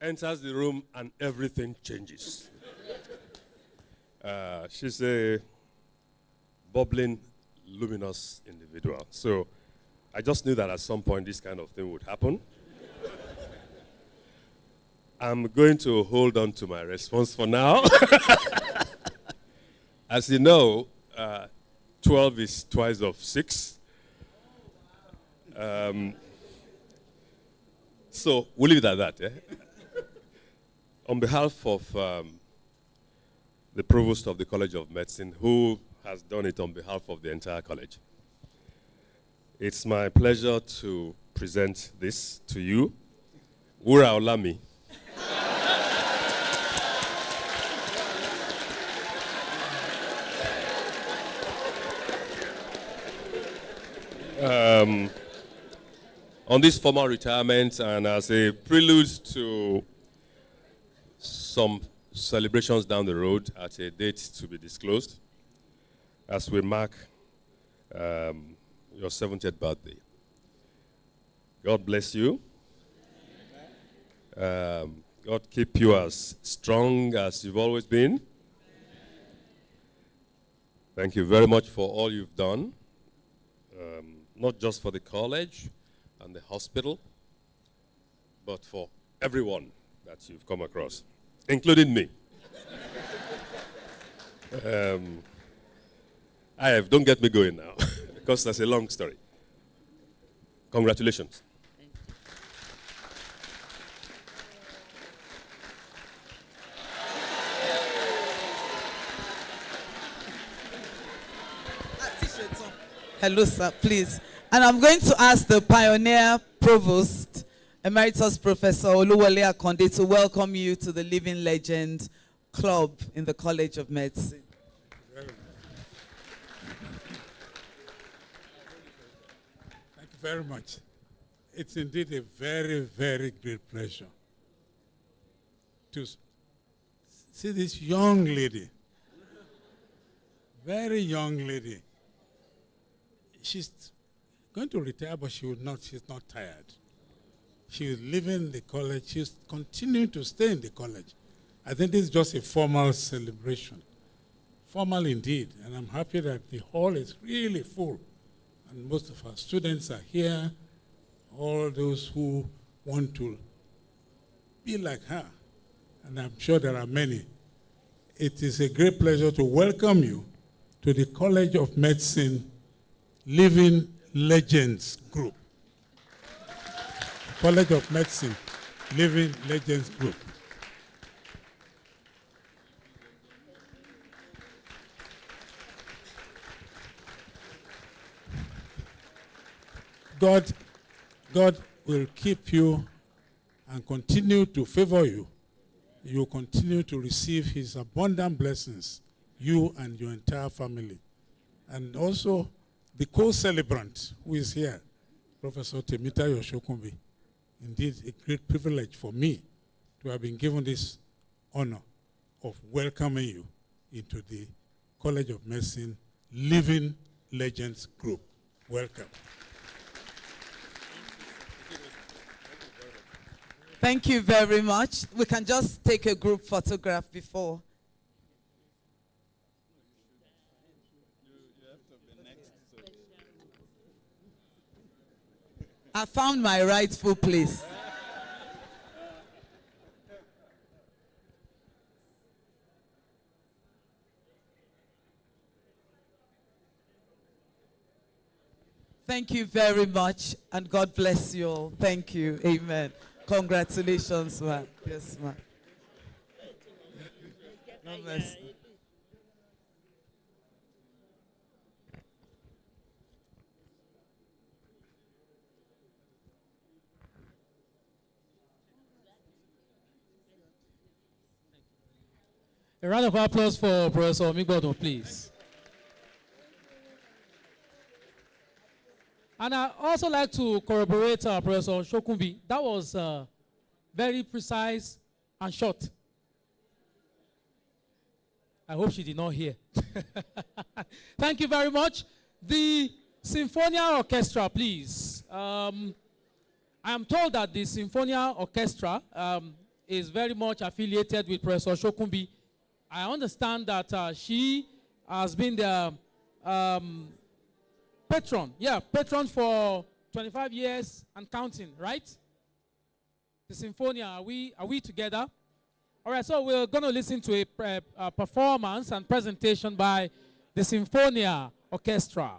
S14: enters the room and everything changes. She's a bubbling, luminous individual. So I just knew that at some point this kind of thing would happen. I'm going to hold on to my response for now. As you know, 12 is twice of 6. So we'll leave it at that. On behalf of the provost of the College of Medicine, who has done it on behalf of the entire college, it's my pleasure to present this to you, Wuraola. On this formal retirement and as a prelude to some celebrations down the road at a date to be disclosed, as we mark your 70th birthday. God bless you. God keep you as strong as you've always been. Thank you very much for all you've done. Not just for the college and the hospital, but for everyone that you've come across, including me. Don't get me going now, because that's a long story. Congratulations.
S13: Hello, sir, please. And I'm going to ask the pioneer provost, Emeritus Professor Oluwole Akonde, to welcome you to the Living Legend Club in the College of Medicine.
S15: Thank you very much. It's indeed a very, very great pleasure to see this young lady, very young lady. She's going to retire, but she's not tired. She is leaving the college. She's continuing to stay in the college. I think this is just a formal celebration. Formal indeed. And I'm happy that the hall is really full. And most of our students are here. All those who want to be like her. And I'm sure there are many. It is a great pleasure to welcome you to the College of Medicine Living Legends Group. College of Medicine Living Legends Group. God will keep you and continue to favor you. You will continue to receive his abundant blessings, you and your entire family. And also, the co-celebrant who is here, Professor Haematology Shokunbi. Indeed, a great privilege for me to have been given this honor of welcoming you into the College of Medicine Living Legends Group. Welcome.
S13: Thank you very much. We can just take a group photograph before. I found my rightful place. Thank you very much, and God bless you all. Thank you. Amen. Congratulations, ma'am. Yes, ma'am. God bless you.
S1: A round of applause for Professor Omigbodo, please. And I also like to corroborate Professor Shokunbi. That was very precise and short. I hope she did not hear. Thank you very much. The Sinfonia Orchestra, please. I am told that the Sinfonia Orchestra is very much affiliated with Professor Shokunbi. I understand that she has been the patron for 25 years and counting, right? The Sinfonia, are we together? All right, so we're going to listen to a performance and presentation by the Sinfonia Orchestra.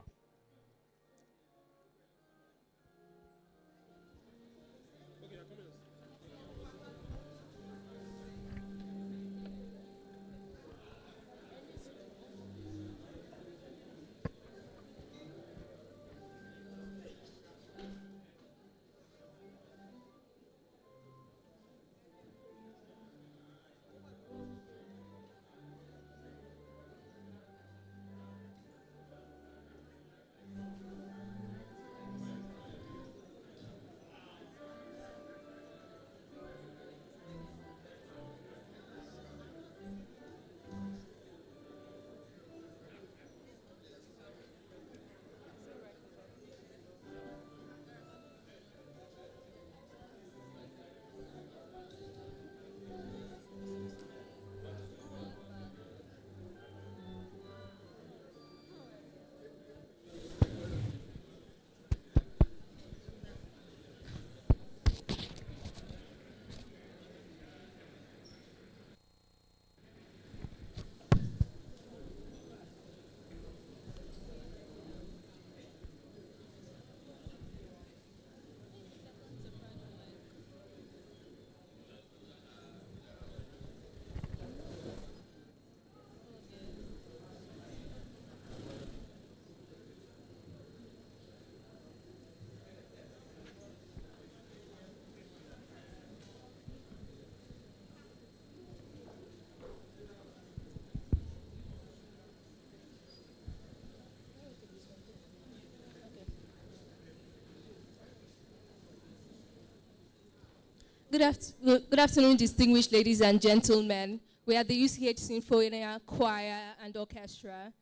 S16: Good afternoon, distinguished ladies and gentlemen. We are the UCH Sinfonia Choir and Orchestra.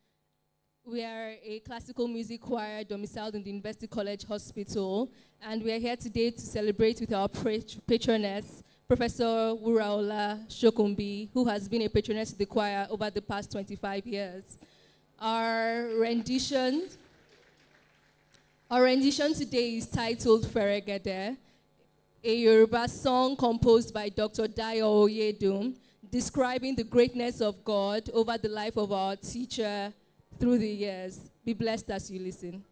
S16: We are a classical music choir domiciled in the University College Hospital, and we are here today to celebrate with our patroness, Professor Wuraola Shokunbi, who has been a patroness of the choir over the past 25 years. Our rendition today is titled Feregede, a Yoruba song composed by Dr. Dayo Oyedun, describing the greatness of God over the life of our teacher through the years. Be blessed as you listen.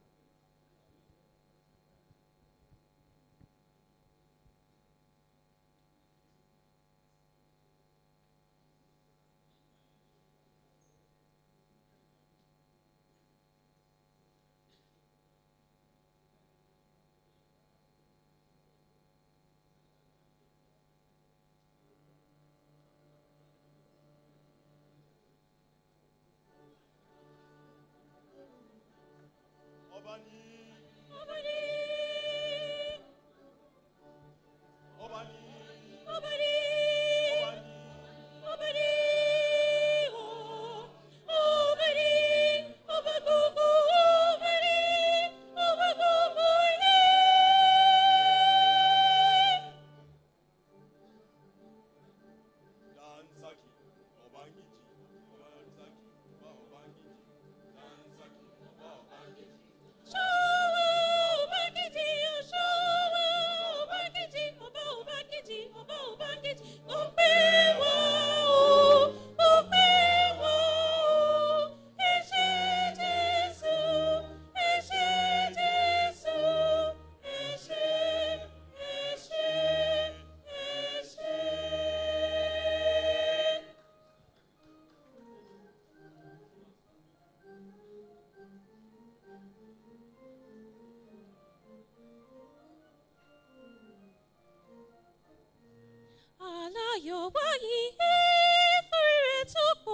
S17: Yorùbá yìí fúrire tó pọ̀.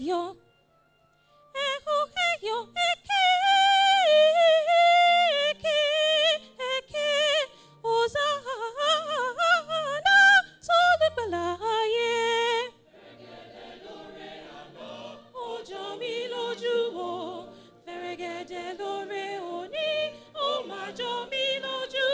S17: yo. Eho yo eke Hosanna Solubalaye. Ojo mi lójú o, fẹ̀rẹ̀gẹ̀dẹ̀ lóore òní, ó máa jọ mí lójú.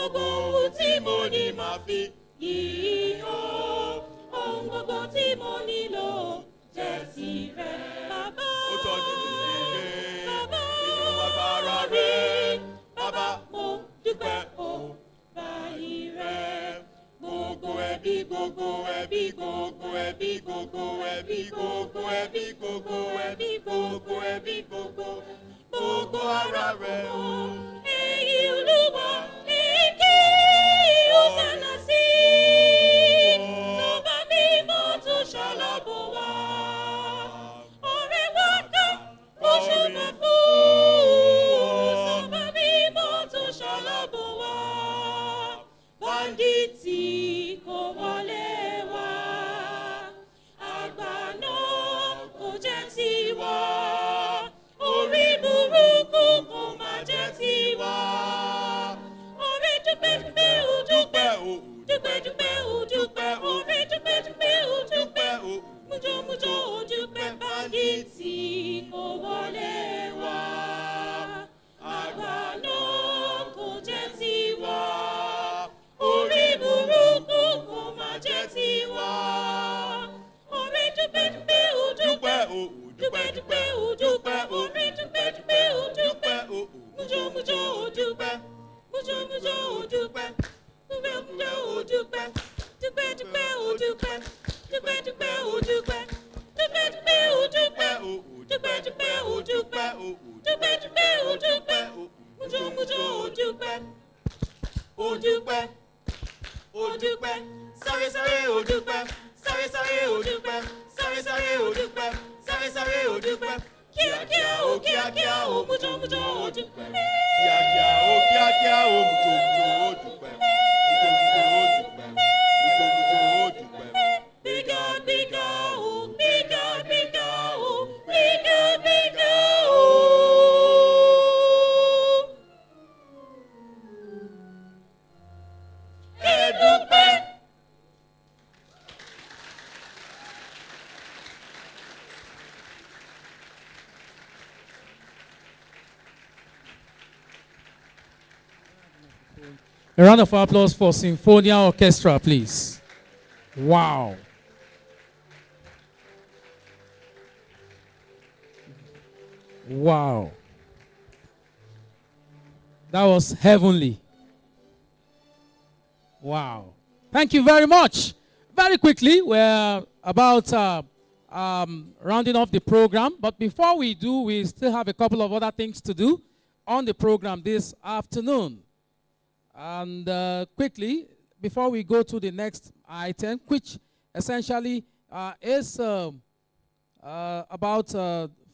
S17: gbogbo ohun tí mo ní máa fi yìí o. Ohun gbogbo tí mo nílò jẹ́ tirẹ̀ bàbá. Ó tọ́jú mi nílé nínú agbára rẹ̀. Bàbá mo dúpẹ́ o báyìí rẹ̀. Gbogbo ẹbí, gbogbo ẹbí, gbogbo ẹbí, gbogbo ẹbí, gbogbo ẹbí, gbogbo ẹbí, gbogbo ẹbí, gbogbo ara rẹ̀ o. Èyí Olúwa èké ó sẹ́nà sí. Tọ́ba mímọ́ tó ṣàlàbò wá. Ọ̀rẹ́ wa ká oṣù kan fún. Tọ́ba mímọ́ tó ṣàlàbò wá. Banditi kò wọlé wá. Àgbà náà kò jẹ́ tiwa. Orí burúkú kò má jẹ́ tiwa. Orí dúpẹ́ dúpẹ́ ó dúpẹ́ ó. Dúpẹ́ dúpẹ́ ó dúpẹ́. Orí dúpẹ́ dúpẹ́ ó dúpẹ́ ó. Mújó mújó ó dúpẹ́. Banditi kò wọlé wá. Àgbà náà kò jẹ́ tiwa. Orí burúkú kò má jẹ́ tiwa. Orí dúpẹ́ dúpẹ́ ó dúpẹ́ ó. Dúpẹ́ dúpẹ́ ó dúpẹ́. Orí dúpẹ́ dúpẹ́ ó dúpẹ́ ó. Mújó mújó ó dúpẹ́. Mújó mújó ó dúpẹ́. Mújó mújó ó dúpẹ́. Dúpẹ́ dúpẹ́ ó dúpẹ́. Dúpẹ́ dúpẹ́ ó dúpẹ́. Dúpẹ́ dúpẹ́ ó dúpẹ́ ó. Dúpẹ́ dúpẹ́ ó dúpẹ́ ó. Dúpẹ́ dúpẹ́ ó dúpẹ́ ó. Mújó mújó ó dúpẹ́. Ó dúpẹ́. Ó dúpẹ́. Sáré sáré ó dúpẹ́. Sáré sáré ó dúpẹ́. Sáré sáré ó dúpẹ́. Sáré sáré ó dúpẹ́. Kíákíá ó kíákíá ó mújó mújó ó dúpẹ́. Kíákíá ó kíákíá ó mújó mújó ó dúpẹ́. Mújó mújó ó dúpẹ́. Mújó mújó ó dúpẹ́. Bíga bíga ó bíga bíga ó bíga bíga ó. Ẹ dúpẹ́.
S1: A round of applause for Symphonia Orchestra, please. Wow. Wow. That was heavenly. Wow. Thank you very much. Very quickly, we're about rounding off the program. But before we do, we still have a couple of other things to do on the program this afternoon. And quickly, before we go to the next item, which essentially is about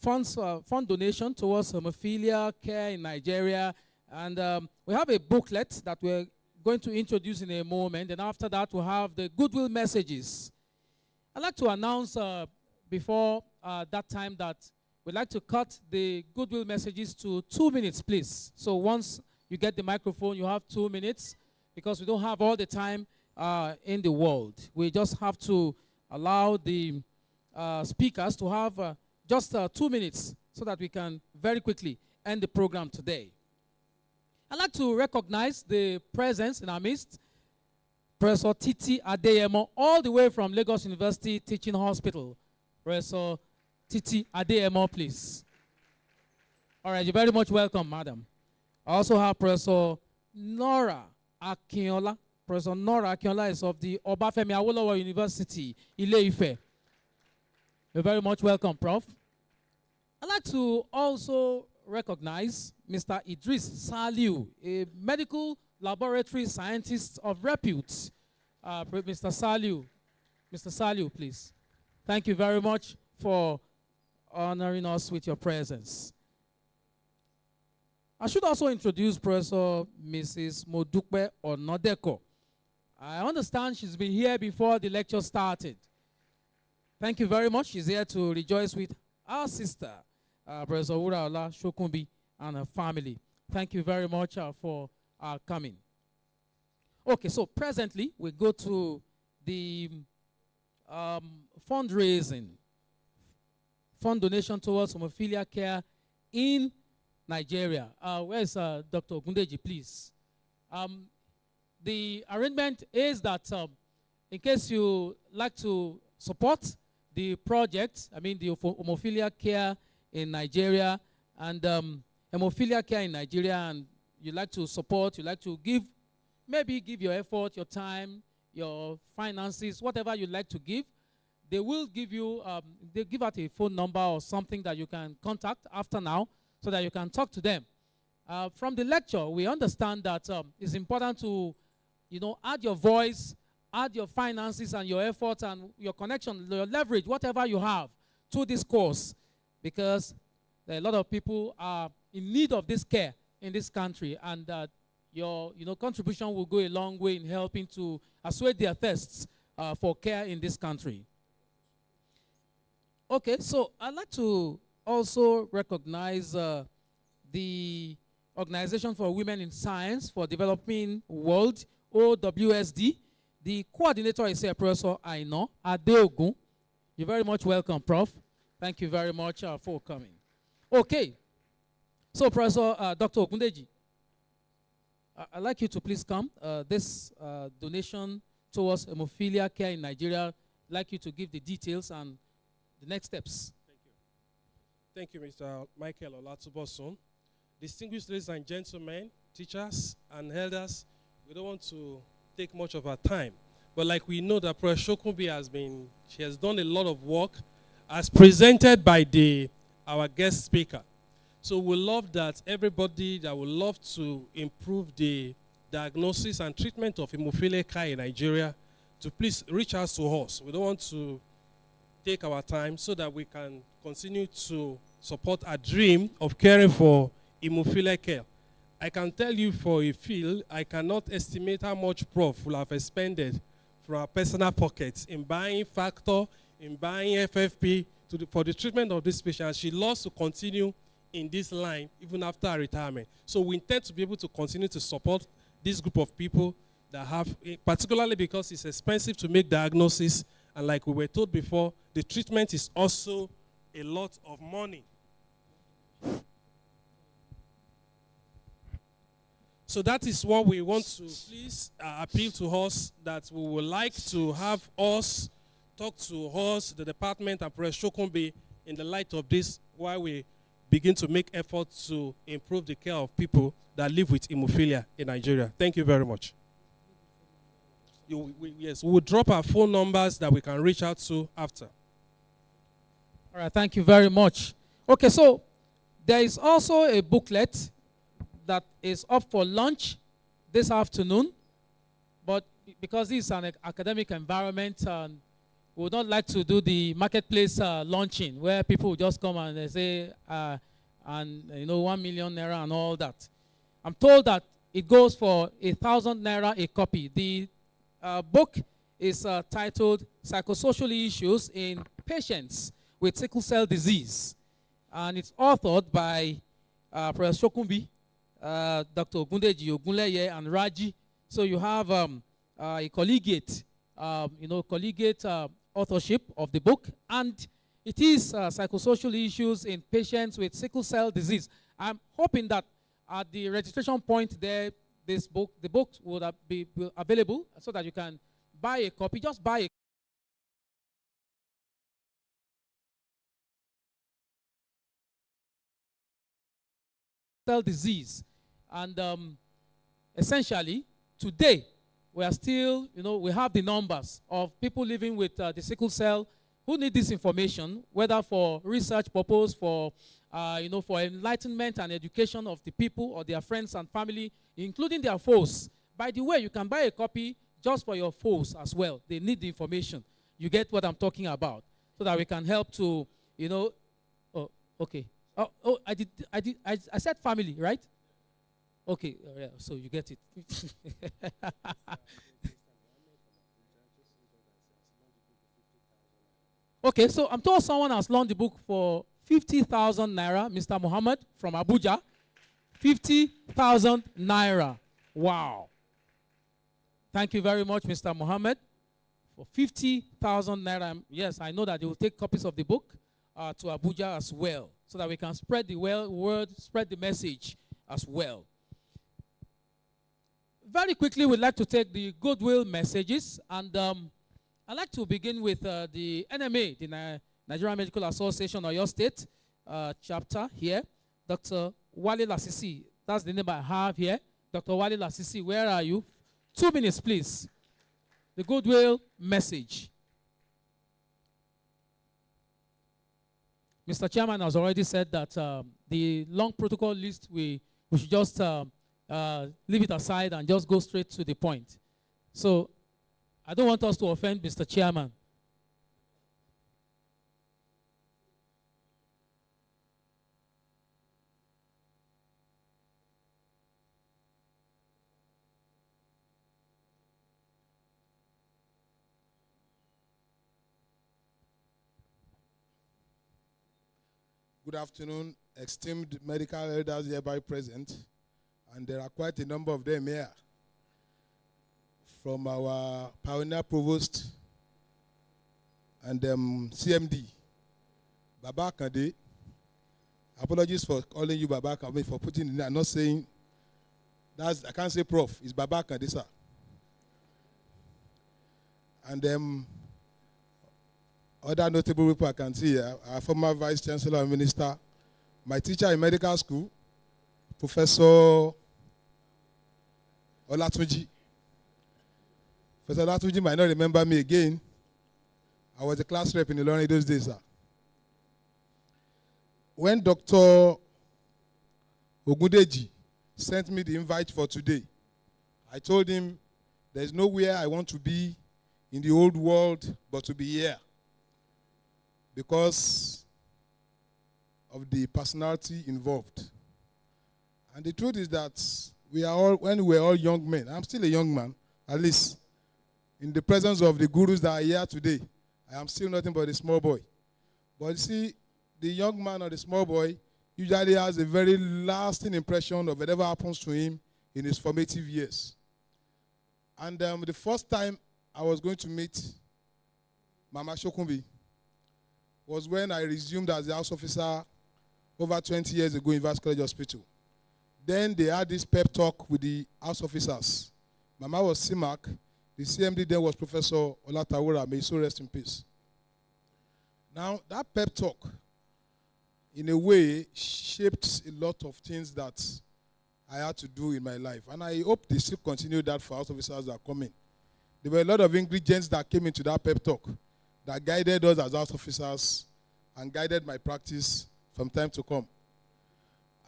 S1: fund donation towards hemophilia care in Nigeria. And we have a booklet that we're going to introduce in a moment. And after that, we'll have the goodwill messages. I'd like to announce before that time that we'd like to cut the goodwill messages to 2 minutes, please. So once you get the microphone, you have 2 minutes, because we don't have all the time in the world. We just have to allow the speakers to have just 2 minutes so that we can very quickly end the program today. I'd like to recognize the presence in our midst, Professor Titi Adeyemo, all the way from Lagos University Teaching Hospital. Professor Titi Adeyemo, please. All right, you're very much welcome, madam. I also have Professor Nora Akinola. Professor Nora Akinola is of the Obafemi Awolowo University, Ile-Ife. You're very much welcome, Prof. I'd like to also recognize Mr. Idris Saliu, a medical laboratory scientist of repute. Mr. Saliu, please. Thank you very much for honoring us with your presence. I should also introduce Professor Mrs. Modukwe Onodeko. I understand she's been here before the lecture started. Thank you very much. She's here to rejoice with our sister, Professor Wuraola Shokunbi, and her family. Thank you very much for coming. Okay, so presently we go to the fundraising, fund donation towards hemophilia care in Nigeria. Where's Dr. Ogundeji, please? the arrangement is that in case you like to support the project, I mean the Haemophilia care in Nigeria and Haemophilia care in Nigeria, and you like to support, you like to give, maybe give your effort, your time, your finances, whatever you like to give, they will give you, they give out a phone number or something that you can contact after now so that you can talk to them. From the lecture, we understand that it's important to, add your voice, add your finances and your efforts and your connection, your leverage, whatever you have to this course, because there are a lot of people are in need of this care in this country, and your contribution will go a long way in helping to assuage their thirsts for care in this country. Okay, so I'd like to also recognize the Organization for Women in Science for Developing World, OWSD. The coordinator is here, Professor Aino Adeogun. You're very much welcome, Prof. Thank you very much for coming. Okay, so Professor Dr. Ogundeji, I'd like you to please come. This donation towards hemophilia care in Nigeria, I'd like you to give the details and the next steps.
S11: Thank you, Mr. Michael Olatubosun. Distinguished ladies and gentlemen, teachers and elders, we don't want to take much of our time, but like we know that Professor Shokunbi she has done a lot of work as presented by our guest speaker. So we love that everybody that would love to improve the diagnosis and treatment of hemophilia care in Nigeria to please reach out to us. We don't want to take our time so that we can continue to support our dream of caring for hemophilia care. I can tell you for a field, I cannot estimate how much Prof will have expended from our personal pockets in buying factor, in buying FFP for the treatment of this patient. She loves to continue in this line even after her retirement. So we intend to be able to continue to support this group of people that have, particularly because it's expensive to make diagnosis, and like we were told before, the treatment is also a lot of money. So that is what we want to please appeal to us, that we would like to have us talk to us, the department, and Professor Shokunbi in the light of this, while we begin to make efforts to improve the care of people that live with hemophilia in Nigeria. Thank you very much. Yes, we will drop our phone numbers that we can reach out to after.
S1: All right, thank you very much. Okay, so there is also a booklet that is up for launch this afternoon, but because this is an academic environment, we would not like to do the marketplace launching where people will just come and they say, 1 million naira and all that. I'm told that it goes for 1,000 naira a copy. The book is titled Psychosocial Issues in Patients with Sickle Cell Disease, and it's authored by Professor Shokunbi, Dr. Ogundeji, Ogunleye, and Raji. So you have a collegiate, authorship of the book, and it is psychosocial issues in patients with sickle cell disease. I'm hoping that at the registration point there, the book will be available so that you can buy a copy. Just buy a cell disease. And essentially, today, we are still, we have the numbers of people living with the sickle cell who need this information, whether for research purpose, for, for enlightenment and education of the people or their friends and family, including their foes. By the way, you can buy a copy just for your foes as well. They need the information. You get what I'm talking about, so that we can help to, oh, okay. Oh, I said family, right? Okay, yeah, so you get it. Okay, so I'm told someone has launched the book for 50,000 naira, Mr. Muhammad from Abuja. 50,000 naira. Wow. Thank you very much, Mr. Muhammad, for 50,000 naira. Yes, I know that they will take copies of the book to Abuja as well, so that we can spread the word, spread the message as well. very quickly, we'd like to take the goodwill messages. And I'd like to begin with the NMA, the Nigerian Medical Association of your state chapter here. Dr. Wale Lasisi, that's the name I have here. Dr. Wale Lasisi, where are you? 2 minutes, please. The goodwill message. Mr. Chairman has already said that the long protocol list, we should just leave it aside and just go straight to the point. So I don't want us to offend Mr. Chairman.
S18: Good afternoon, esteemed medical elders hereby present, and there are quite a number of them here. From our pioneer provost and CMD, Baba Kande. Apologies for calling you Baba Kande, for putting in there. I'm not saying that's, I can't say prof, it's Baba Kande, sir. And other notable people I can see here, our former Vice Chancellor and Minister, my teacher in medical school, Professor Olatunji. Professor Olatunji might not remember me again. I was a class rep in Ilorin those days, sir. When Dr. Ogundeji sent me the invite for today, I told him there's nowhere I want to be in the old world but to be here, because of the personality involved. And the truth is that we are all, when we were all young men, I'm still a young man, at least in the presence of the gurus that are here today, I am still nothing but a small boy. But you see, the young man or the small boy usually has a very lasting impression of whatever happens to him in his formative years. And the first time I was going to meet Mama Shokunbi was when I resumed as the house officer over 20 years ago in University College Hospital. Then they had this pep talk with the house officers. Mama was CMAC. The CMD then was Professor Olatawura. May he so rest in peace. Now, that pep talk, in a way, shaped a lot of things that I had to do in my life. And I hope they still continue that for house officers that are coming. There were a lot of ingredients that came into that pep talk that guided us as house officers and guided my practice from time to come.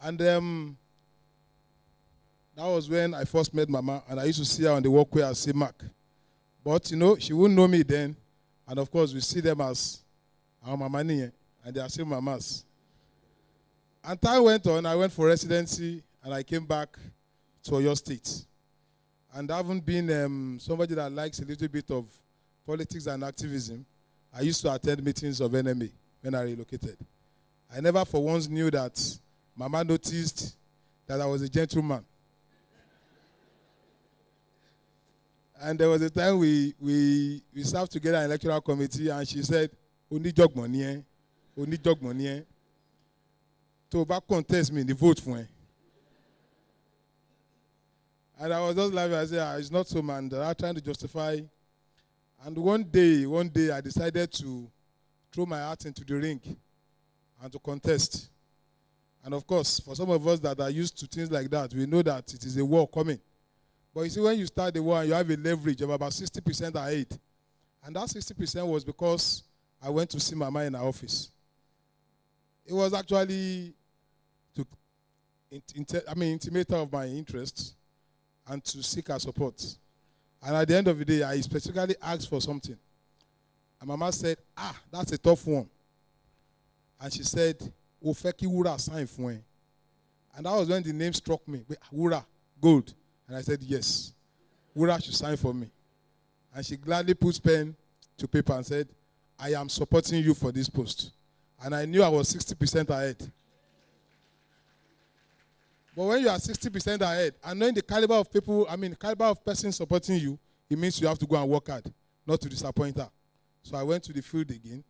S18: And that was when I first met Mama, and I used to see her on the walkway as CMAC. But, you know, she wouldn't know me then. And, of course, we see them as our Mama, and they are still Mamas. And time went on. I went for residency, and I came back to Oyo State. And having been somebody that likes a little bit of politics and activism, I used to attend meetings of NMA when I relocated. I never for once knew that Mama noticed that I was a gentleman. And there was a time we served together in electoral committee, and she said, "Oni jog money, oni jog money. To back contest me, the vote for me." And I was just laughing. I said, "It's not so, man. They are trying to justify." And one day, I decided to throw my heart into the ring and to contest. And of course, for some of us that are used to things like that, we know that it is a war coming. But you see, when you start the war, you have a leverage of about 60% ahead. And that 60% was because I went to see Mama in her office. It was actually to intimate her of my interests and to seek her support. And at the end of the day, I specifically asked for something. And Mama said, that's a tough one. And she said, Ofeki Wura sign for me. And that was when the name struck me. Wura, gold. And I said, yes. Wura should sign for me. And she gladly put pen to paper and said, I am supporting you for this post. And I knew I was 60% ahead. But when you are 60% ahead, and knowing the caliber of people, caliber of person supporting you, it means you have to go and work hard, not to disappoint her. So I went to the field again,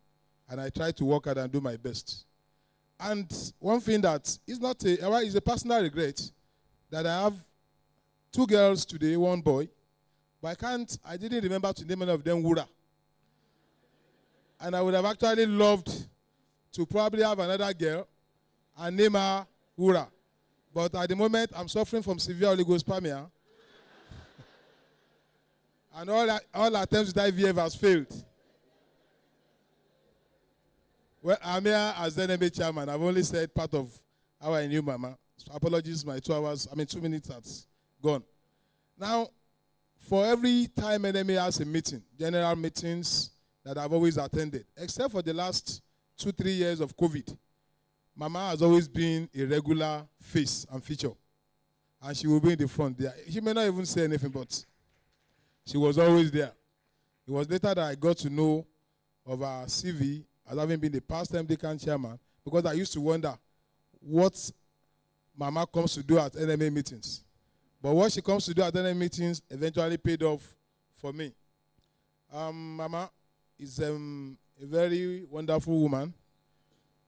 S18: and I tried to work hard and do my best. And one thing that is not it's a personal regret that I have 2 girls today, 1 boy. But I didn't remember to name any of them Wura. And I would have actually loved to probably have another girl and name her Wura. But at the moment, I'm suffering from severe oligospermia. And all attempts with IVF has failed. Well, I'm here as the NMA chairman. I've only said part of how I knew Mama. So apologies, my 2 minutes has gone. Now, for every time NMA has a meeting, general meetings that I've always attended, except for the last 2-3 years of COVID, Mama has always been a regular face and feature. And she will be in the front there. She may not even say anything, but she was always there. It was later that I got to know of her CV as having been the past MDCAN chairman, because I used to wonder what Mama comes to do at NMA meetings. But what she comes to do at NMA meetings eventually paid off for me. Mama is a very wonderful woman.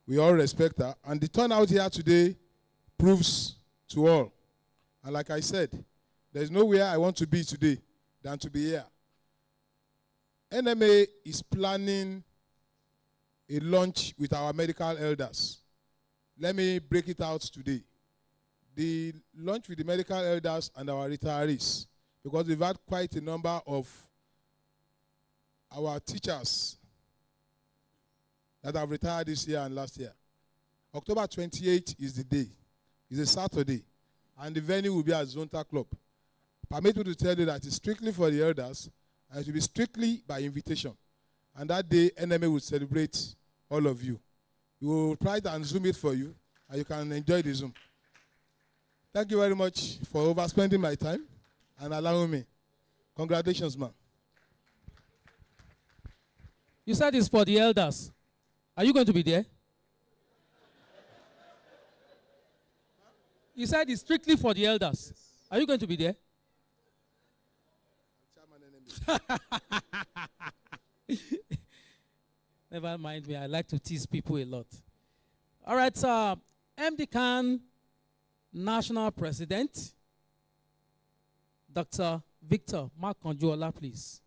S18: We all respect her. And the turnout here today proves to all. And like I said, there's nowhere I want to be today than to be here. NMA is planning a lunch with our medical elders. Let me break it out today. The lunch with the medical elders and our retirees, because we've had quite a number of our teachers that have retired this year and last year. October 28th is the day. It's a Saturday. And the venue will be at Zonta Club. Permit me to tell you that it's strictly for the elders, and it will be strictly by invitation. And that day, NMA will celebrate all of you. We will try and Zoom it for you, and you can enjoy the Zoom. Thank you very much for overspending my time and allowing me. Congratulations, ma'am.
S1: You said it's for the elders. Are you going to be there? You said it's strictly for the elders. Are you going to be there? Never mind me. I like to tease people a lot. All right, MDCAN National President, Dr. Victor Makonjuola, please.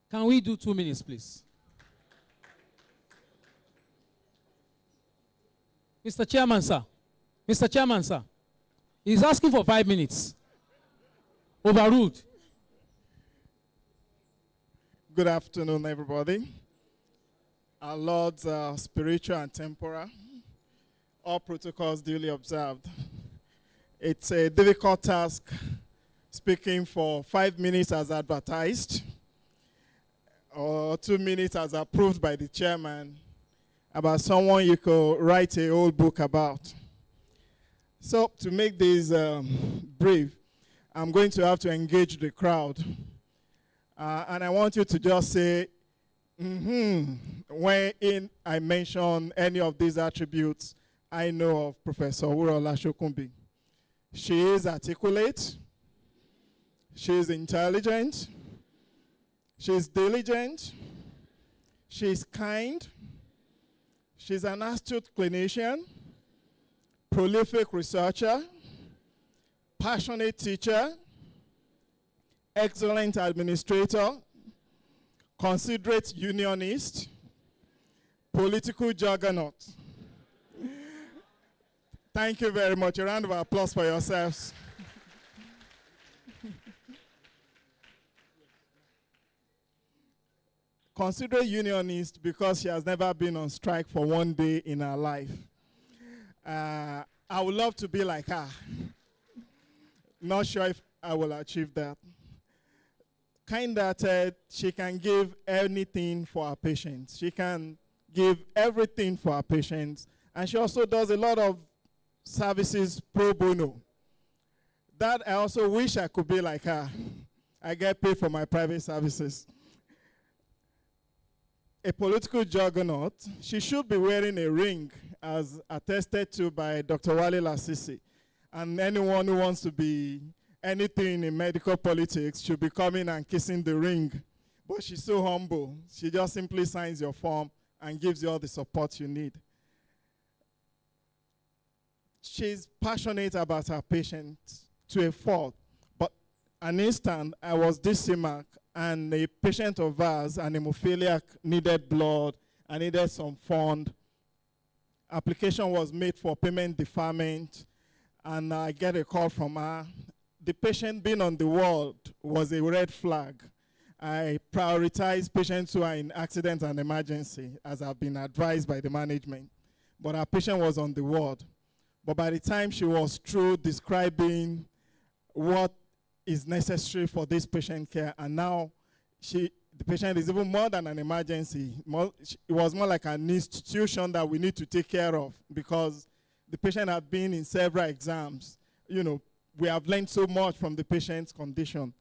S1: Can we do 2 minutes, please? Mr. Chairman, sir. Mr. Chairman, sir. He's asking for 5 minutes. Overruled.
S19: Good afternoon, everybody. Our Lord's spiritual and temporal, all protocols duly observed. It's a difficult task speaking for 5 minutes as advertised, or 2 minutes as approved by the chairman, about someone you could write a whole book about. So to make this brief, I'm going to have to engage the crowd. And I want you to just say, when I mention any of these attributes I know of Professor Wuraola Shokunbi. She is articulate, she is intelligent, she is diligent, she is kind, she's an astute clinician, prolific researcher, passionate teacher, excellent administrator, considerate unionist, political juggernaut. Thank you very much. A round of applause for yourselves. Considerate unionist because she has never been on strike for one day in her life. I would love to be like her. Not sure if I will achieve that. Kind-hearted, she can give anything for her patients. She can give everything for her patients. And she also does a lot of services pro bono. That I also wish I could be like her. I get paid for my private services. A political juggernaut, she should be wearing a ring, as attested to by Dr. Wale Lasisi. And anyone who wants to be anything in medical politics, she'll be coming and kissing the ring. But she's so humble. She just simply signs your form and gives you all the support you need. She's passionate about her patients to a fault. But an instant, I was DCMAC, and a patient of ours, an Haemophilia, needed blood, and needed some fund. Application was made for payment deferment, and I get a call from her. The patient being on the ward was a red flag. I prioritize patients who are in accident and emergency, as I've been advised by the management. But our patient was on the ward. But by the time she was through describing what is necessary for this patient care, and now the patient is even more than an emergency. It was more like an institution that we need to take care of, because the patient had been in several exams. You know, we have learned so much from the patient's condition.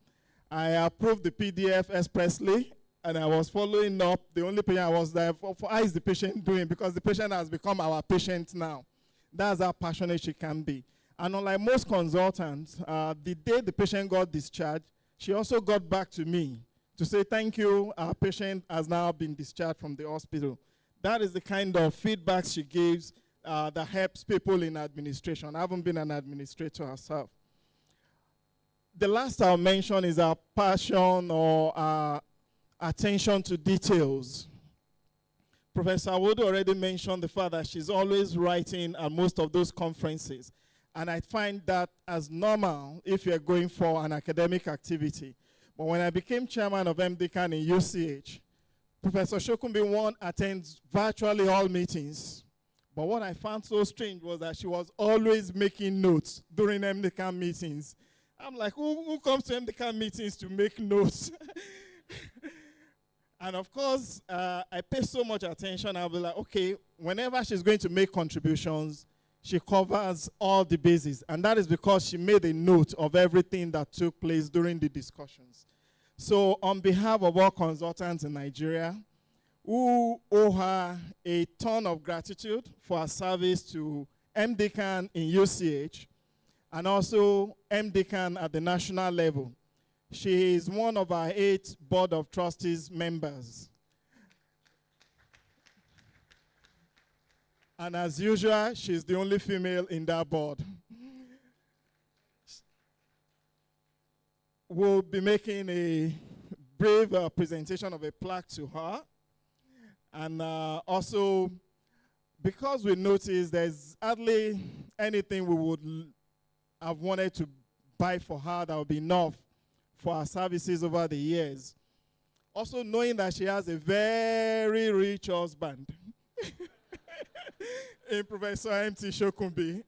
S19: I approved the PDF expressly, and I was following up. The only patient I was there for how is the patient doing? Because the patient has become our patient now. That's how passionate she can be. And unlike most consultants, the day the patient got discharged, she also got back to me to say, thank you, our patient has now been discharged from the hospital. That is the kind of feedback she gives that helps people in administration. I haven't been an administrator herself. The last I'll mention is our passion or our attention to details. Professor Wood already mentioned the fact that she's always writing at most of those conferences. And I find that as normal if you're going for an academic activity. But when I became chairman of MDCAN in UCH, Professor Shokunbi one attends virtually all meetings. But what I found so strange was that she was always making notes during MDCAN meetings. I'm like, who comes to MDCAN meetings to make notes? And of course, I pay so much attention. I'll be like, okay, whenever she's going to make contributions, she covers all the bases. And that is because she made a note of everything that took place during the discussions. So on behalf of all consultants in Nigeria, who owe her a ton of gratitude for her service to MDCAN in UCH, and also MDCAN at the national level. She is one of our 8 Board of Trustees members. And as usual, she's the only female in that board. We'll be making a brave presentation of a plaque to her. And also, because we noticed there's hardly anything we would have wanted to buy for her that would be enough for her services over the years. Also knowing that she has a very rich husband in Professor M.T. Shokunbi,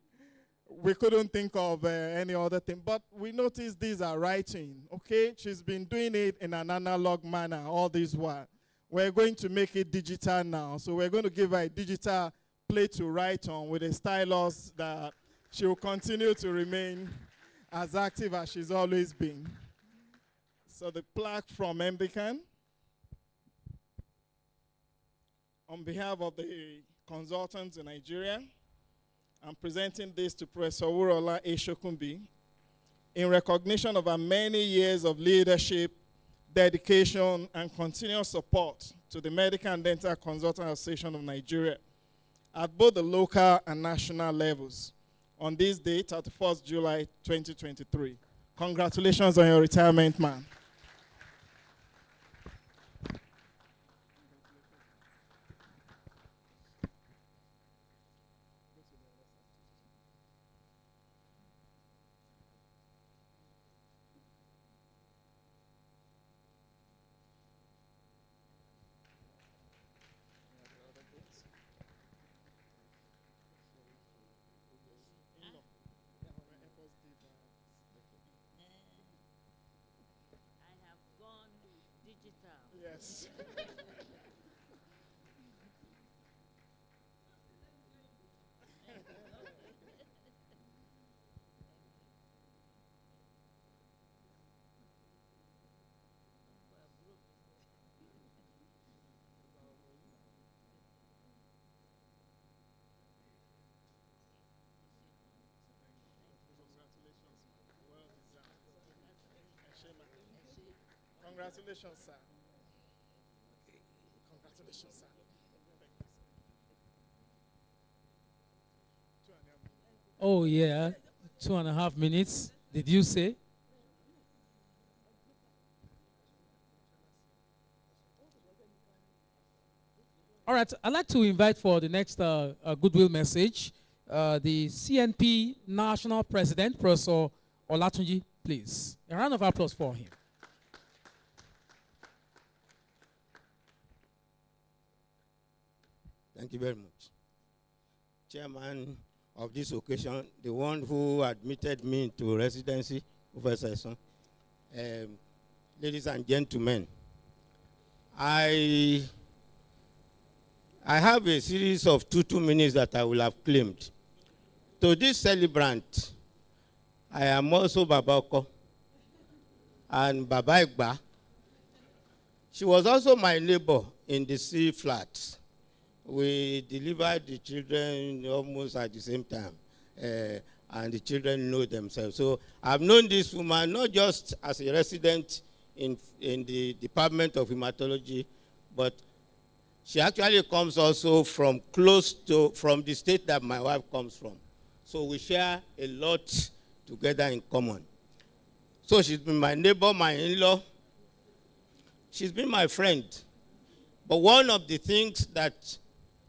S19: we couldn't think of any other thing. But we noticed these are writing, okay? She's been doing it in an analog manner all this while. We're going to make it digital now. So we're going to give her a digital plate to write on with a stylus that she will continue to remain as active as she's always been. So the plaque from MDCAN. On behalf of the consultants in Nigeria, I'm presenting this to Professor Wuraola Shokunbi in recognition of her many years of leadership, dedication, and continuous support to the Medical and Dental Consultant Association of Nigeria at both the local and national levels on this date, 31st July 2023. Congratulations on your retirement, man. Yes. Congratulations. Well deserved. Congratulations, sir. Congratulations, sir.
S1: Oh, yeah. 2.5 minutes. Did you say? All right. I'd like to invite for the next goodwill message the CNP National President, Professor Olatunji, please. A round of applause for him.
S20: Thank you very much. Chairman of this occasion, the one who admitted me into residency, Professor Son, ladies and gentlemen, I have a series of 2 minutes that I will have claimed. To this celebrant, I am also Babako and Baba Igba. She was also my neighbor in the C flat. We delivered the children almost at the same time, and the children know themselves. So I've known this woman not just as a resident in the Department of Haematology, but she actually comes also from from the state that my wife comes from. So we share a lot together in common. So she's been my neighbor, my in-law. She's been my friend. But one of the things that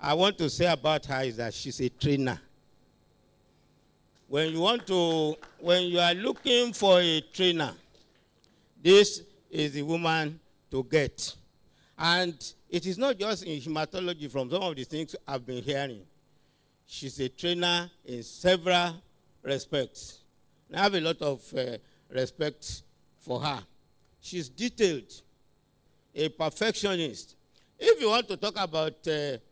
S20: I want to say about her is that she's a trainer. When you are looking for a trainer, this is the woman to get. And it is not just in hematology from some of the things I've been hearing. She's a trainer in several respects. And I have a lot of respect for her. She's detailed, a perfectionist. If you want to talk about,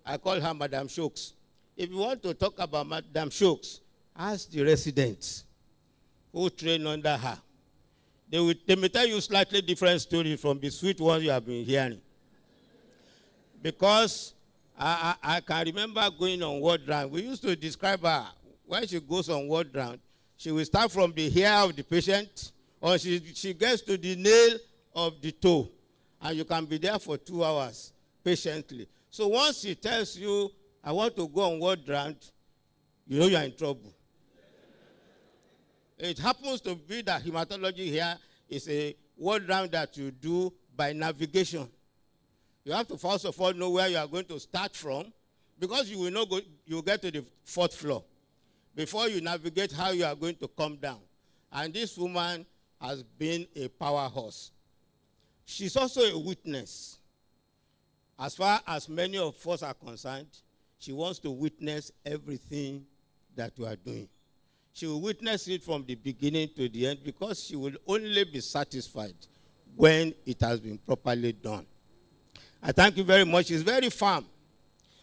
S20: I call her Madam Shokes. If you want to talk about Madam Shokes, ask the residents who train under her. They may tell you slightly different stories from the sweet ones you have been hearing. Because I can remember going on ward round. We used to describe her. When she goes on ward round, she will start from the hair of the patient, or she gets to the nail of the toe. And you can be there for 2 hours patiently. So once she tells you, I want to go on ward round, you know you are in trouble. It happens to be that hematology here is a ward round that you do by navigation. You have to first of all know where you are going to start from, because you will not go, you will get to the 4th floor before you navigate how you are going to come down. And this woman has been a powerhouse. She's also a witness. As far as many of us are concerned, she wants to witness everything that we are doing. She will witness it from the beginning to the end, because she will only be satisfied when it has been properly done. I thank you very much. She's very firm.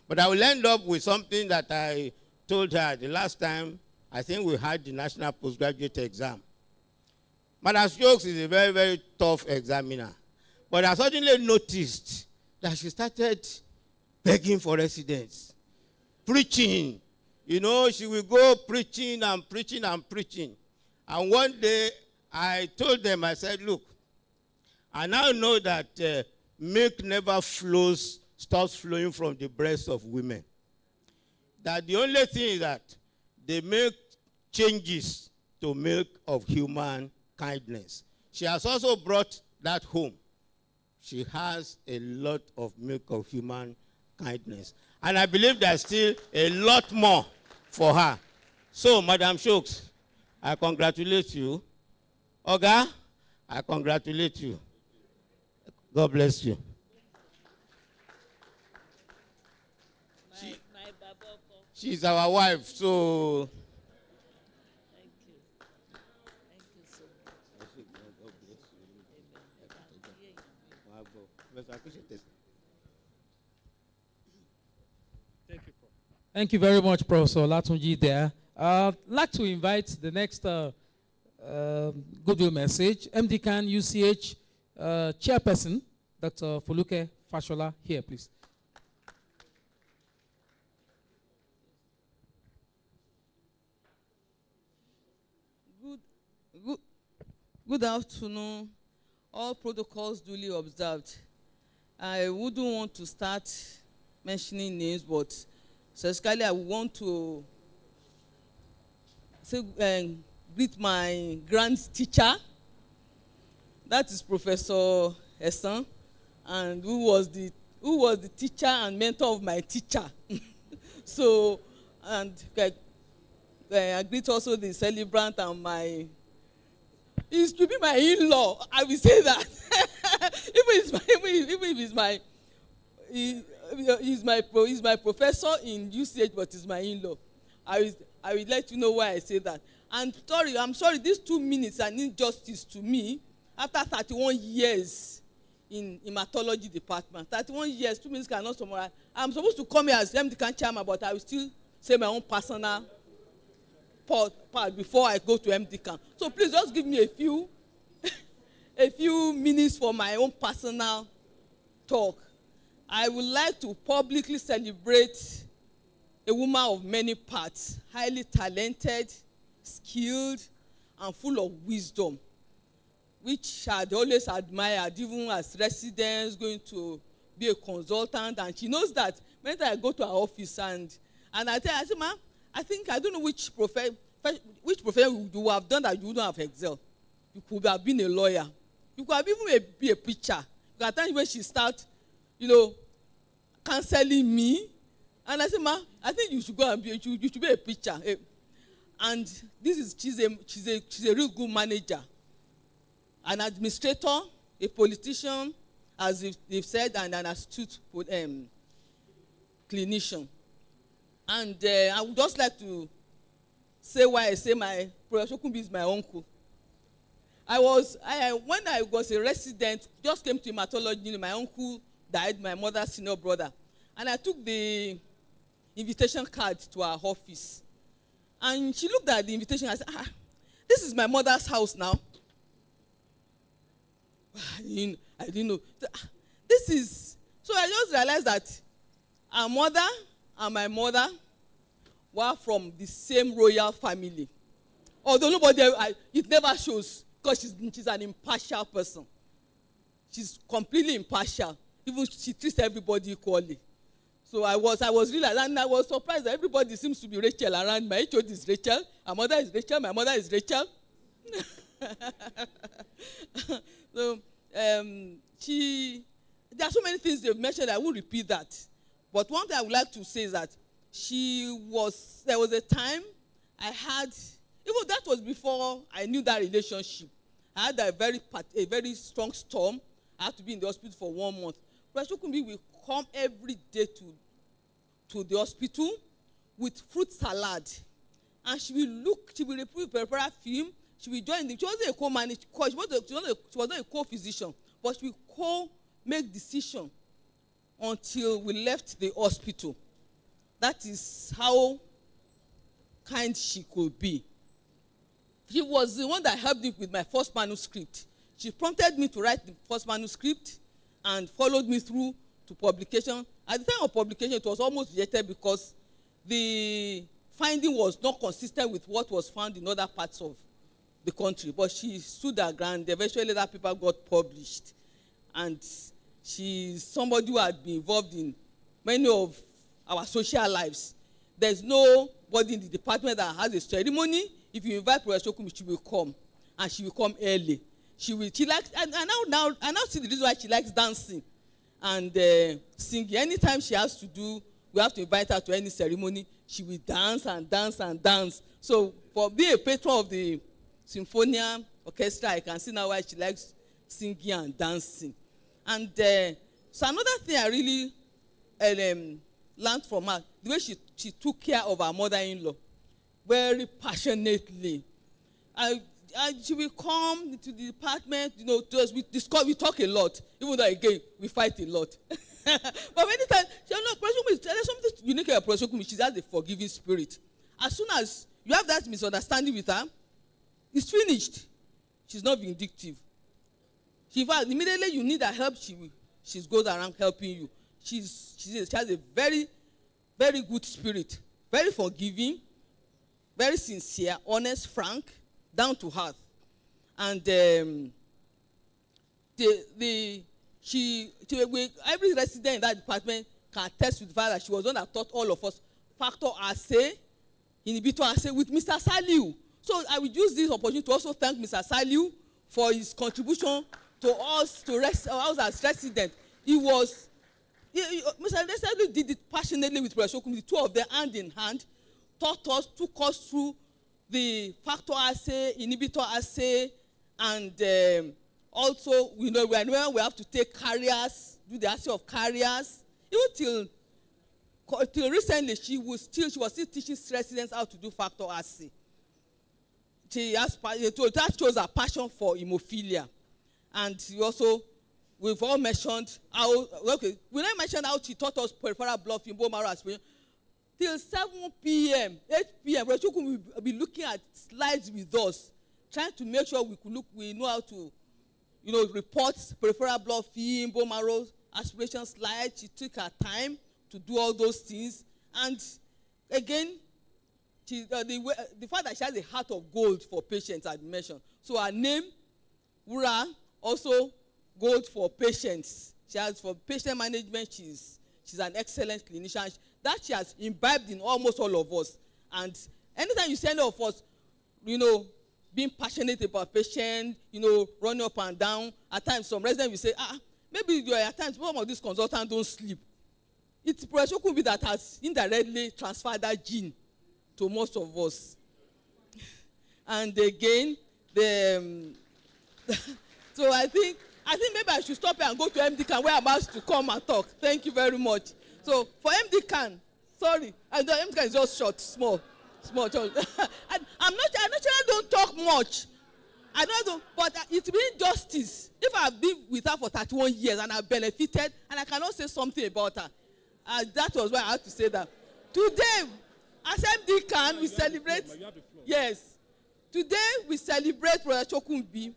S20: But I will end up with something that I told her the last time. I think we had the National Postgraduate Exam. Madam Stokes is a very, very tough examiner. But I suddenly noticed that she started begging for residents, preaching. You know, she will go preaching and preaching and preaching. And one day, I told them, I said, look, I now know that milk never stops flowing from the breasts of women. That the only thing is that they make changes to milk of human kindness. She has also brought that home. She has a lot of milk of human kindness. And I believe there's still a lot more for her. So, Madam Shokes, I congratulate you. Oga, I congratulate you. God bless you. She's our wife, so...
S21: Thank you. Thank you so much.
S1: Thank you, Prof. Thank you very much, Professor Olatunji there. I'd like to invite the next goodwill message, MDCAN UCH chairperson, Dr. Foluke Fashola, here, please.
S22: Good afternoon,
S21: all protocols duly observed. I wouldn't want to start mentioning names, but specifically I want to say, greet my grand teacher, that is Professor Esan, and who was the teacher and mentor of my teacher. So, and I greet also the celebrant and my, he should be my in-law. I will say that. Even he's my professor in UCH, but he's my in-law. I will let you know why I say that. And I'm sorry, these 2 minutes are an injustice to me after 31 years in hematology department. 31 years, 2 minutes cannot summarize. I'm supposed to come here as MDCAN chairman, but I will still say my own personal part before I go to MDCAN. So please just give me a few minutes for my own personal talk. I would like to publicly celebrate a woman of many parts, highly talented, skilled, and full of wisdom, which I had always admired, even as residents, going to be a consultant. And she knows that when I go to her office and I tell her, I say, ma'am, I think, I don't know which profession you have done that you wouldn't have excelled. You could have been a lawyer. You could have even be a preacher. Because at times when she starts, counseling me, and I said, ma, I think you should go and you should be a preacher. And she's a real good manager, an administrator, a politician, as they've said, and an astute clinician. And I would just like to say why I say my Professor Shokunbi is my uncle. When I was a resident, just came to hematology, my uncle died, my mother's senior brother. And I took the invitation card to her office. And she looked at the invitation and said, this is my mother's house now. I didn't know. So I just realized that our mother and my mother were from the same royal family. Although it never shows, because she's an impartial person. She's completely impartial. Even she treats everybody equally. So I was realized, and I was surprised that everybody seems to be Rachel around. My HOD is Rachel, her mother is Rachel, my mother is Rachel. So there are so many things they've mentioned, I won't repeat that. But one thing I would like to say is that there was a time I had, even that was before I knew that relationship. I had a very strong storm. I had to be in the hospital for 1 month. Professor Shokunbi will come every day to the hospital with fruit salad. And she will prepare film. She will join she wasn't a co-manager, she wasn't a co-physician, but she will make decision until we left the hospital. That is how kind she could be. She was the one that helped me with my first manuscript. She prompted me to write the first manuscript and followed me through to publication. At the time of publication, it was almost rejected because the finding was not consistent with what was found in other parts of the country. But she stood her ground. Eventually, that paper got published. And she's somebody who had been involved in many of our social lives. There's nobody in the department that has a ceremony. If you invite Professor Shokunbi, she will come. And she will come early. She likes, and I now see the reason why she likes dancing and singing. Anytime she has to we have to invite her to any ceremony, she will dance and dance and dance. So for being a patron of the Symphonial Orchestra, I can see now why she likes singing and dancing. And so another thing I really learned from her, the way she took care of her mother-in-law very passionately. She will come to the department, to us, we talk a lot, even though again, we fight a lot. But many times, there's something unique about Professor Shokunbi. She has a forgiving spirit. As soon as you have that misunderstanding with her, it's finished. She's not vindictive. Immediately you need her help, she goes around helping you. She has a very, very good spirit, very forgiving, very sincere, honest, frank, down to earth. And every resident in that department can attest to the fact that she was the one that taught all of us factor assay, inhibitor assay with Mr. Saliu. So I will use this opportunity to also thank Mr. Saliu for his contribution to us, us as residents. Mr. Saliu did it passionately with Professor Shokunbi, the two of them hand in hand, took us through the factor assay, inhibitor assay, and also we have to take carriers, do the assay of carriers. Even till recently, she was still teaching residents how to do factor assay. That shows her passion for Haemophilia. And we've all mentioned how, we not mentioned how she taught us peripheral blood film, bone marrow aspiration. Till 7 p.m., 8 p.m., we will be looking at slides with us, trying to make sure we know how to, report peripheral blood film, bone marrow aspiration slides. She took her time to do all those things. And again, the fact that she has a heart of gold for patients, I mentioned. So her name, Wura, also gold for patients. She has for patient management. She's an excellent clinician. That she has imbibed in almost all of us. And anytime you see any of us, being passionate about patient, running up and down. At times, some residents will say, maybe at times some of these consultants don't sleep. It's Professor Shokunbi that has indirectly transferred that gene to most of us. And again, so I think maybe I should stop here and go to MD Khan where I'm asked to come and talk. Thank you very much. So for MD Khan, sorry, and the MD Khan is just short, small. I'm not sure I don't talk much. I don't, but it's been justice. If I've been with her for 31 years and I've benefited, and I cannot say something about her, that was why I had to say that. Today, as MD Khan, we celebrate. Yes. Today, we celebrate Professor Shokunbi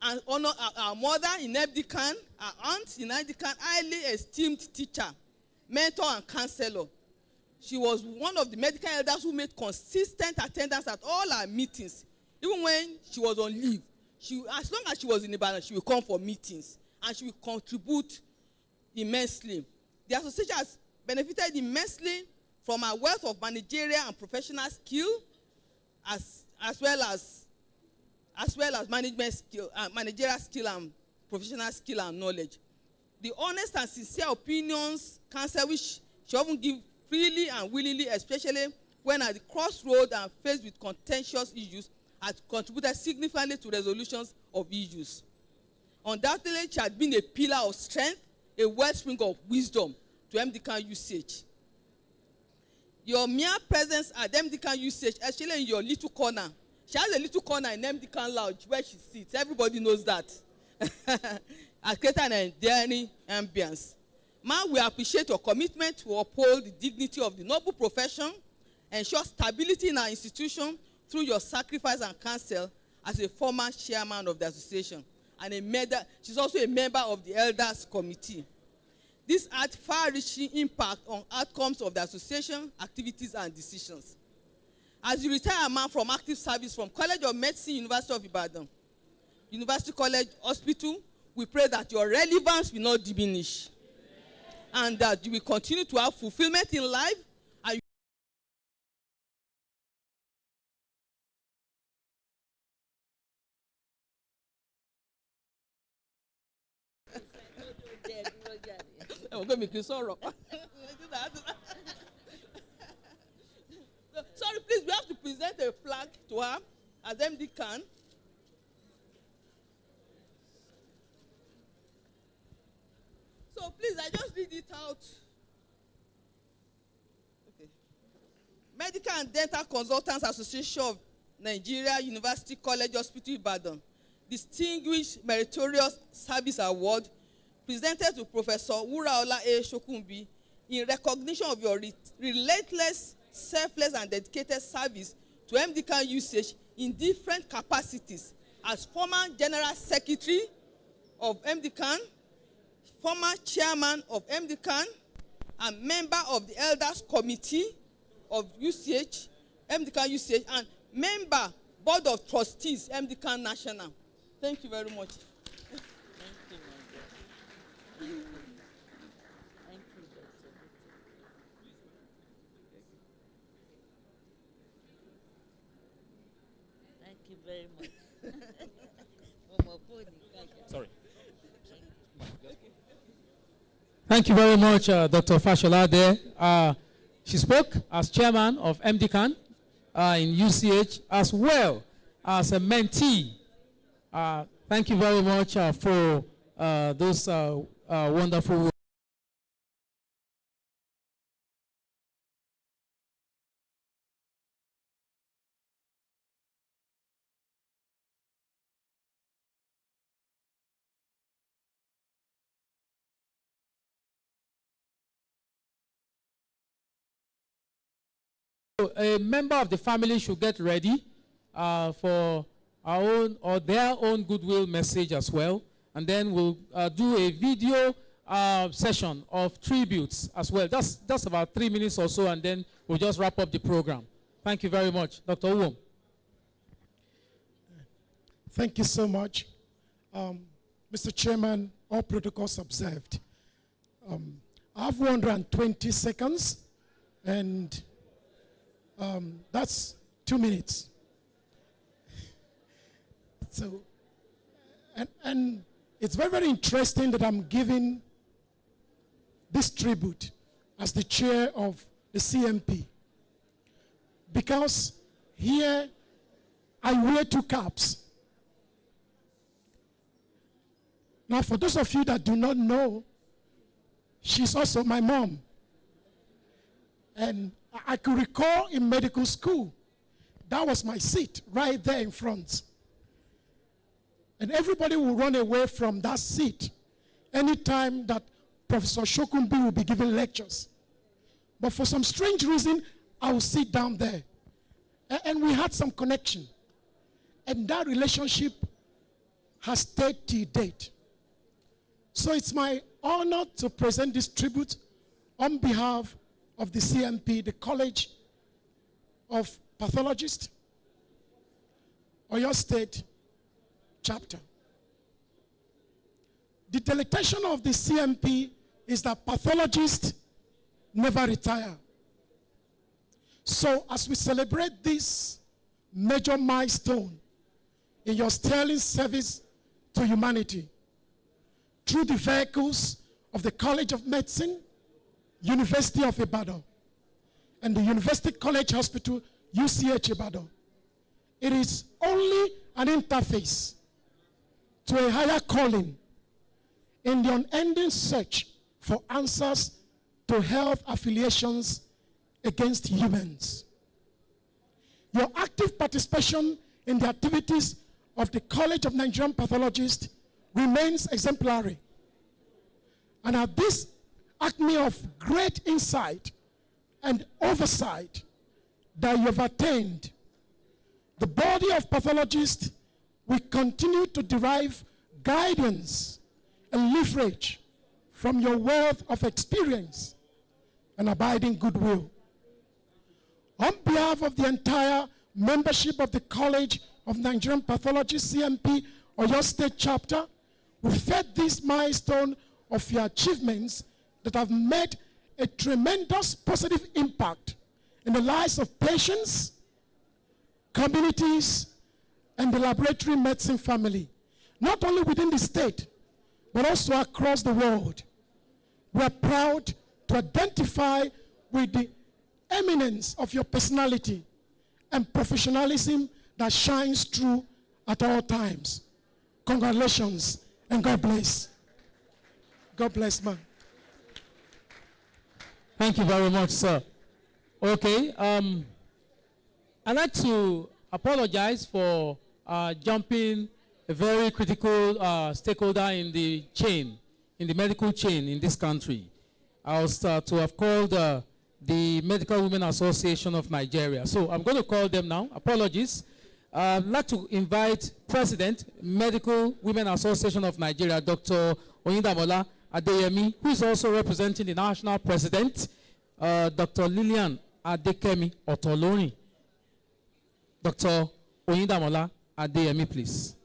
S21: and honor our mother in MD Khan, our aunt in MD Khan, highly esteemed teacher, mentor, and counselor. She was one of the medical elders who made consistent attendance at all our meetings. Even when she was on leave, as long as she was in Ibadan, she will come for meetings and she will contribute immensely. The association has benefited immensely from our wealth of managerial and professional skill, as well as management skill, managerial skill and professional skill and knowledge. The honest and sincere opinions, counsel which she often give freely and willingly, especially when at the crossroad and faced with contentious issues, has contributed significantly to resolutions of issues. Undoubtedly, she has been a pillar of strength, a wellspring of wisdom to MD Khan usage. Your mere presence at MD Khan usage, especially in your little corner. She has a little corner in MD Khan lounge where she sits. Everybody knows that. Has created an endearing ambience. Man, we appreciate your commitment to uphold the dignity of the noble profession, ensure stability in our institution through your sacrifice and counsel as a former chairman of the association. And she's also a member of the Elders Committee. This had far-reaching impact on outcomes of the association, activities, and decisions. As you retire a man from active service from College of Medicine, University of Ibadan, University College Hospital, we pray that your relevance will not diminish and that you will continue to have fulfillment in life. And I'm going to make you sorrow. Sorry, please, we have to present a flag to her as MD Khan. So please, I just read it out. Okay. Medical and Dental Consultants Association of Nigeria, University College Hospital, Ibadan. Distinguished Meritorious Service Award presented to Professor Wuraola Adebola Shokunbi in recognition of your relentless, selfless, and dedicated service to MD Khan usage in different capacities as former General Secretary of MD Khan, former Chairman of MD Khan, and member of the Elders Committee of UCH, MD Khan UCH, and member Board of Trustees, MD Khan National. Thank you very much.
S2: Thank you very much.
S1: Sorry. Thank you very much, Dr. Fashola there. She spoke as chairman of MDCAN in UCH as well as a mentee. Thank you very much for those wonderful words. A member of the family should get ready for our own or their own goodwill message as well. And then we'll do a video session of tributes as well. That's about 3 minutes or so, and then we'll just wrap up the program. Thank you very much. Dr. Uwom.
S3: Thank you so much. Mr. Chairman, all protocols observed. I have 120 seconds, and that's 2 minutes. So, and it's very, very interesting that I'm giving this tribute as the chair of the CMP, because here I wear 2 caps. Now, for those of you that do not know, she's also my mom. And I could recall in medical school, that was my seat right there in front. And everybody will run away from that seat anytime that Professor Shokunbi will be giving lectures. But for some strange reason, I will sit down there. And we had some connection. And that relationship has stayed till date. So it's my honor to present this tribute on behalf of the CMP, the College of Pathologists, Oyo State chapter. The delectation of the CMP is that pathologists never retire. So as we celebrate this major milestone in your sterling service to humanity, through the vehicles of the College of Medicine, University of Ibadan, and the University College Hospital, UCH Ibadan, it is only an interface to a higher calling in the unending search for answers to health affiliations against humans. Your active participation in the activities of the College of Nigerian Pathologists remains exemplary. And at this acme of great insight and oversight that you have attained, the body of pathologists will continue to derive guidance and leverage from your wealth of experience and abiding goodwill. On behalf of the entire membership of the College of Nigerian Pathologists, CMP, Oyo State Chapter, we fed this milestone of your achievements that have made a tremendous positive impact in the lives of patients, communities, and the laboratory medicine family, not only within the state, but also across the world. We are proud to identify with the eminence of your personality and professionalism that shines through at all times. Congratulations, and God bless. God bless, man.
S1: Thank you very much, sir. Okay, I'd like to apologize for jumping a very critical stakeholder in the chain, in the medical chain in this country. I was to have called the Medical Women Association of Nigeria. So I'm going to call them now. Apologies. I'd like to invite President, Medical Women Association of Nigeria, Dr. Oyindamola Adeyemi, who is also representing the national president, Dr. Lillian Adekemi Otoloni. Dr. Oyindamola Adeyemi, please.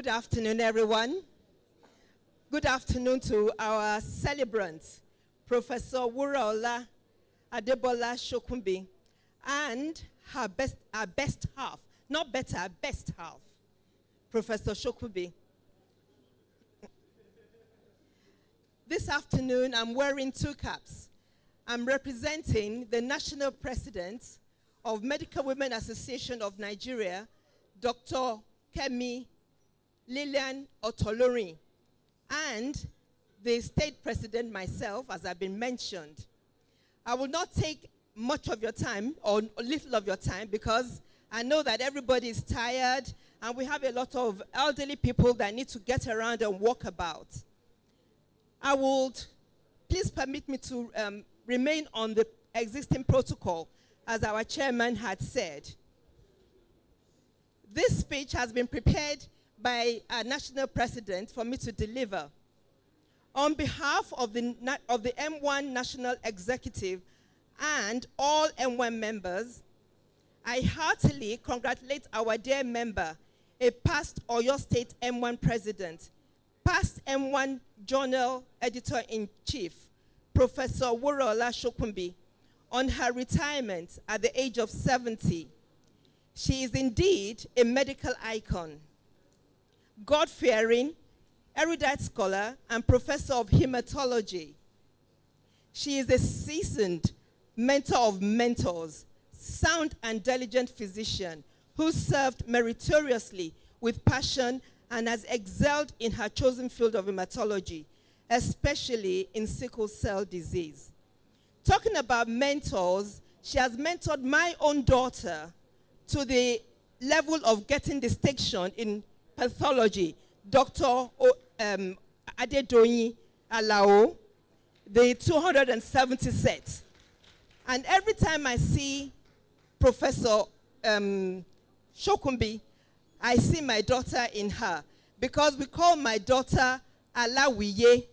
S2: Good afternoon, everyone. Good afternoon to our celebrant, Professor Wuraola Adebola Shokunbi, and her best half, not better, best half, Professor Shokunbi. This afternoon, I'm wearing two caps. I'm representing the National President of Medical Women Association of Nigeria, Dr. Kemi Lillian Otolorin, and the state president myself, as I've been mentioned. I will not take much of your time, or little of your time, because I know that everybody is tired, and we have a lot of elderly people that need to get around and walk about. Please permit me to remain on the existing protocol, as our chairman had said. This speech has been prepared by our national president for me to deliver. On behalf of the M1 National Executive and all M1 members, I heartily congratulate our dear member, a past Oyo State M1 president, past M1 Journal Editor-in-Chief, Professor Wuraola Shokunbi, on her retirement at the age of 70. She is indeed a medical icon, God-fearing, erudite scholar, and professor of Haematology. She is a seasoned mentor of mentors, sound and diligent physician who served meritoriously with passion and has excelled in her chosen field of hematology, especially in sickle cell disease. Talking about mentors, she has mentored my own daughter to the level of getting distinction in pathology, Dr. Adedoyin Alao, the 270 set. And every time I see Professor Shokunbi, I see my daughter in her, because we call my daughter Alawiye.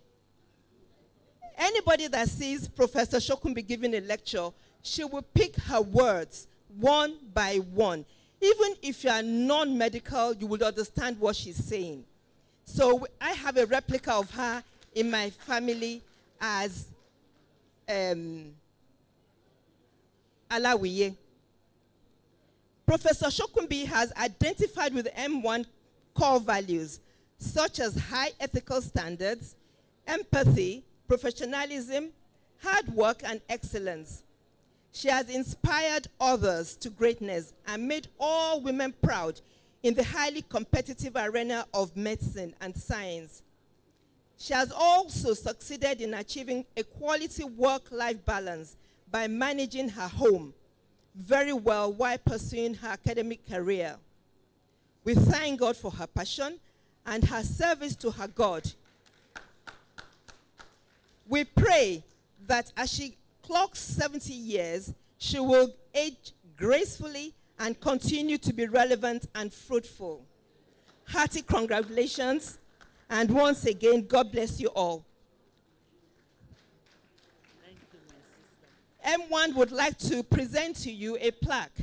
S2: Anybody that sees Professor Shokunbi giving a lecture, she will pick her words one by one. Even if you are non-medical, you will understand what she's saying. So I have a replica of her in my family as Alawiye. Professor Shokunbi has identified with M1 core values, such as high ethical standards, empathy, professionalism, hard work, and excellence. She has inspired others to greatness and made all women proud in the highly competitive arena of medicine and science. She has also succeeded in achieving a quality work-life balance by managing her home very well while pursuing her academic career. We thank God for her passion and her service to her God. We pray that as she clocks 70 years, she will age gracefully and continue to be relevant and fruitful. Hearty congratulations, and once again, God bless you all.
S22: Thank you, my sister.
S2: M1 would like to present to you a plaque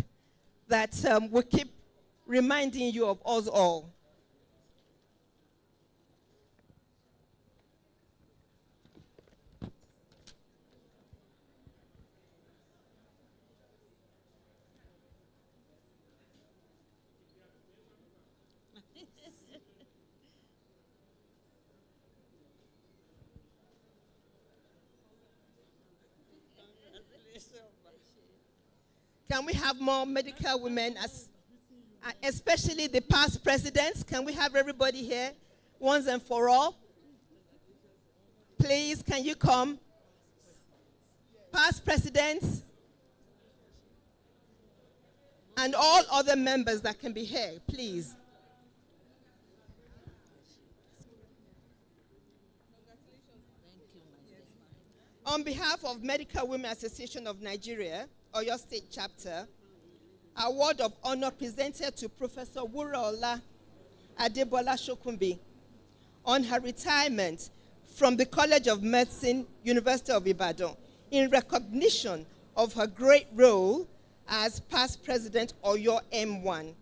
S2: that will keep reminding you of us all. Can we have more medical women, especially the past presidents? Can we have everybody here once and for all? Please, can you come? Past presidents and all other members that can be here, please. On behalf of Medical Women Association of Nigeria, Oyo State Chapter, award of honor presented to Professor Wuraola Adebola Shokunbi on her retirement from the College of Medicine, University of Ibadan, in recognition of her great role as past president Oyo M1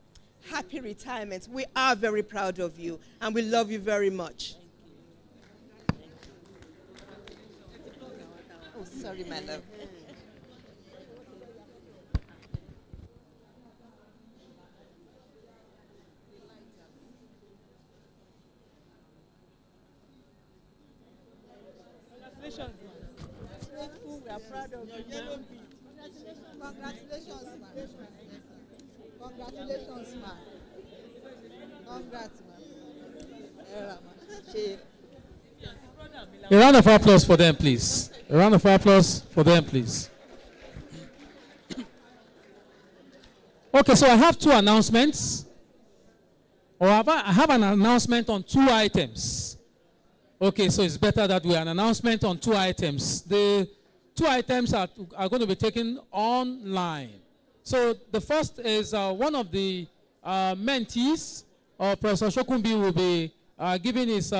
S2: Happy retirement. We are very proud of you, and we love you very much. Oh, sorry, my love.
S21: Congratulations. We are proud of you.
S4: Congratulations, man. Congratulations, man. Congrats, man.
S1: A round of applause for them, please. A round of applause for them, please. Okay, so I have two announcements. Or I have an announcement on two items. Okay, so it's better that we have an announcement on two items. The two items are going to be taken online. So the first is one of the mentees of Professor Shokunbi will be giving his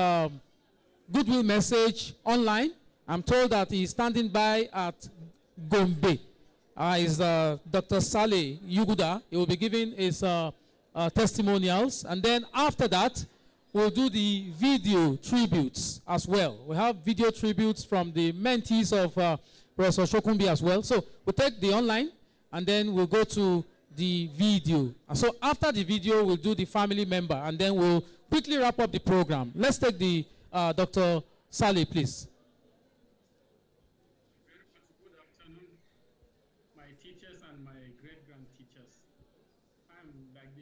S1: goodwill message online. I'm told that he's standing by at Gombe. Is Dr. Saleh Yuguda. He will be giving his testimonials. And then after that, we'll do the video tributes as well. We have video tributes from the mentees of Professor Shokunbi as well. So we'll take the online, and then we'll go to the video. And so after the video, we'll do the family member, and then we'll quickly wrap up the program. Let's take the Dr. Saleh, please.
S5: Good afternoon, my teachers and my great-grand teachers.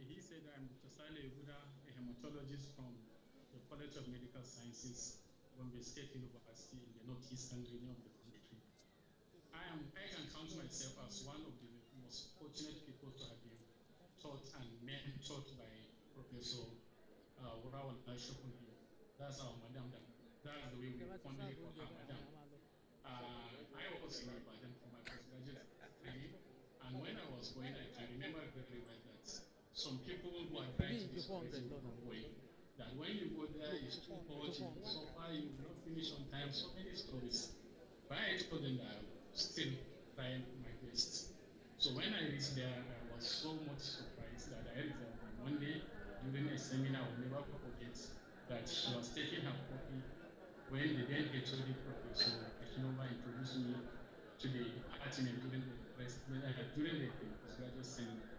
S5: He said, I'm Dr. Saleh Yuguda, a hematologist from the College of Medical Sciences, Gombe State University in the northeastern region of the country. I can count myself as one of the most fortunate people to have been taught and mentored by Professor Wuraola Shokunbi. That's our madam. That's the way we fondly call her madam. I was in Ibadan for my postgraduate training, and when I was going, I can remember very well that some people who are trying to discourage you from going, that when you go there, it's too hot, so far you will not finish on time, so many stories. But I told them that I was still trying my best. So when I reached there, I was so much surprised that I realized that one day during a seminar, I will never forget that she was taking her copy when the then HOD Professor Eshinova introduced me to the department during the postgraduate seminar.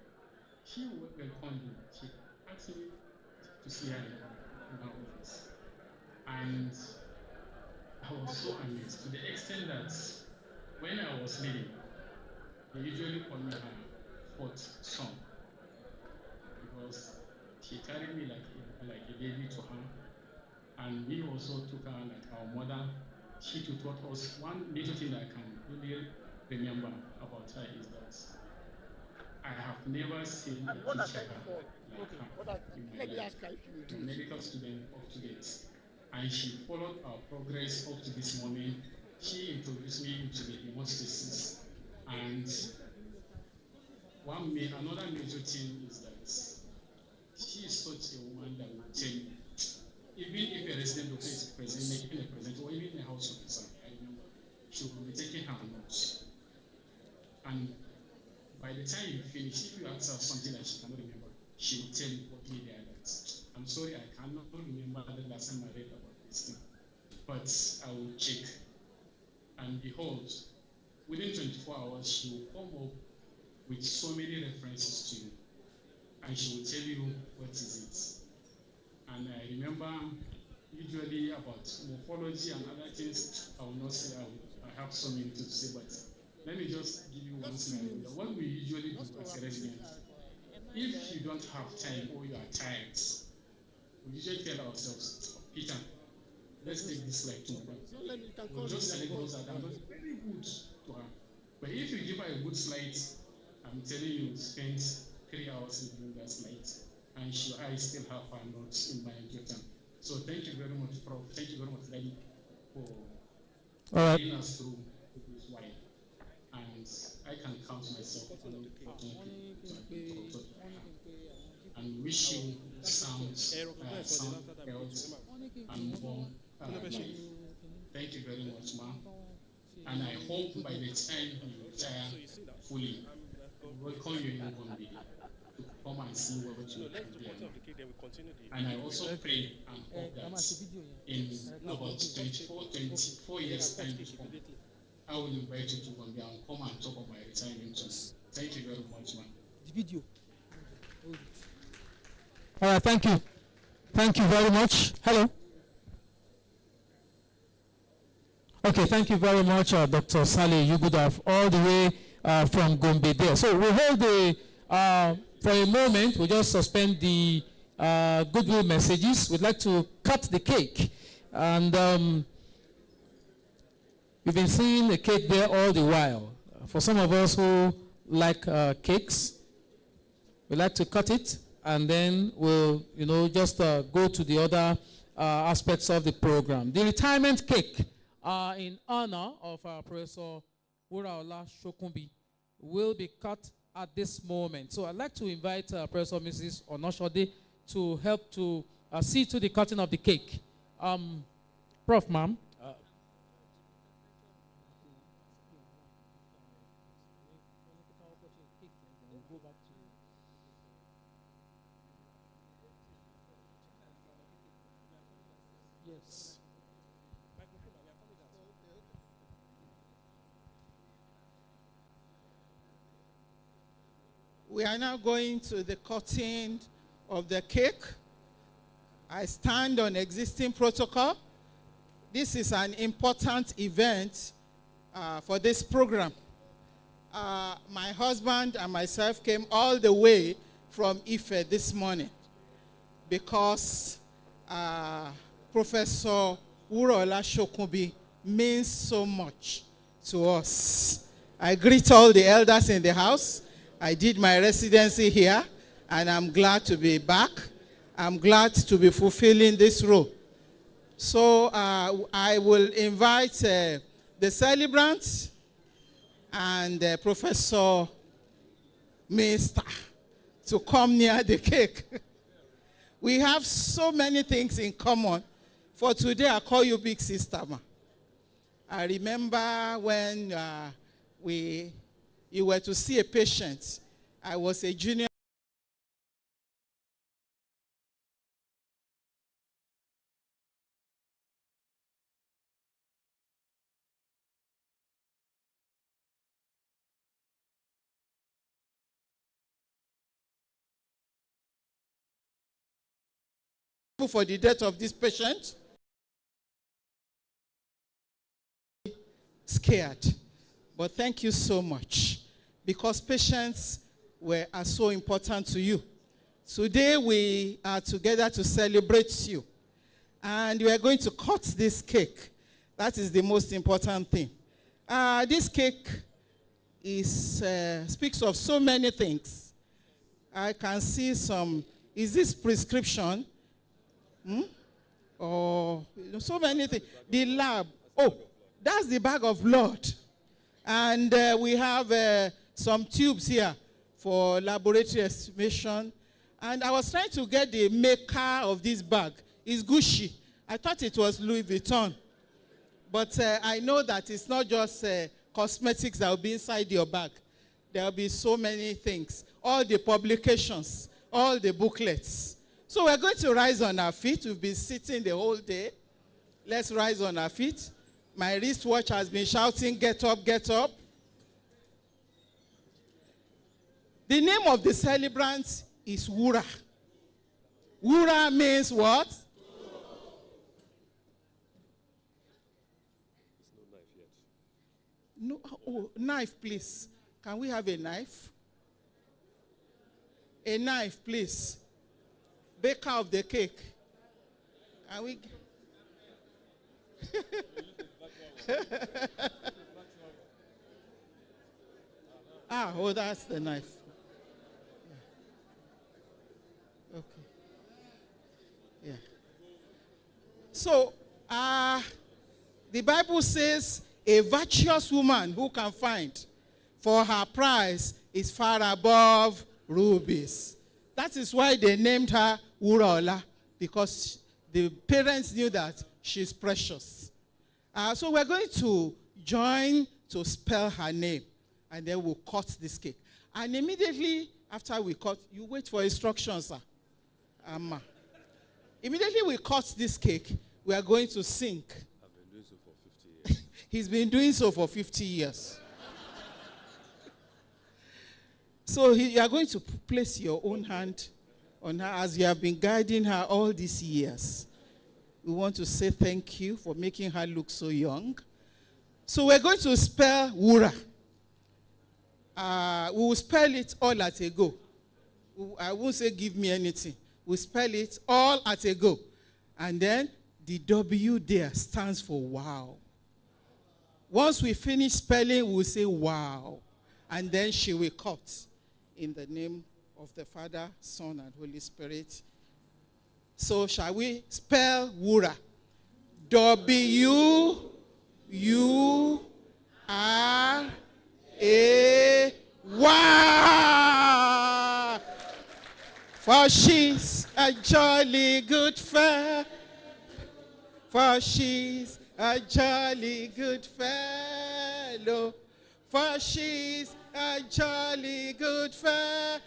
S5: She welcomed me. She asked me to see her in her office. And I was so amazed to the extent that when I was leaving, they usually call me her fourth son, because she carried me like a baby to her. And we also took her like our mother. She too taught us one little thing I can really remember about her is that I have never seen a teacher like her in my life, a medical student up to date. And she followed our progress up to this moment. She introduced me to the hemostasis. And another major thing is that she is such a woman that will tell you, even if a resident doctor is present, making a present, or even a house officer, I remember, she will be taking her notes. And by the time you finish, if you ask her something that she cannot remember, she will tell you what made her that. I'm sorry, I cannot remember the last time I read about this thing, but I will check. And behold, within 24 hours, she will come up with so many references to you, and she will tell you what is it. And I remember usually about morphology and other things, I will not say, I have so many to say, but let me just give you one scenario. What we usually do as a resident, if you don't have time or you are tired, we usually tell ourselves, Peter, let's take this slide to her. We'll just select those that are not very good to her. But if you give her a good slide, I'm telling you, spend 3 hours reviewing that slide, and I still have her notes in my journal. So thank you very much, Prof. Thank you very much, Lady, for taking us through this while. And I can count myself and wish you sound health and more life. Thank you very much, ma'am. And I hope by the time you retire fully, we welcome you in Gombe to come and see what you can do. And I also pray and hope that in about 24 years time to come, I will invite you to come here and come and talk about my retirement too. Thank you very much, man.
S1: The video. All right, thank you. Thank you very much. Hello. Okay, thank you very much, Dr. Saleh Yugudaf, all the way from Gombe there. So we hold the, for a moment, we just suspend the goodwill messages. We'd like to cut the cake. And we've been seeing the cake there all the while. For some of us who like cakes, we like to cut it, and then we'll, just go to the other aspects of the program. The retirement cake, in honor of Professor Wuraola Shokunbi, will be cut at this moment. So I'd like to invite Professor Mrs. Onoshode to help to see to the cutting of the cake. Prof, ma'am. Yes.
S10: We are now going to the cutting of the cake. I stand on existing protocol. This is an important event for this program. My husband and myself came all the way from Ife this morning because Professor Wuraola Shokunbi means so much to us. I greet all the elders in the house. I did my residency here, and I'm glad to be back. I'm glad to be fulfilling this role. So I will invite the celebrant and Professor Mr. to come near the cake. We have so many things in common. For today, I call you Big Sister, ma. I remember when you were to see a patient. I was a junior. For the death of this patient. Scared. But thank you so much, because patients are so important to you. Today we are together to celebrate you. And we are going to cut this cake. That is the most important thing. This cake speaks of so many things. I can see some, is this prescription? Or so many things. The lab, oh, that's the bag of blood. And we have some tubes here for laboratory estimation. And I was trying to get the maker of this bag. It's Gucci. I thought it was Louis Vuitton. But I know that it's not just cosmetics that will be inside your bag. There will be so many things. All the publications, all the booklets. So we're going to rise on our feet. We've been sitting the whole day. Let's rise on our feet. My wristwatch has been shouting, get up, get up. The name of the celebrant is Wura. Wura means what? No, oh, knife, please. Can we have a knife? A knife, please. Baker of the cake. Can we? Oh, that's the knife. Okay. Yeah. So, the Bible says a virtuous woman who can find, for her price is far above rubies. That is why they named her Wuraola, because the parents knew that she's precious. So we're going to join to spell her name, and then we'll cut this cake. And immediately After we cut, you wait for instructions, sir. Immediately we cut this cake, we are going to sing.
S14: I've been doing so for 50 years.
S10: He's been doing so for 50 years. So you are going to place your own hand on her as you have been guiding her all these years. We want to say thank you for making her look so young. So we're going to spell Wura. We will spell it all at a go. I won't say give me anything. We'll spell it all at a go. And then the W there stands for wow. Once we finish spelling, we'll say wow. And then she will cut. In the name of the Father, Son, and Holy Spirit. So shall we spell Wura? W-U-R-A-Y. For she's a jolly good fellow. For she's a jolly good fellow. For she's a jolly good fellow.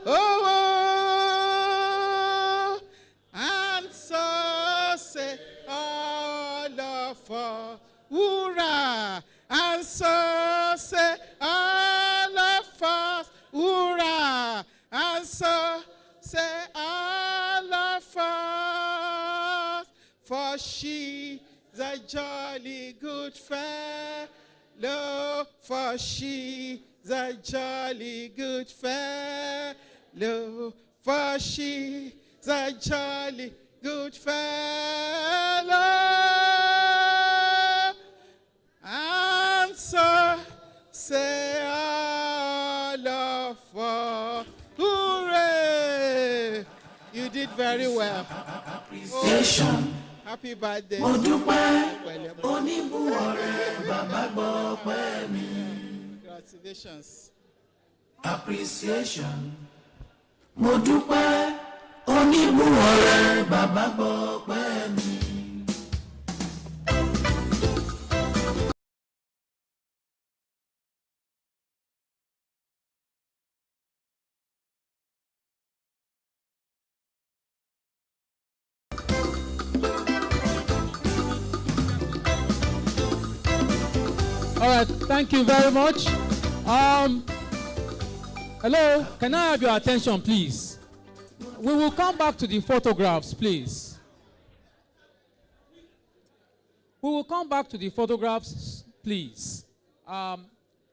S10: Oh, and so say all of us, Wura. And so say all of us, Wura. And so say all of us, for she's a jolly good fellow. For she's a jolly good fellow. For she's a jolly good fellow. And so say all of us, hooray! You did very well. Oh, happy birthday. Congratulations.
S17: Appreciation. Mo dúpẹ́ oníbùwọ̀rẹ́ bàbá gbọ́pẹ́ mi.
S1: All right, thank you very much. Hello, can I have your attention, please? We will come back to the photographs, please. We will come back to the photographs, please.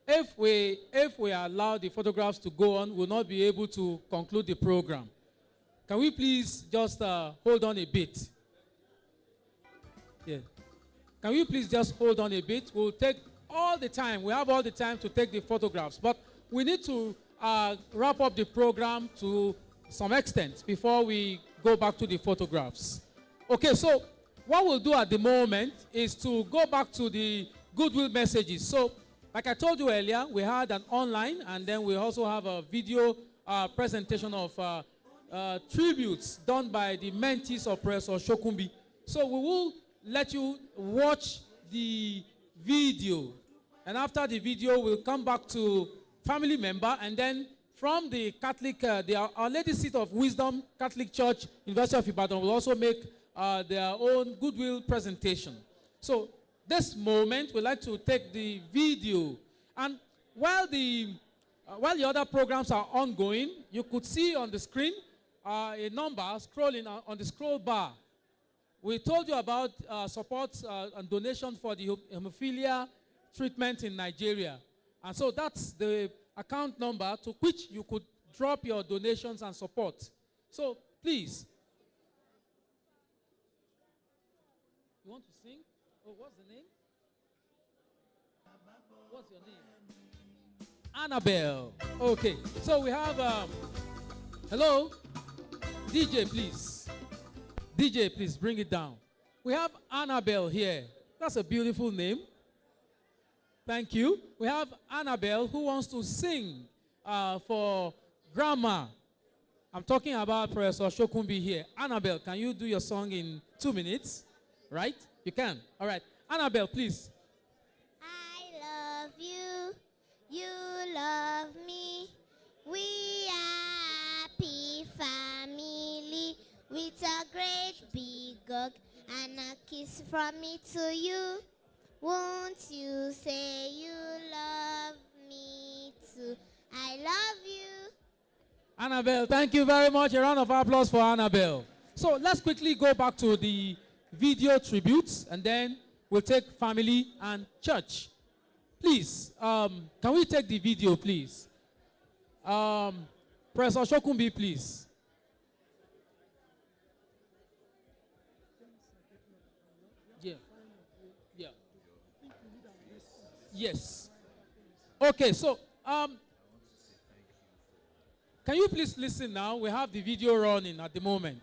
S1: If we allow the photographs to go on, we'll not be able to conclude the program. Can we please just hold on a bit? Yeah. Can we please just hold on a bit? We'll take all the time. We have all the time to take the photographs, but we need to wrap up the program to some extent before we go back to the photographs. Okay, so what we'll do at the moment is to go back to the goodwill messages. So, like I told you earlier, we had an online, and then we also have a video presentation of tributes done by the mentees of Professor Shokunbi. So we will let you watch the video, and after the video, we'll come back to family member, and then from the Catholic, Our Lady Seat of Wisdom Catholic Church, University of Ibadan, will also make their own goodwill presentation. So this moment, we'd like to take the video, and while the other programs are ongoing, you could see on the screen a number scrolling on the scroll bar. We told you about support and donation for the Haemophilia treatment in Nigeria. And so that's the account number to which you could drop your donations and support. So please. You want to sing? Oh, what's the name? What's your name? Annabelle. Okay. So we have, hello? DJ, please. DJ, please bring it down. We have Annabelle here. That's a beautiful name. Thank you. We have Annabelle who wants to sing for Grandma. I'm talking about Professor Shokunbi here. Annabelle, can you do your song in 2 minutes? Right? You can. All right. Annabelle, please.
S4: I love you. You love me. We from me to you. Won't you say you love me too? I love you.
S1: Annabelle, thank you very much. A round of applause for Annabelle. So let's quickly go back to the video tributes, and then we'll take family and church. Please, can we take the video, please? Professor Shokunbi, please. Yeah. Yeah. Yes. Okay, so can you please listen now? We have the video running at the moment.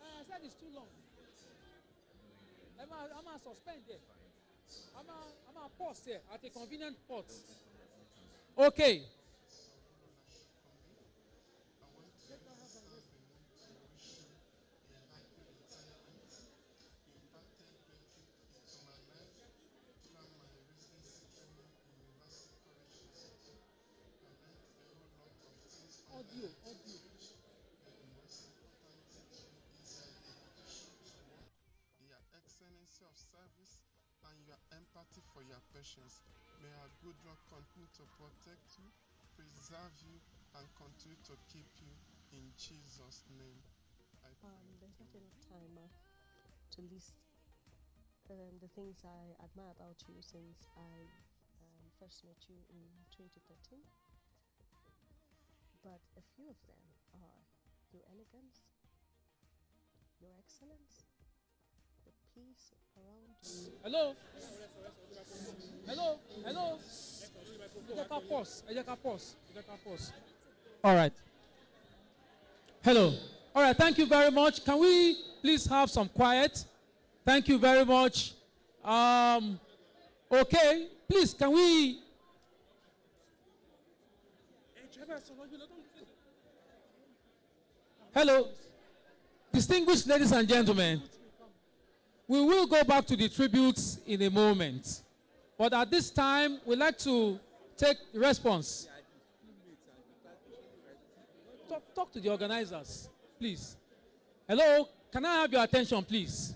S1: I said it's too long. I'm going to suspend there. I'm going to pause here at a convenient pause. Okay. Audio.
S7: Your excellency of service and your empathy for your patients. May our good Lord continue to protect you, preserve you, and continue to keep you in Jesus' name.
S23: There's not enough time to list the things I admire about you since I first met you in 2013. But a few of them are your elegance, your excellence, the peace around you.
S1: Hello? Pause. All right. Hello. All right, thank you very much. Can we please have some quiet? Thank you very much. Okay, please, can we... Hello. Distinguished ladies and gentlemen, we will go back to the tributes in a moment. But at this time, we'd like to take response. Talk to the organizers, please. Hello, can I have your attention, please?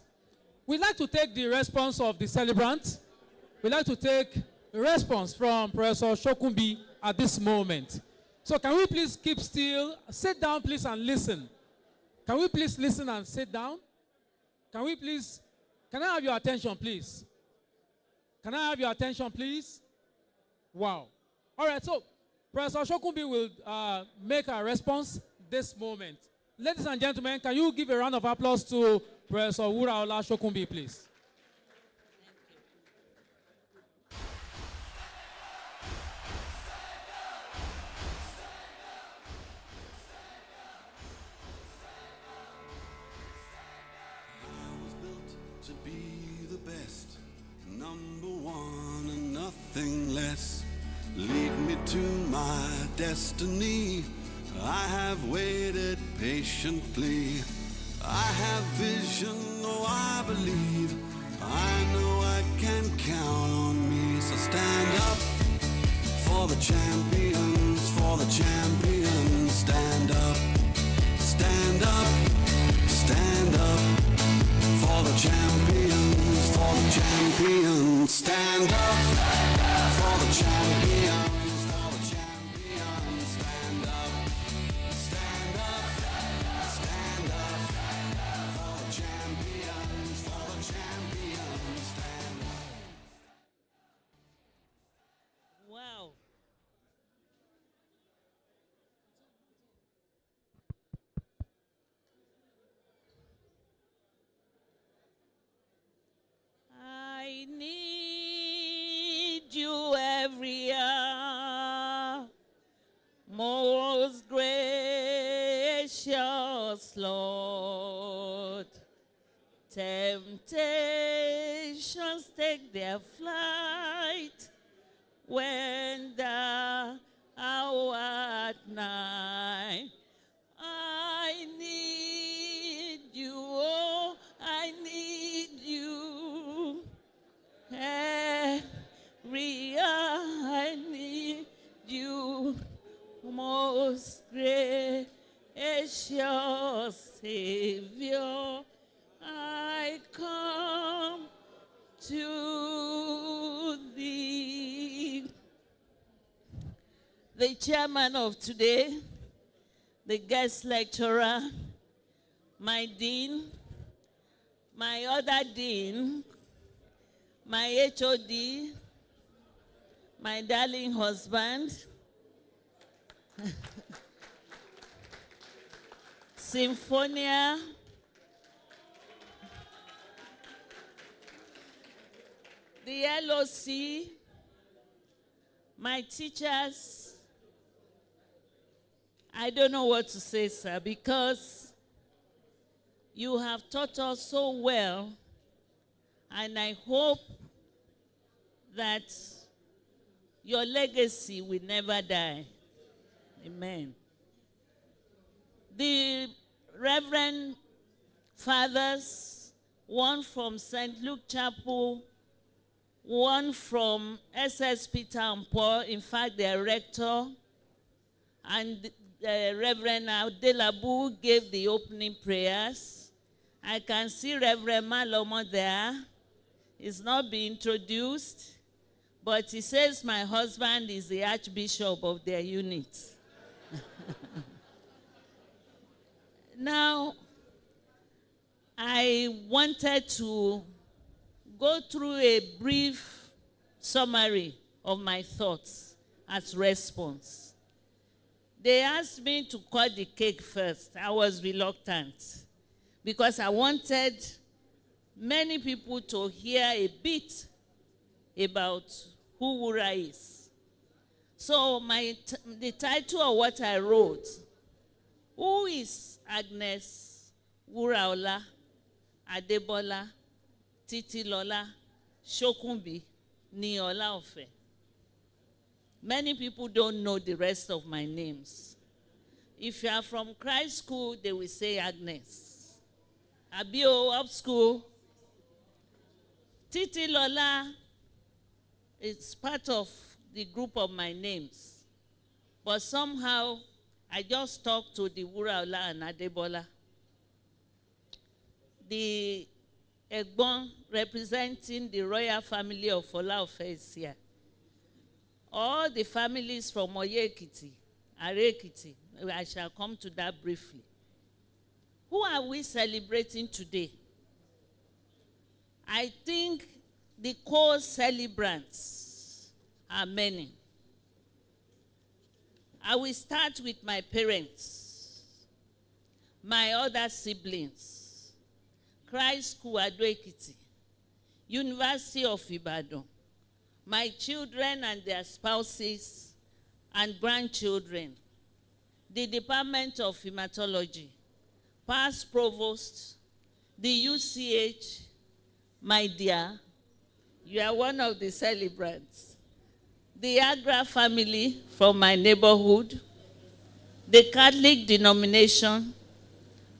S1: We'd like to take the response of the celebrant. We'd like to take a response from Professor Shokunbi at this moment. So can we please keep still? Sit down, please, and listen. Can we please listen and sit down? Can I have your attention, please? Can I have your attention, please? Wow. All right, so Professor Shokunbi will make a response this moment. Ladies and gentlemen, can you give a round of applause to Professor Wuraola Shokunbi, please?
S24: To be the best, number one and nothing less. Lead me to my destiny. I have waited patiently. I have vision, oh I believe. I know I can count on me. So stand up for the champions, for the champions. Stand up, stand up, stand up. For the champions, for the champions, stand up. For the champions, for the champions, stand up. Stand up, stand up. For the champions, stand up.
S22: Wow. I need you every hour, most gracious Lord. Temptations take their flight when the hour at night. I need you, oh, I need you. Every hour I need you, most gracious Savior. I come to thee. The chairman of today, the guest lecturer, my dean, my other dean, my HOD, my darling husband, Symphonia, the LOC, my teachers. I don't know what to say, sir, because you have taught us so well, and I hope that your legacy will never die. Amen. The Reverend Fathers, one from St. Luke Chapel, one from SS Peter and Paul, in fact, their rector, and Reverend Adelabu gave the opening prayers. I can see Reverend Malomo there. He's not being introduced, but he says my husband is the Archbishop of their unit. Now, I wanted to go through a brief summary of my thoughts as response. They asked me to cut the cake first. I was reluctant because I wanted many people to hear a bit about who Wura is. So the title of what I wrote, who is Agnes Wuraola Adebola Titilola Shokunbi ni Olaofe? Many people don't know the rest of my names. If you are from Christ School, they will say Agnes. Abio up school. Titilola is part of the group of my names. But somehow, I just talked to the Wuraola and Adebola. The Egbon representing the royal family of Olaofe is here. All the families from Oye-Ekiti, Are-Ekiti, I shall come to that briefly. Who are we celebrating today? I think the co-celebrants are many. I will start with my parents, my other siblings, Christ School Ado-Ekiti, University of Ibadan, my children and their spouses and grandchildren, the Department of Haematology, past provost, the UCH, my dear, you are one of the celebrants, the Agra family from my neighborhood, the Catholic denomination,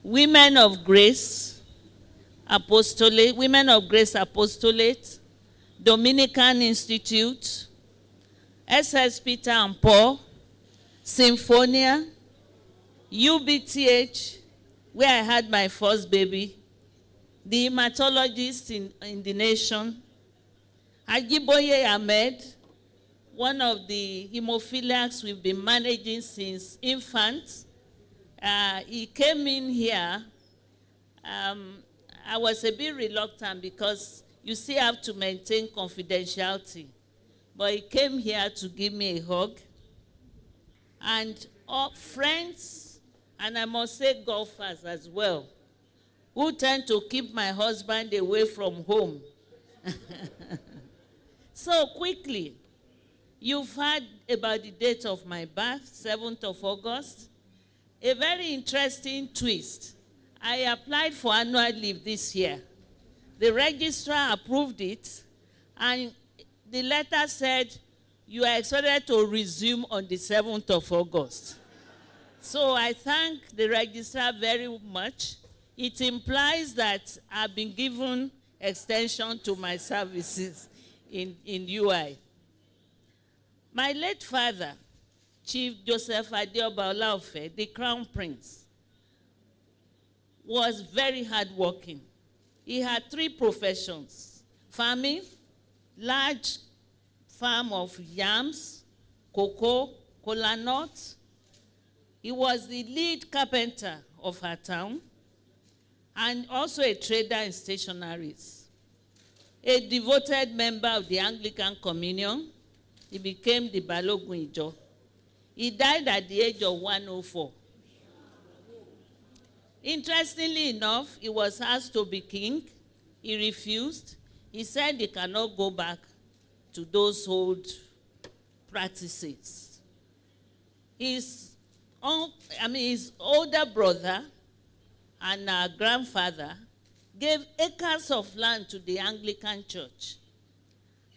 S22: Women of Grace Apostolate, Women of Grace Apostolate, Dominican Institute, SS Peter and Paul, Symphonia, UBTH, where I had my first baby, the hematologist in the nation, Ajiboye Ahmed, one of the hemophiliacs we've been managing since infant. He came in here. I was a bit reluctant because you still have to maintain confidentiality. But he came here to give me a hug. And all friends, and I must say golfers as well, who tend to keep my husband away from home. So quickly, you've heard about the date of my birth, 7th of August. A very interesting twist. I applied for annual leave this year. The registrar approved it, And the letter said, you are expected to resume on the 7th of August. So I thank the registrar very much. It implies that I've been given extension to my services in UI. My late father, Chief Joseph Adebola Shokunbi, the Crown Prince, was very hardworking. He had 3 professions: farming, large farm of yams, cocoa, kola nuts. He was the lead carpenter of our town and also a trader in stationaries. A devoted member of the Anglican Communion, he became the Balogun Ijo. He died at the age of 104. Interestingly enough, he was asked to be king. He refused. He said he cannot go back to those old practices. His older brother and our grandfather gave acres of land to the Anglican Church.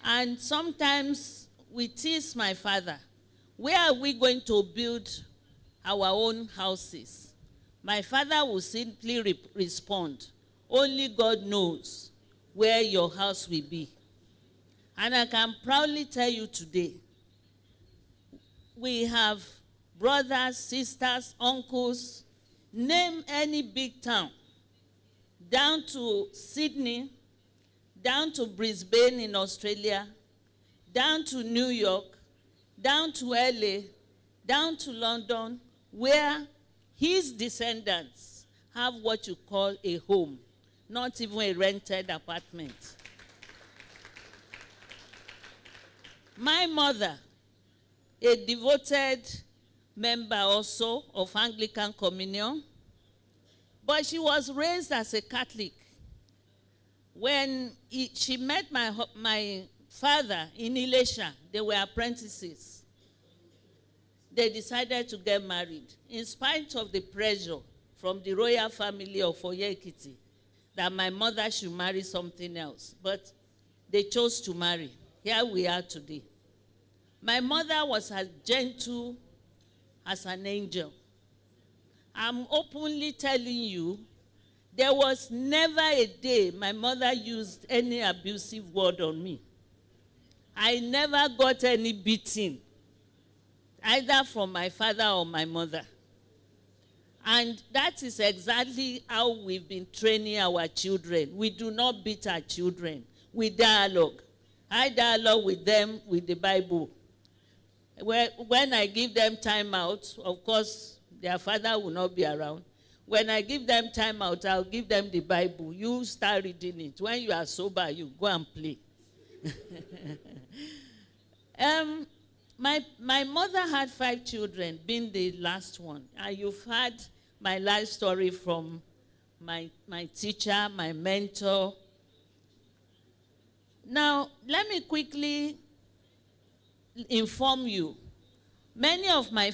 S22: And sometimes we tease my father, where are we going to build our own houses? My father will simply respond, only God knows where your house will be. And I can proudly tell you today, we have brothers, sisters, uncles, name any big town, down to Sydney, down to Brisbane in Australia, down to New York, down to LA, down to London, where his descendants have what you call a home, not even a rented apartment. My mother, a devoted member also of Anglican Communion, but she was raised as a Catholic. When she met my father in Ilesha, they were apprentices. They decided to get married in spite of the pressure from the royal family of Oyekiti that my mother should marry something else. But they chose to marry. Here we are today. My mother was as gentle as an angel. I'm openly telling you, there was never a day my mother used any abusive word on me. I never got any beating, either from my father or my mother. And that is exactly how we've been training our children. We do not beat our children. We dialogue. I dialogue with them with the Bible. When I give them time out, of course, their father will not be around. When I give them time out, I'll give them the Bible. You start reading it. When you are sober, you go and play. My mother had 5 children, being the last one. And you've heard my life story from my teacher, my mentor. Now, let me quickly inform you. Many of my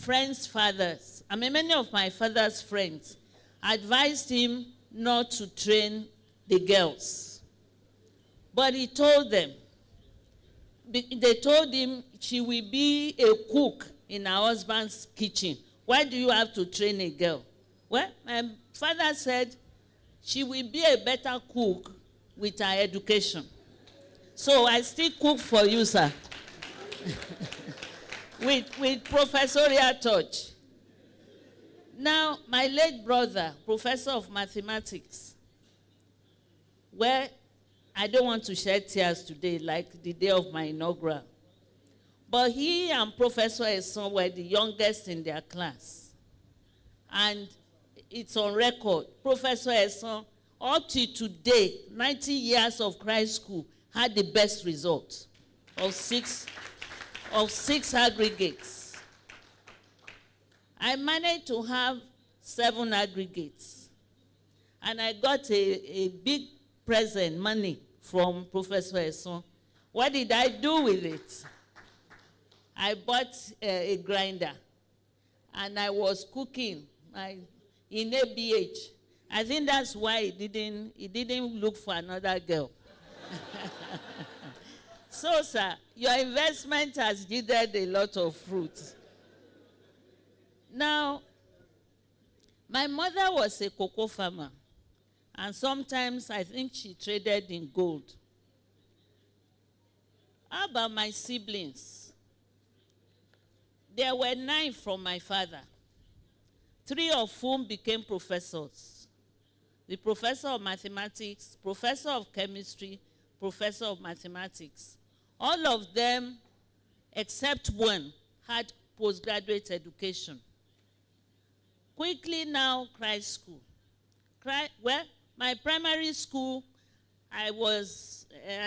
S22: many of my father's friends advised him not to train the girls. But he told them, they told him she will be a cook in her husband's kitchen. Why do you have to train a girl? Well, my father said she will be a better cook with her education. So I still cook for you, sir. with professorial touch. Now, my late brother, professor of mathematics, where I don't want to shed tears today like the day of my inaugural. But he and Professor Esson were the youngest in their class. And it's on record. Professor Esson, up to today, 90 years of Christ School, had the best results of six aggregates. I managed to have 7 aggregates. And I got a big present, money, from Professor Esson. What did I do with it? I bought a grinder, and I was cooking in ABH. I think that's why he didn't look for another girl. So, sir, your investment has yielded a lot of fruit. Now, my mother was a cocoa farmer, and sometimes I think she traded in gold. How about my siblings? There were 9 from my father, 3 of whom became professors. The professor of mathematics, professor of chemistry, professor of mathematics. All of them, except one, had postgraduate education. Quickly now, Christ School. Well, my primary school, I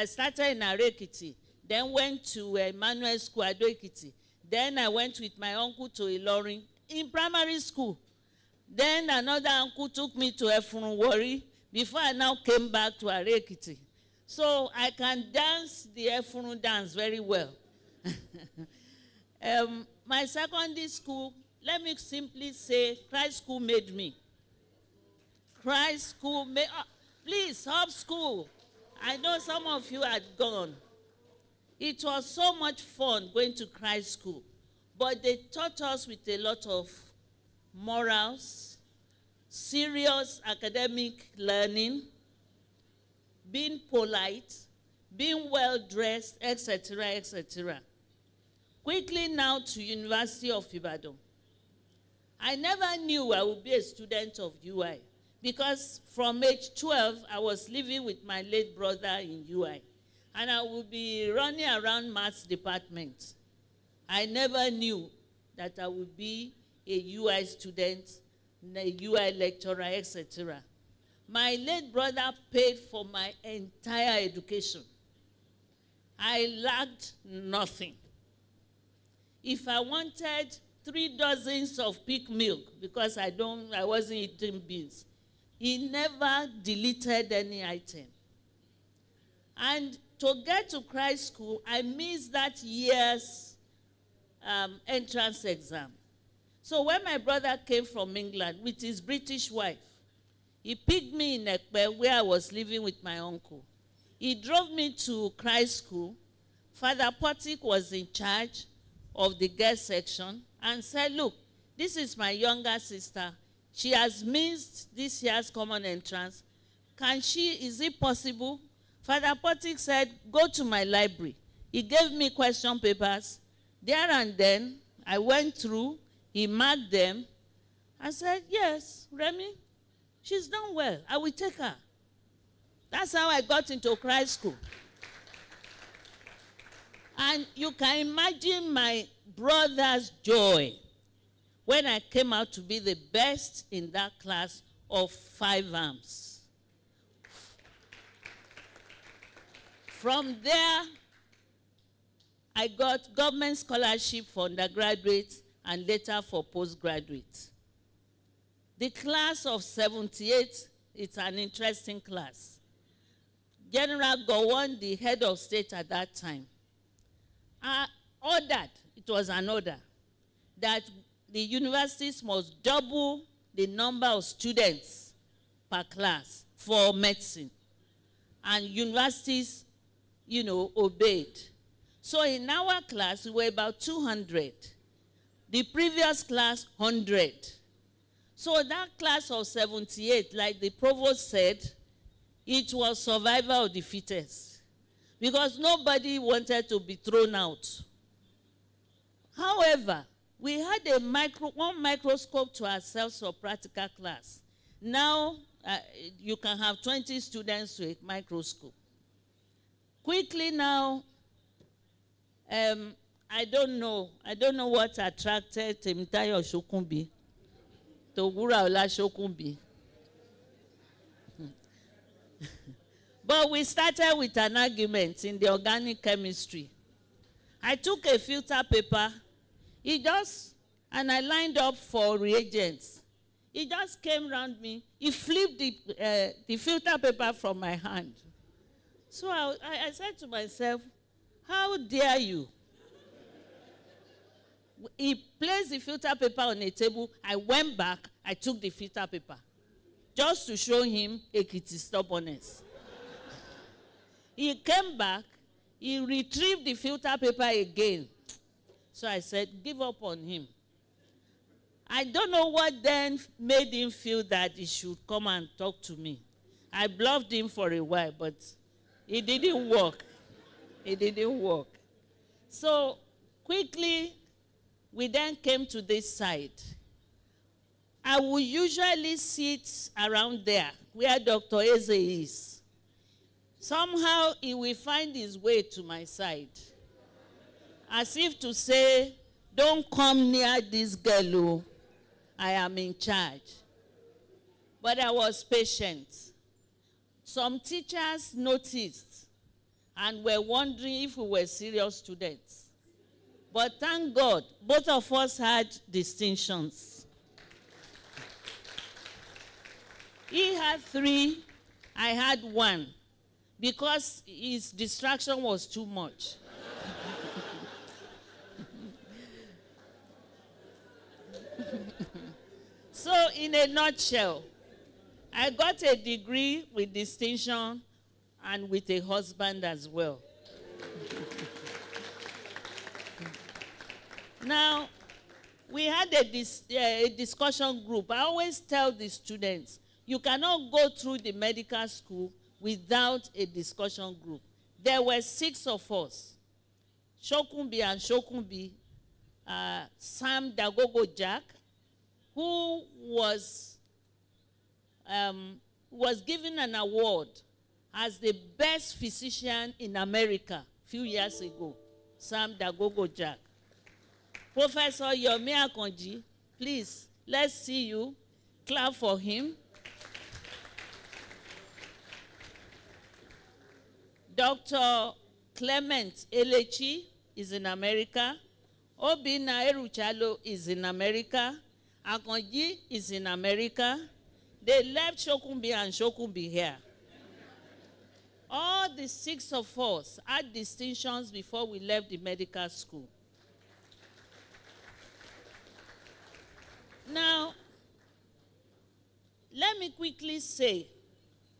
S22: started in Hendrickse, then went to Emmanuel School, Ado-Ekiti. Then I went with my uncle to Ilorin in primary school. Then another uncle took me to Efurunwori before I now came back to Hendrickse. So I can dance the Efurun dance very well. My secondary school, let me simply say, Christ School made me. Christ School made, please, Hub School. I know some of you had gone. It was so much fun going to Christ School, but they taught us with a lot of morals, serious academic learning, being polite, being well-dressed, etc., etc. Quickly now to University of Ibadan. I never knew I would be a student of UI because from age 12, I was living with my late brother in UI. And I would be running around maths department. I never knew that I would be a UI student, a UI lecturer, etc. My late brother paid for my entire education. I lacked nothing. If I wanted 3 dozens of pig milk, because I wasn't eating beans, he never deleted any item. And to get to Christ School, I missed that year's entrance exam. So when my brother came from England with his British wife, he picked me in Ekpe, where I was living with my uncle. He drove me to Christ School. Father Potik was in charge of the girls section and said, look, this is my younger sister. She has missed this year's common entrance. Is it possible? Father Potik said, go to my library. He gave me question papers. There and then, I went through, he marked them. I said, yes, Remy, she's done well. I will take her. That's how I got into Christ School. And you can imagine my brother's joy when I came out to be the best in that class of 5 arms. From there, I got government scholarship for undergraduates and later for postgraduates. The class of 78, it's an interesting class. General Gowon, the head of state at that time, ordered, it was an order, that the universities must double the number of students per class for medicine. And universities, obeyed. So in our class, we were about 200. The previous class, 100. So that class of 78, like the provost said, it was survival of the fittest. Because nobody wanted to be thrown out. However, we had one microscope to ourselves for practical class. Now, you can have 20 students to a microscope. Quickly now, I don't know what attracted Haematology Shokunbi to Wuraola Shokunbi. But we started with an argument in the organic chemistry. I took a filter paper, and I lined up for reagents. He just came around me, he flipped the filter paper from my hand. So I said to myself, how dare you? He placed the filter paper on a table. I went back, I took the filter paper, just to show him Ekiti stubbornness. He came back, He retrieved the filter paper again. So I said, give up on him. I don't know what then made him feel that he should come and talk to me. I bluffed him for a while, but it didn't work. It didn't work. So quickly, we then came to this side. I would usually sit around there where Dr. Eze is. Somehow he will find his way to my side. As if to say, don't come near this girl, oh, I am in charge. But I was patient. Some teachers noticed and were wondering if we were serious students. But thank God, both of us had distinctions. He had 3, I had 1, because his distraction was too much. So, in a nutshell, I got a degree with distinction and with a husband as well. Now, we had a discussion group. I always tell the students, you cannot go through the medical school without a discussion group. There were 6 of us. Shokunbi and Shokunbi, Sam Dagogo Jack, who was given an award as the best physician in America a few years ago. Sam Dagogo Jack. Professor Yomi Akonji, please, let's see you. Clap for him. Dr. Clement Elechi is in America. Obina Eruchalo is in America. Akonji is in America. They left Shokunbi and Shokunbi here. All the 6 of us had distinctions before we left the medical school. Now, let me quickly say,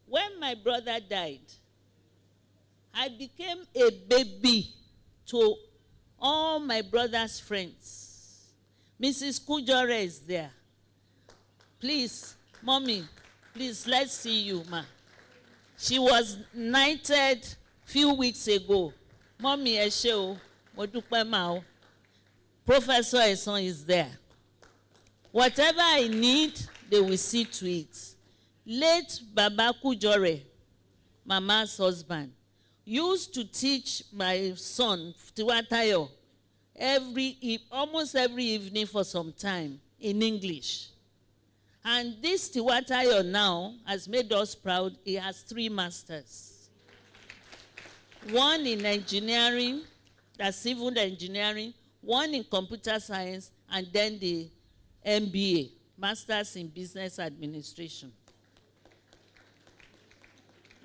S22: when my brother died, I became a baby to all my brother's friends. Mrs. Kujore is there. Please, Mommy, please, let's see you, ma. She was knighted few weeks ago. Mommy Esheo, Modupe Mao. Professor Eson is there. Whatever I need, they will see to it. Late Baba Kujore, Mama's husband, used to teach my son, Tiwatayo, almost every evening for some time in English. And this Tiwatayo now has made us proud. He has 3 masters. 1 in engineering, that's civil engineering, 1 in computer science, and then the MBA, Masters in Business Administration.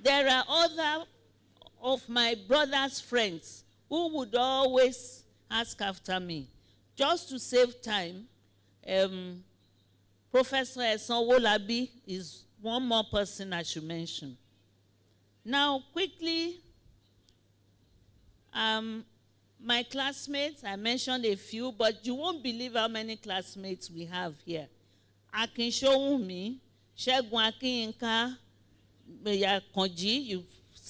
S22: There are other of my brother's friends who would always ask after me. Just to save time, Professor Eson Wolabi is one more person I should mention. Now, quickly, my classmates, I mentioned a few, but you won't believe how many classmates we have here. Akin Showunmi, Shegun Akinyinka, Konji, you've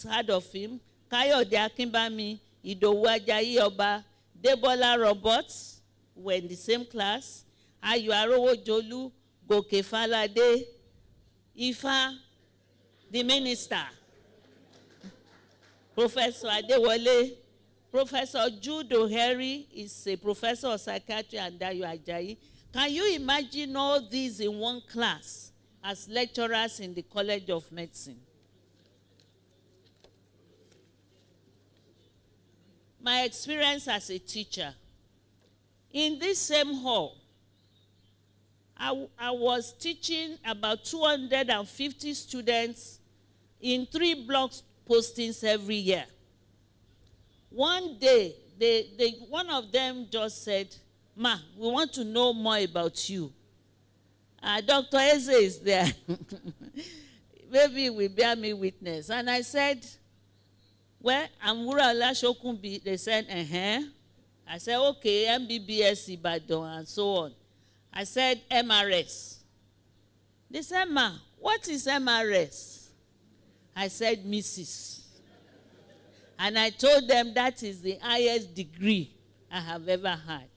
S22: heard of him. Kayode Akinbami, Idowu Ajayi Oba, Debola Roberts, were in the same class. Ayo Arowo Jolu, Goke Falade, Ifa, the minister. Professor Adewale, Professor Jude O'Harry is a professor of psychiatry and Dayo Ajayi. Can you imagine all these in one class as lecturers in the College of Medicine? My experience as a teacher. In this same hall, I was teaching about 250 students in 3 blocks postings every year. One day, one of them just said, "Ma, we want to know more about you." Dr. Eze is there. Maybe he will bear me witness. And I said, Well, I'm Wuraola Shokunbi. They said, I said, okay, MBBS Ibadan and so on. I said, MRS. They said, Ma, what is MRS? I said, Mrs. And I told them that is the highest degree I have ever had.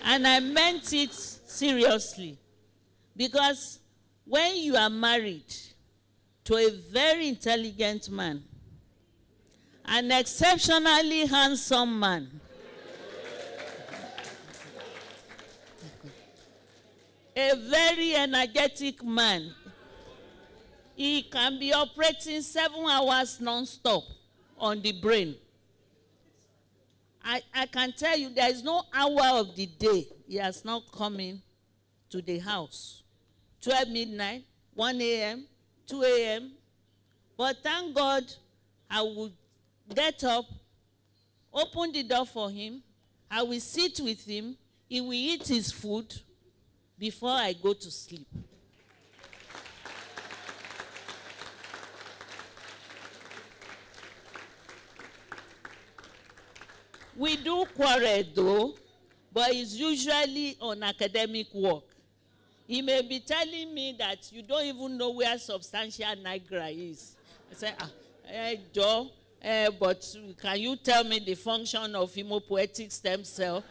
S22: And I meant it seriously. Because when you are married to a very intelligent man, an exceptionally handsome man, a very energetic man, he can be operating 7 hours non-stop on the brain. I can tell you there is no hour of the day he has not come in to the house. 12 midnight, 1 a.m., 2 a.m. But thank God I would get up, open the door for him, I will sit with him, he will eat his food before I go to sleep. We do quarrel though, but it's usually on academic work. He may be telling me that you don't even know where substantia nigra is. I say, Joe, but can you tell me the function of hematopoietic stem cell?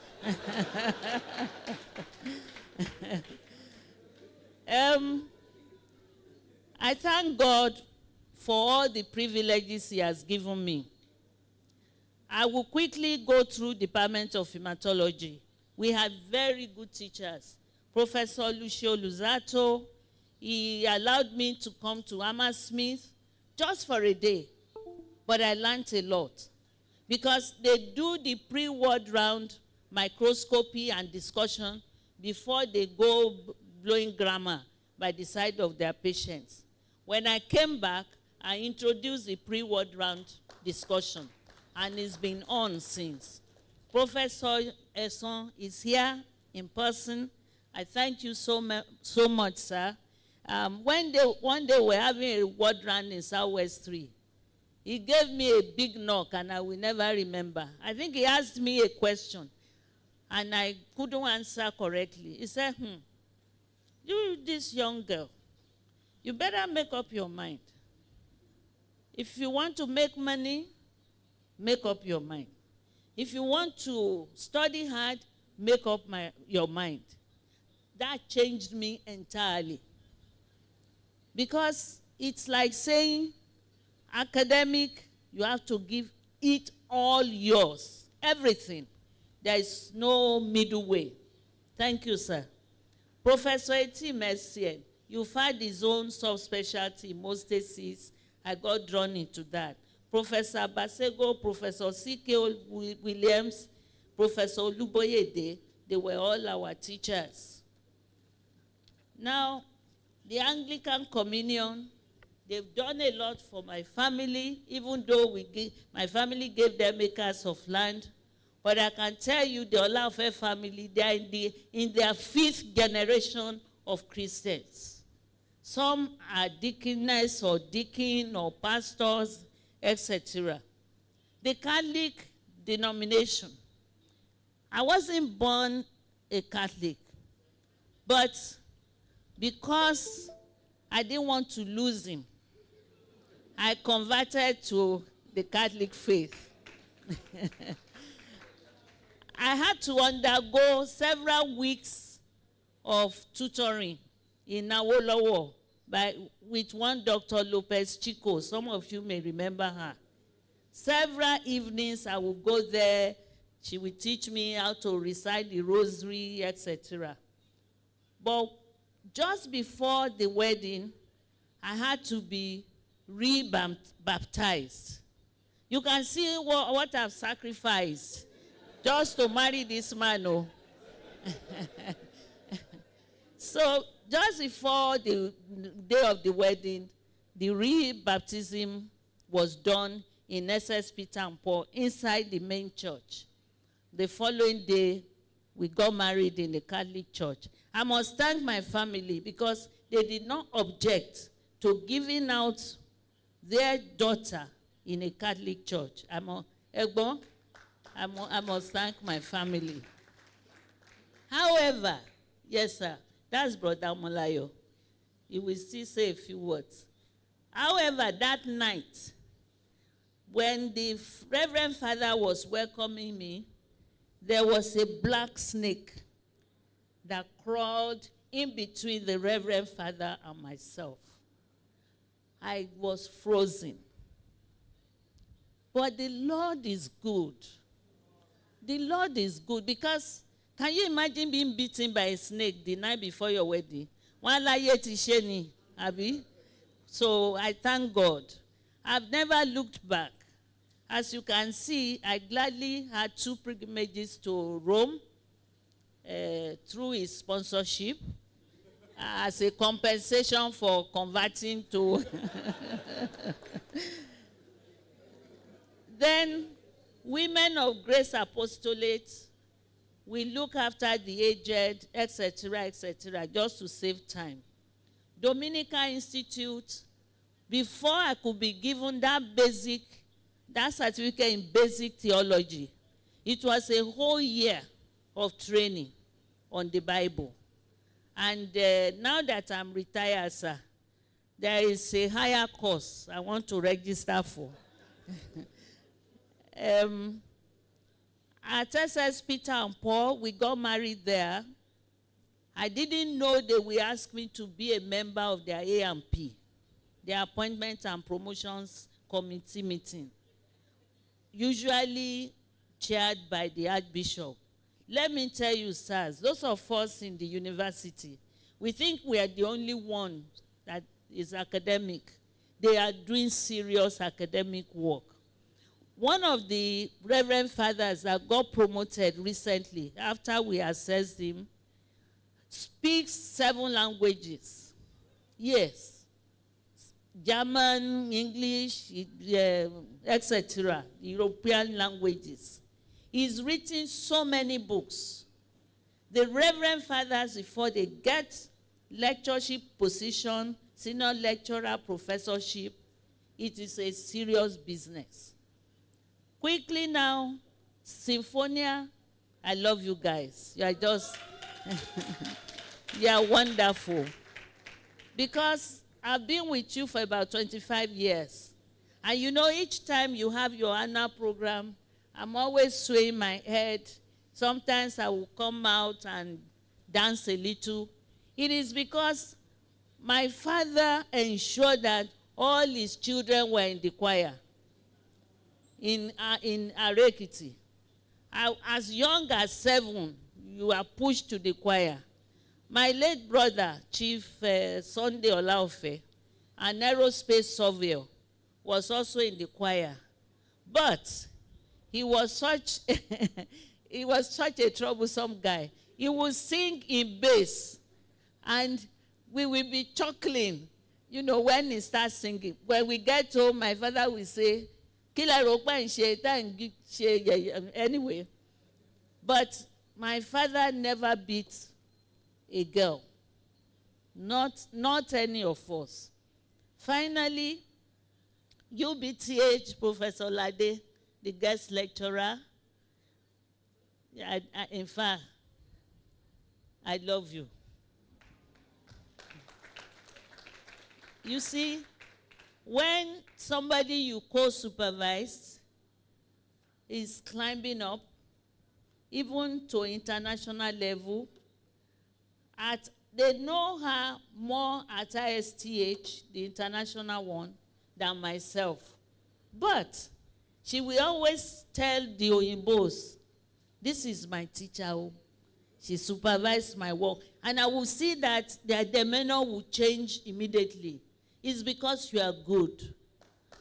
S22: I thank God for all the privileges he has given me. I will quickly go through Department of Haematology. We have very good teachers. Professor Lucio Luzato, he allowed me to come to Hammersmith just for a day. But I learned a lot. Because they do the pre-ward round microscopy and discussion before they go blowing grammar by the side of their patients. When I came back, I introduced the pre-ward round discussion. And it's been on since. Professor Esson is here in person. I thank you so much, sir. One day we're having a ward round in Southwest 3. He gave me a big knock, and I will never remember. I think he asked me a question, and I couldn't answer correctly. He said, you, this young girl, you better make up your mind. If you want to make money, make up your mind. If you want to study hard, make up your mind. That changed me entirely. Because it's like saying, academic, you have to give it all yours, everything. There is no middle way. Thank you, sir. Professor Eti Messier, you've had his own subspecialty, hemostasis. I got drawn into that. Professor Basego, Professor C.K. Williams, Professor Luboyede, they were all our teachers. Now, the Anglican Communion, they've done a lot for my family, even though my family gave them acres of land. But I can tell you, the Olaofe family, they are in their 5th generation of Christians. Some are deaconess or deacon or pastors, etc. The Catholic denomination. I wasn't born a Catholic, but because I didn't want to lose him, I converted to the Catholic faith. I had to undergo several weeks of tutoring in Awolowo with one Dr. Lopez Chico. Some of you may remember her. Several evenings I would go there. She would teach me how to recite the rosary, etc. But just before the wedding, I had to be re-baptized. You can see what I've sacrificed just to marry this man. Oh. So just before the day of the wedding, the re-baptism was done in SS Peter and Paul inside the main church. The following day, we got married in the Catholic church. I must thank my family because they did not object to giving out their daughter in a Catholic church. I must thank my family. However, yes, sir, that's Brother Molayo. He will still say a few words. However, that night, when the Reverend Father was welcoming me, there was a black snake that crawled in between the Reverend Father and myself. I was frozen. But the Lord is good. The Lord is good because can you imagine being beaten by a snake the night before your wedding? So I thank God. I've never looked back. As you can see, I gladly had 2 pilgrimages to Rome through his sponsorship as a compensation for converting to... Then, Women of Grace Apostolate, we look after the aged, etc., just to save time. Dominica Institute, before I could be given that certificate in basic theology, it was a whole year of training on the Bible. And now that I'm retired, sir, there is a higher course I want to register for. At SS Peter and Paul, we got married there. I didn't know they would ask me to be a member of their A&P, their Appointment and Promotions Committee meeting, usually chaired by the Archbishop. Let me tell you, sirs, those of us in the university, we think we are the only one that is academic. They are doing serious academic work. One of the Reverend Fathers that got promoted recently, after we assessed him, speaks 7 languages. Yes. German, English, etc., European languages. He's written so many books. The Reverend Fathers, before they get lectureship position, senior lecturer, professorship, it is a serious business. Quickly now, Symphonia, I love you guys. You are just, you are wonderful. Because I've been with you for about 25 years. And you know, each time you have your annual program, I'm always swaying my head. Sometimes I will come out and dance a little. It is because my father ensured that all his children were in the choir in Arekiti. As young as 7, you are pushed to the choir. My late brother, Chief Sunday Olaofe, an aerospace surveyor, was also in the choir. But he was such a troublesome guy. He would sing in bass, and we will be chuckling, you know, when he starts singing. When we get home, my father will say, anyway. But my father never beat a girl. Not any of us. Finally, UBTH, Professor Lade, the guest lecturer. In fact, I love you. You see, when somebody you co-supervised is climbing up, even to international level, they know her more at ISTH, the international one, than myself. But she will always tell the Oyimbos, this is my teacher. She supervised my work. And I will see that their demeanor will change immediately. It's because you are good.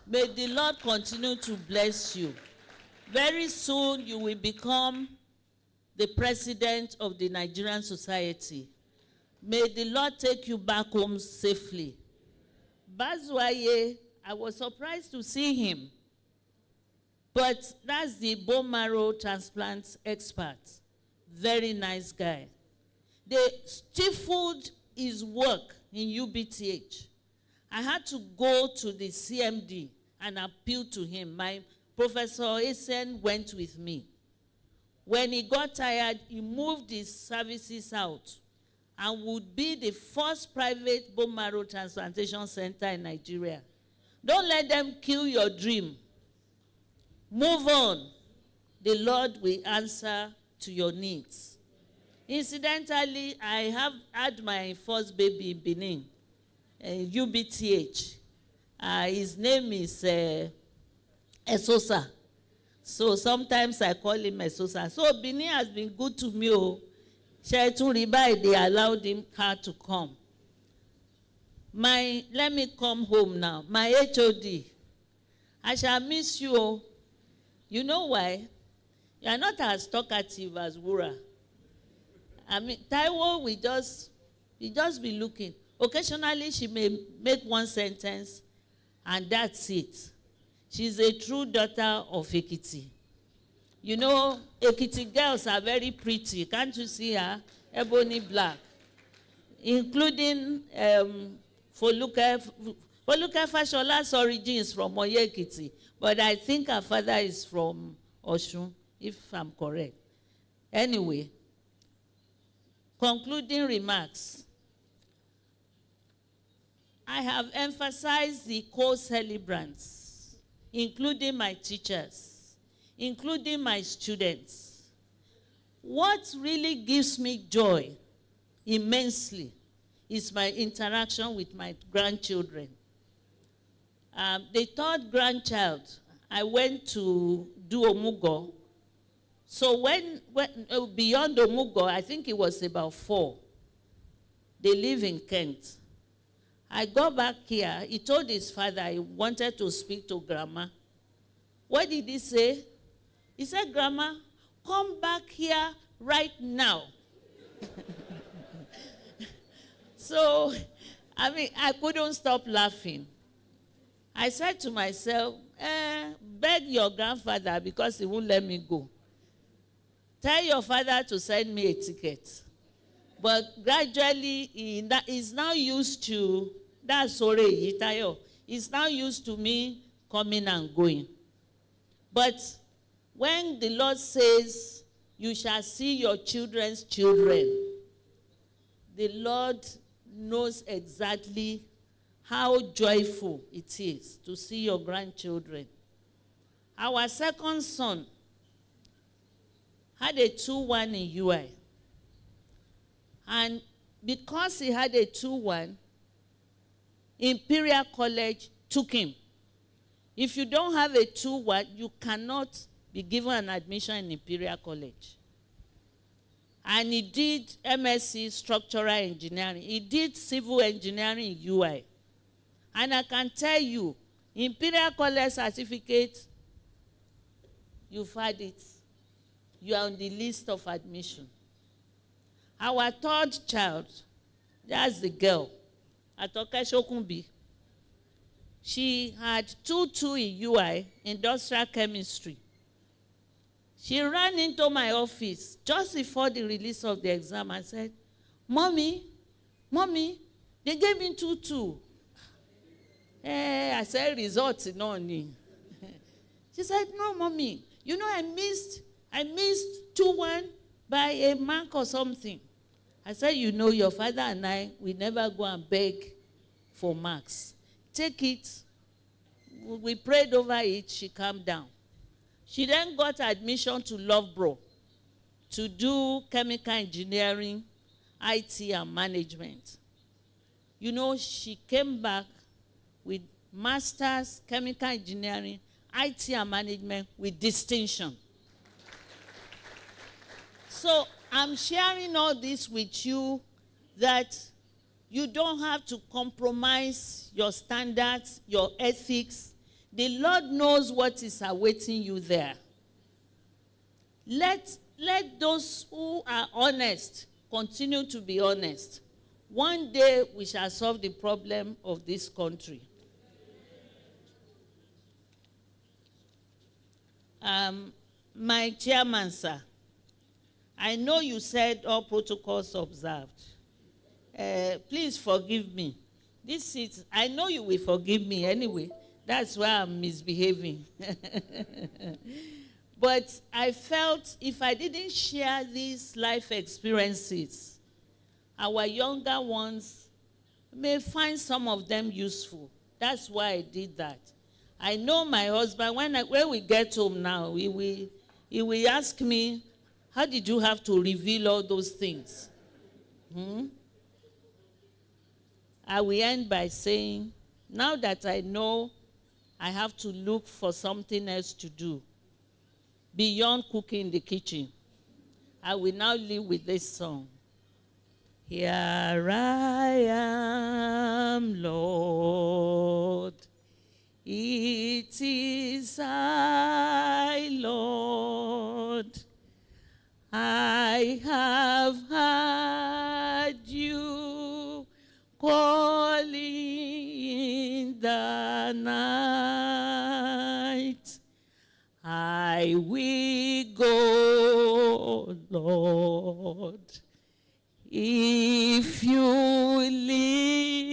S22: May the Lord continue to bless you. Very soon you will become the president of the Nigerian Society. May the Lord take you back home safely. Bazwaye, I was surprised to see him. But that's the bone marrow transplant expert. Very nice guy. They stifled his work in UBTH. I had to go to the CMD and appeal to him. My Professor Esen went with me. When he got tired, he moved his services out and would be the first private bone marrow transplantation center in Nigeria. Don't let them kill your dream. Move on. The Lord will answer to your needs. Incidentally, I have had my first baby in Benin, UBTH. His name is Esosa. So sometimes I call him Esosa. So Benin has been good to me. They allowed her to come. Let me come home now. My HOD, I shall miss you. You know why? You are not as talkative as Wura. I mean, Taiwo will just be looking. Occasionally, she may make one sentence, and that's it. She's a true daughter of Ekiti. You know, Ekiti girls are very pretty. Can't you see her? Ebony black. Including Foluke Fashola's origins from Oye Ekiti. But I think her father is from Oshun, if I'm correct. Anyway, concluding remarks. I have emphasized the co-celebrants, including my teachers, including my students. What really gives me joy immensely is my interaction with my grandchildren. The third grandchild, I went to do Omugo. So when beyond Omugo, I think it was about 4. They live in Kent. I got back here. He told his father he wanted to speak to Grandma. What did he say? He said, Grandma, come back here right now. So, I mean, I couldn't stop laughing. I said to myself, beg your grandfather because he won't let me go. Tell your father to send me a ticket. But gradually, he's now used to, that's sorry, Tayo. He's now used to me coming and going. But when the Lord says, you shall see your children's children, the Lord knows exactly how joyful it is to see your grandchildren. Our second son had a 2-1 in UI. And because he had a 2-1, Imperial College took him. If you don't have a 2-1, you cannot be given an admission in Imperial College. And he did MSc Structural Engineering. He did Civil Engineering in UI. And I can tell you, Imperial College certificate, you've had it. You are on the list of admission. Our third child, that's the girl, Atoke Shokunbi. She had 2-2 in UI, Industrial Chemistry. She ran into my office just before the release of the exam and said, Mommy, they gave me 2-2. I said, results, no. She said, no, Mommy, you know I missed 2-1 by a mark or something. I said, you know, your father and I, we never go and beg for marks. Take it. We prayed over it. She calmed down. She then got admission to Loughborough to do chemical engineering, IT, and management. You know, she came back with master's chemical engineering, IT, and management with distinction. So I'm sharing all this with you that you don't have to compromise your standards, your ethics. The Lord knows what is awaiting you there. Let those who are honest continue to be honest. One day we shall solve the problem of this country. My chairman, sir, I know you said all protocols observed. Please forgive me. This is, I know you will forgive me anyway. That's why I'm misbehaving. But I felt if I didn't share these life experiences, our younger ones may find some of them useful. That's why I did that. I know my husband, when we get home now, he will ask me, how did you have to reveal all those things? I will end by saying, now that I know I have to look for something else to do beyond cooking in the kitchen, I will now live with this song. Here I am, Lord. It is I, Lord. I have heard you calling in the night. I will go, Lord, if you lead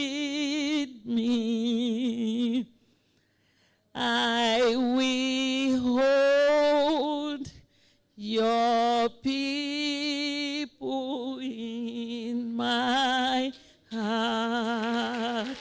S22: me. I will hold your people in my heart.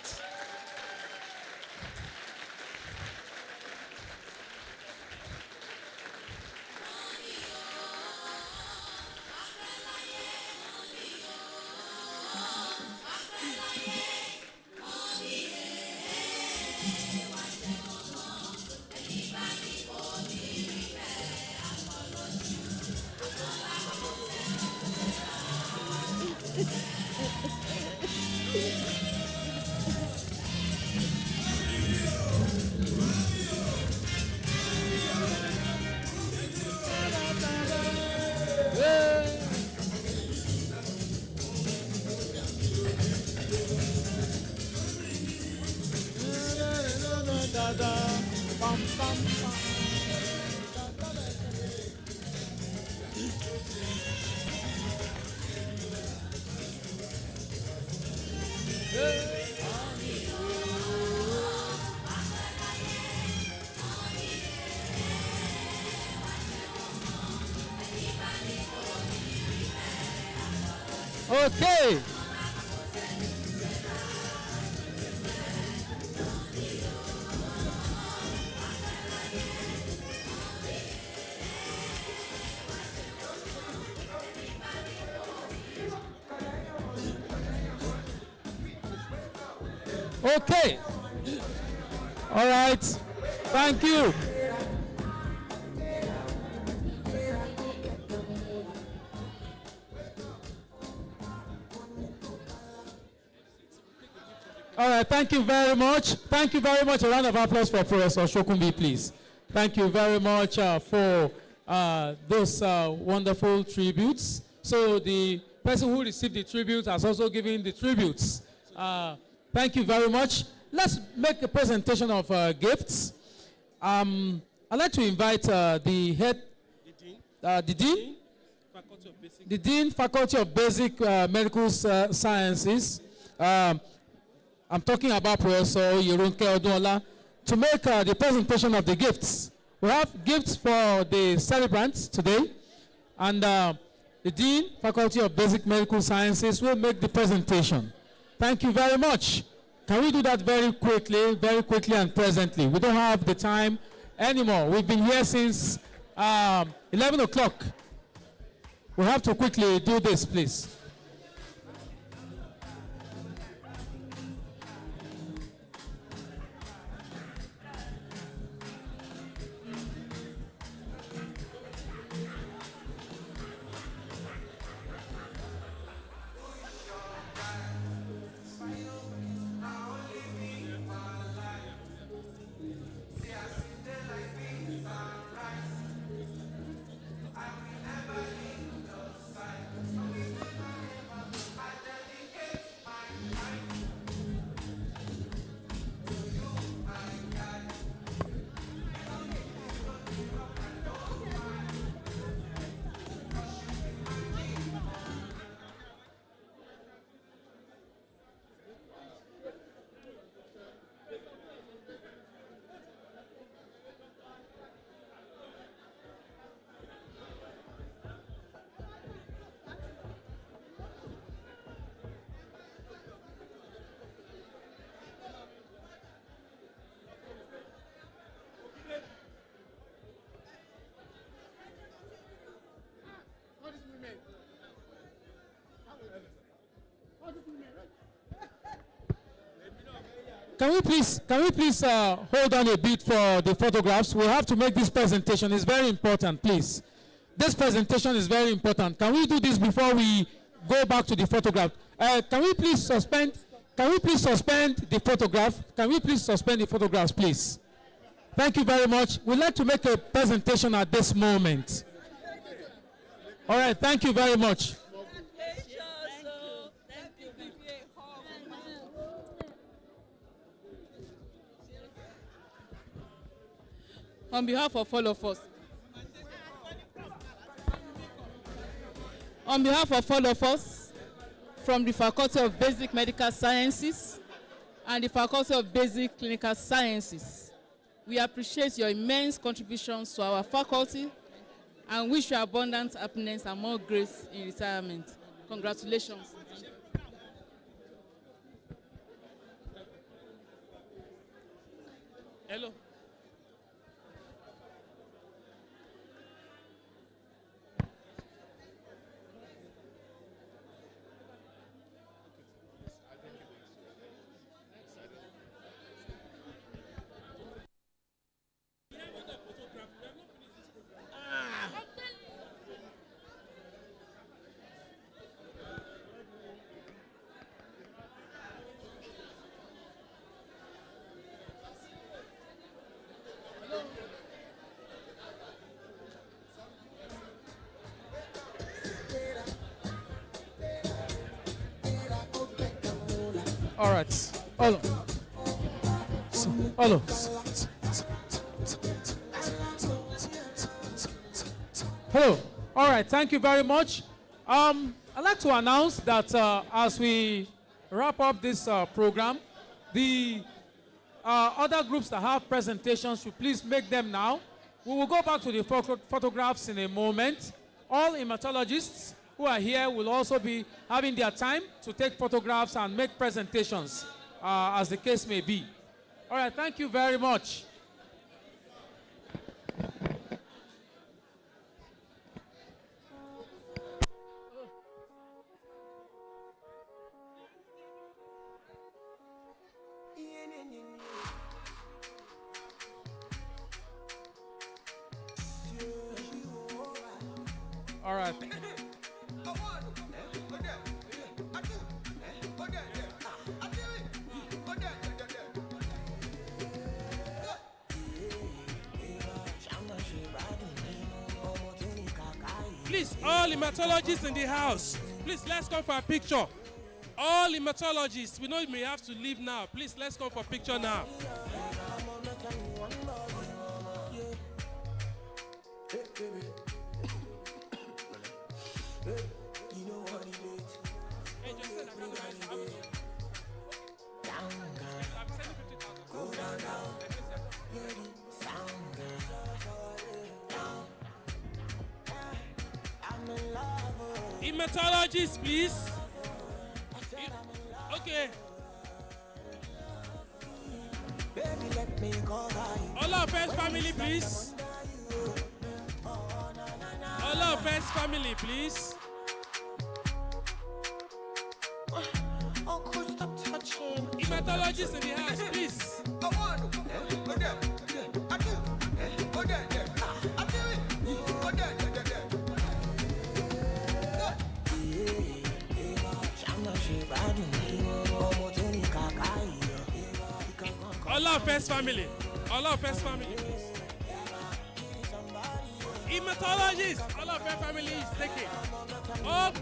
S1: Okay. Okay. All right. Thank you. All right, thank you very much. Thank you very much. A round of applause for Professor Shokunbi, please. Thank you very much for those wonderful tributes. So the person who received the tribute has also given the tributes. Thank you very much. Let's make a presentation of gifts. I'd like to invite the head, the Dean, Faculty of Basic Medical Sciences. I'm talking about Professor Yerunke Odunola to make the presentation of the gifts. We have gifts for the celebrants today, and the Dean, Faculty of Basic Medical Sciences, will make the presentation. Thank you very much. Can we do that very quickly and presently? We don't have the time anymore. We've been here since 11 o'clock. We have to quickly do this, please. can we please hold on a bit for the photographs? We have to make this presentation. It's very important, please. This presentation is very important. Can we do this before we go back to the photograph? Can we please suspend? Can we please suspend the photograph? Can we please suspend the photographs, please? Thank you very much. We'd like to make a presentation at this moment. All right, thank you very much.
S21: On behalf of all of us, from the Faculty of Basic Medical Sciences and the Faculty of Basic Clinical Sciences, we appreciate your immense contributions to our faculty and wish you abundant happiness and more grace in retirement. Congratulations.
S11: Hello.
S1: All right. Olo. Olo. Hello. All right. Thank you very much. I'd like to announce that as we wrap up this program, the other groups that have presentations should please make them now. We will go back to the photographs in a moment. All hematologists who are here will also be having their time to take photographs and make presentations, as the case may be. All right, thank you very much. All right.
S11: Please, all hematologists in the house, please let's come for a picture. All hematologists, we know you may have to leave now. Please, let's come for a picture now. Hematologists, please. Okay. All our first family, please. All our first family, please. Hematologists in the house, please. All our first family. All our first family, please. Hematologists. All our first family is taking. All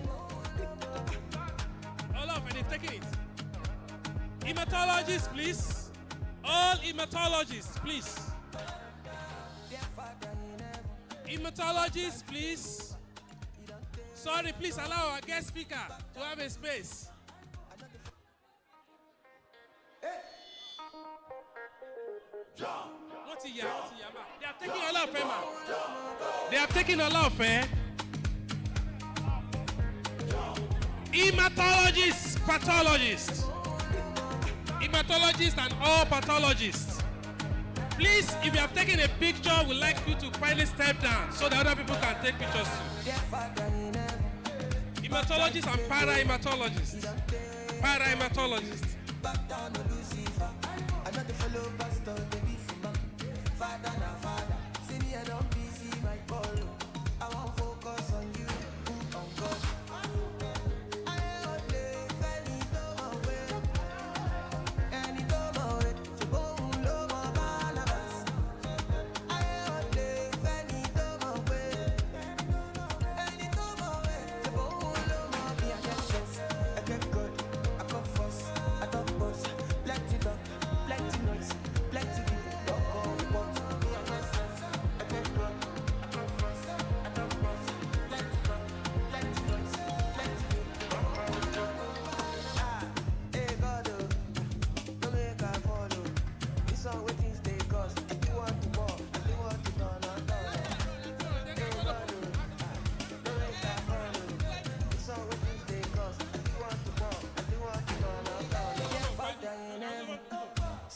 S11: of it is taking it. Hematologists, please. All hematologists, please. Hematologists, please. Sorry, please allow our guest speaker to have a space. They have taken a lot of man. They have taken a lot of hematologists, pathologists. Hematologists and all pathologists. Please, if you have taken a picture, we'd like you to kindly step down so that other people can take pictures too. Hematologists and parahematologists. Parahematologists.
S6: not the follow pastor, baby for man. Father na father. See me, I don't busy my ball. I won't focus on you, on God.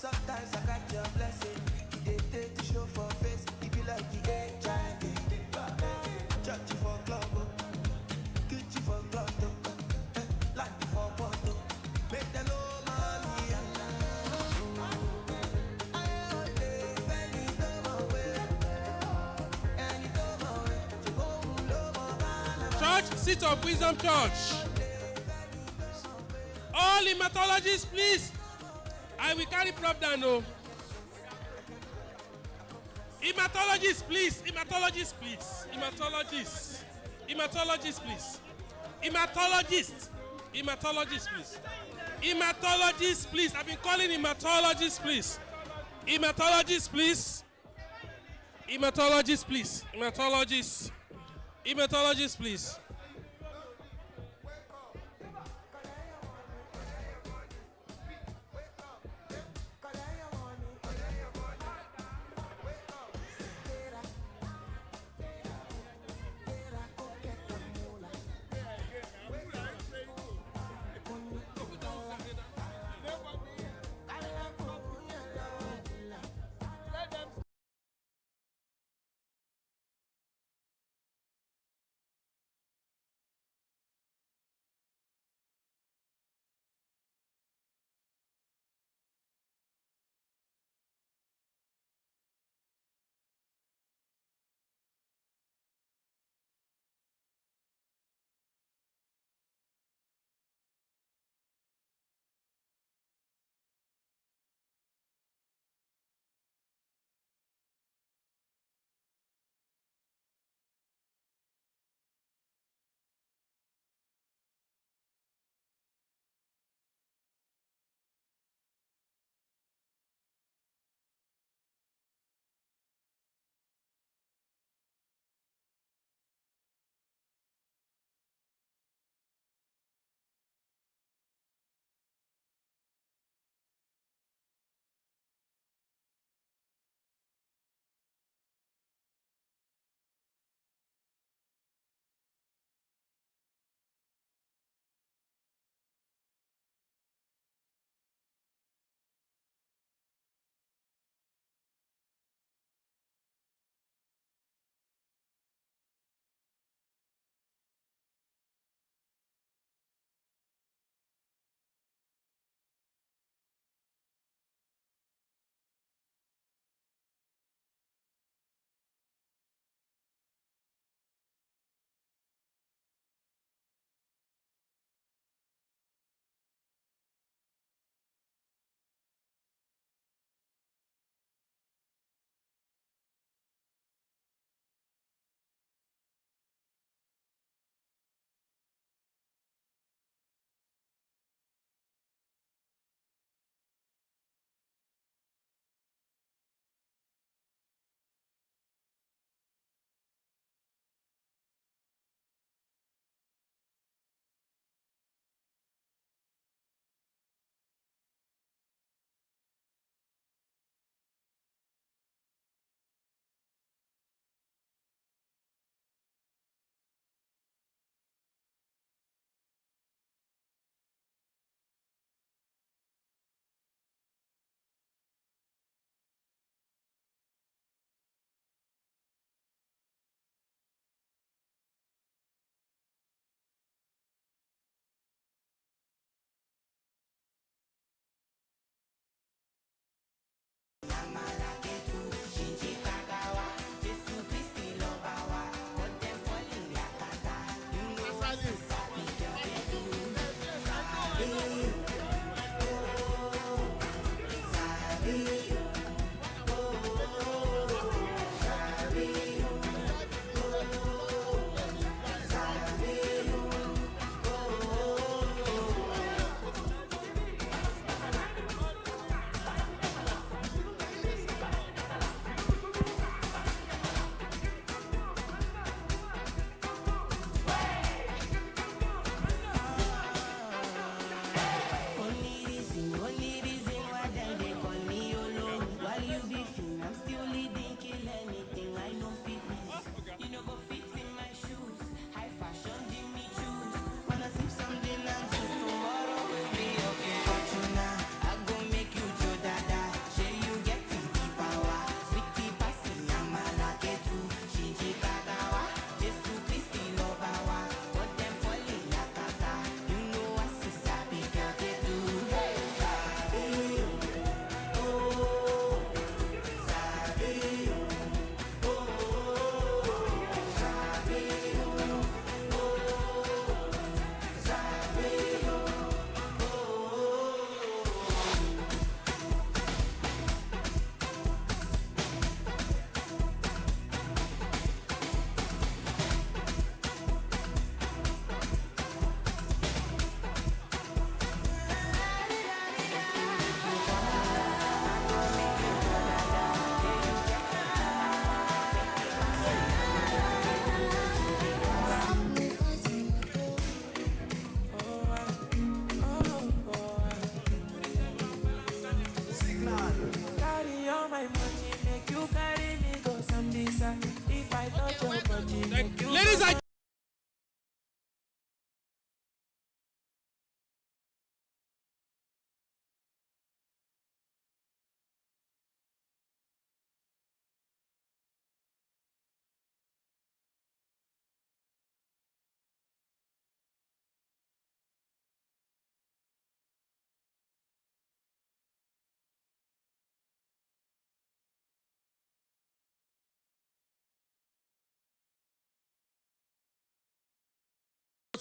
S6: Sometimes I got your blessing. They take to show for face. It be like the HIV. Church you for club, kitchen for club, like you for bottle. Make them know money.
S11: Church, seat of wisdom, church. All hematologists, please. I will carry prop down, no. Hematologists, please. Hematologists, please. Hematologists. Hematologists, please. Hematologists. Hematologists, please. Hematologists, please. I've been calling hematologists, please. Hematologists, please. Hematologists, please. Hematologists. Hematologists, please.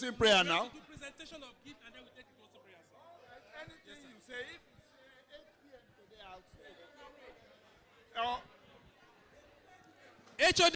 S8: closing prayer now.
S11: The presentation of gift and then we take the closing prayer, sir.
S8: Anything you say, if it's 8 p.m. today, I'll say.
S11: HOD.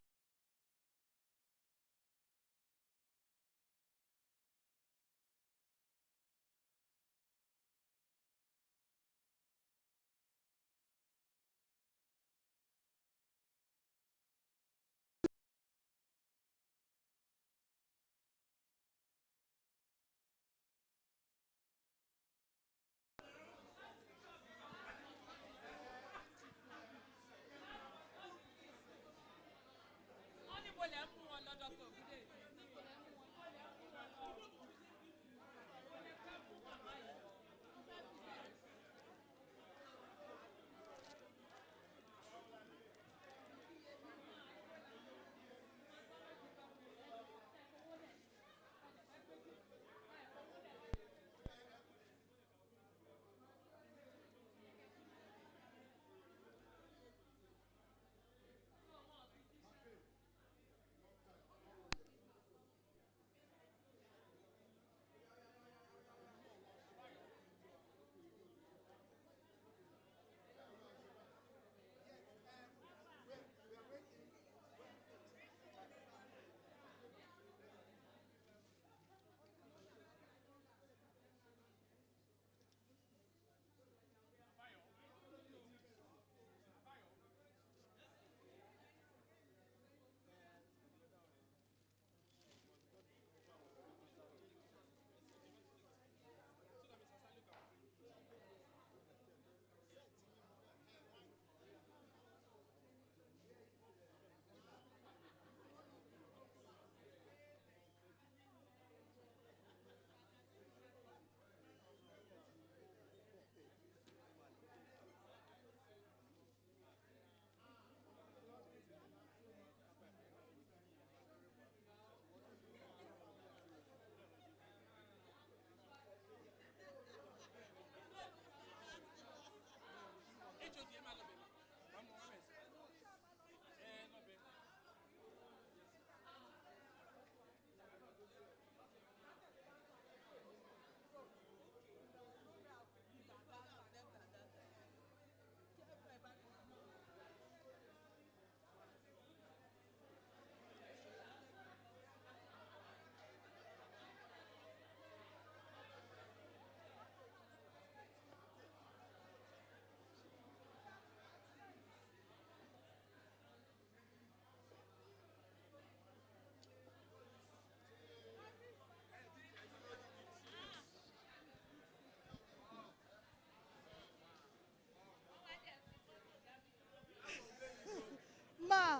S9: Ma,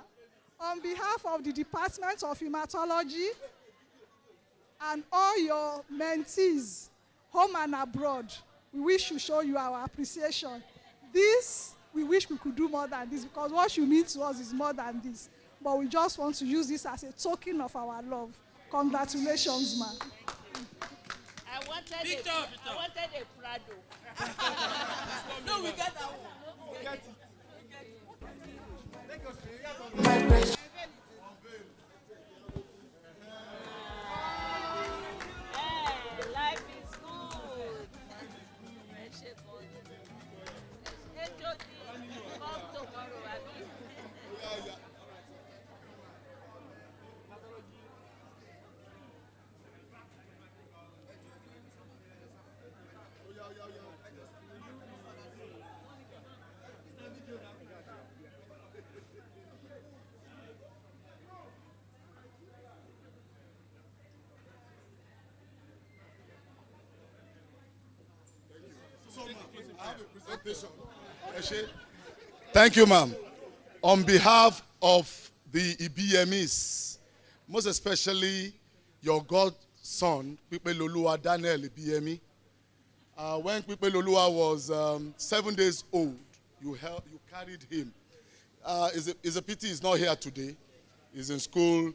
S9: on behalf of the Department of Haematology and all your mentees, home and abroad, we wish to show you our appreciation. This, we wish we could do more than this, because what you mean to us is more than this. But we just want to use this as a token of our love. Congratulations, ma.
S22: I wanted a Prado.
S21: No, we get that one.
S8: We get it.
S22: Life is good. Come tomorrow,
S18: I have a presentation. Thank you, ma'am. On behalf of the EBMEs, most especially your godson, Pipeloluwa Daniel EBME, when Pipeloluwa was 7 days old, you carried him. It's a pity he's not here today. He's in school,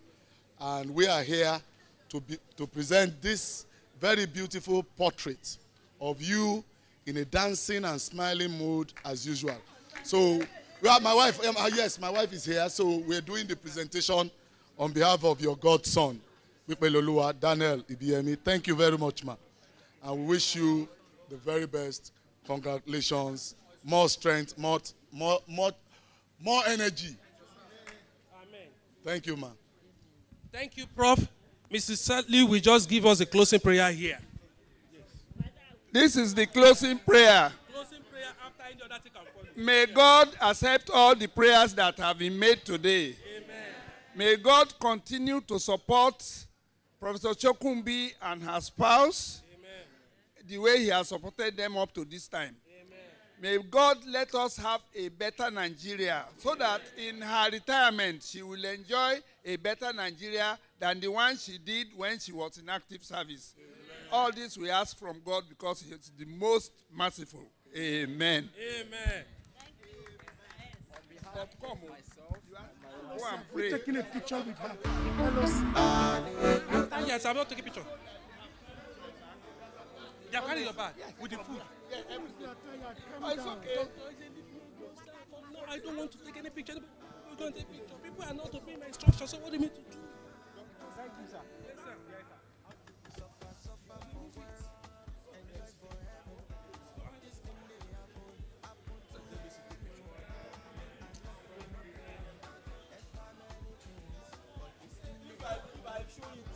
S18: and we are here to present this very beautiful portrait of you in a dancing and smiling mood as usual. So, my wife, yes, my wife is here, so we're doing the presentation on behalf of your godson. Wipeloluwa Daniel Ibiemi. Thank you very much, ma. And we wish you the very best. Congratulations. More strength, more energy.
S11: Amen.
S18: Thank you, ma.
S11: Thank you, Prof. Mrs. Sadly will just give us a closing prayer here.
S8: This is the closing prayer.
S11: Closing prayer after any other thing can follow.
S8: May God accept all the prayers that have been made today.
S11: Amen.
S8: May God continue to support Professor Shokunbi and her spouse.
S11: Amen.
S8: The way he has supported them up to this time.
S11: Amen.
S8: May God let us have a better Nigeria so that in her retirement she will enjoy a better Nigeria than the one she did when she was in active service. Amen. All this we ask from God because he is the most merciful. Amen.
S11: Amen.
S8: Go and pray.
S3: We're taking a picture with her.
S11: Yes, I'm not taking a picture. You are carrying your bag with the food.
S8: Yeah, everything.
S3: Oh,
S8: it's okay.
S11: No, I don't want to take any picture. We don't take picture. People are not obeying my instructions. So what do you mean to do?
S8: Thank you, sir.
S11: Yes, sir.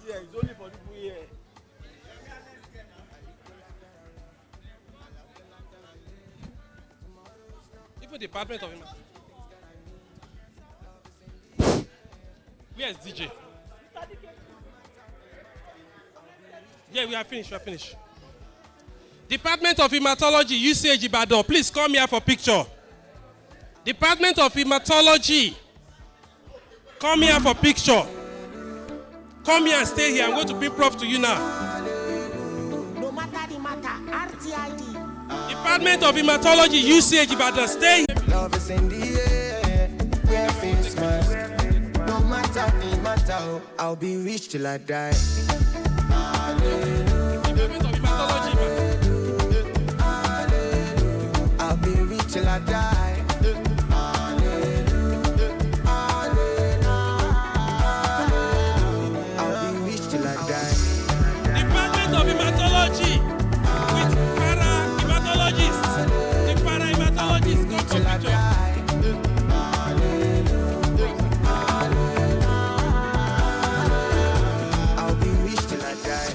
S8: It's only for people here.
S11: Even the Department of Where is DJ? Yeah, we are finished. We are finished. Department of Haematology, UCH Ibadan, please come here for picture. Department of Haematology, come here for picture. Come here and stay here. I'm going to bring Prof to you now.
S6: No matter the matter, RTID.
S11: Department of Haematology, UCH Ibadan, stay here.
S6: Love is in the air, wear face mask. No matter the matter, I'll be rich till I die.
S11: Department of Haematology,
S6: I'll be rich till I die.
S11: Department of Haematology with para-hematologists. The para-hematologists come for picture.
S6: I'll be rich till I die.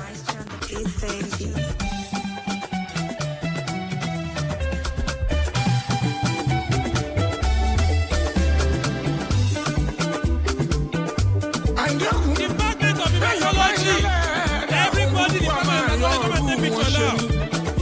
S11: Department of Haematology. Everybody, Department of Haematology, come and take picture now.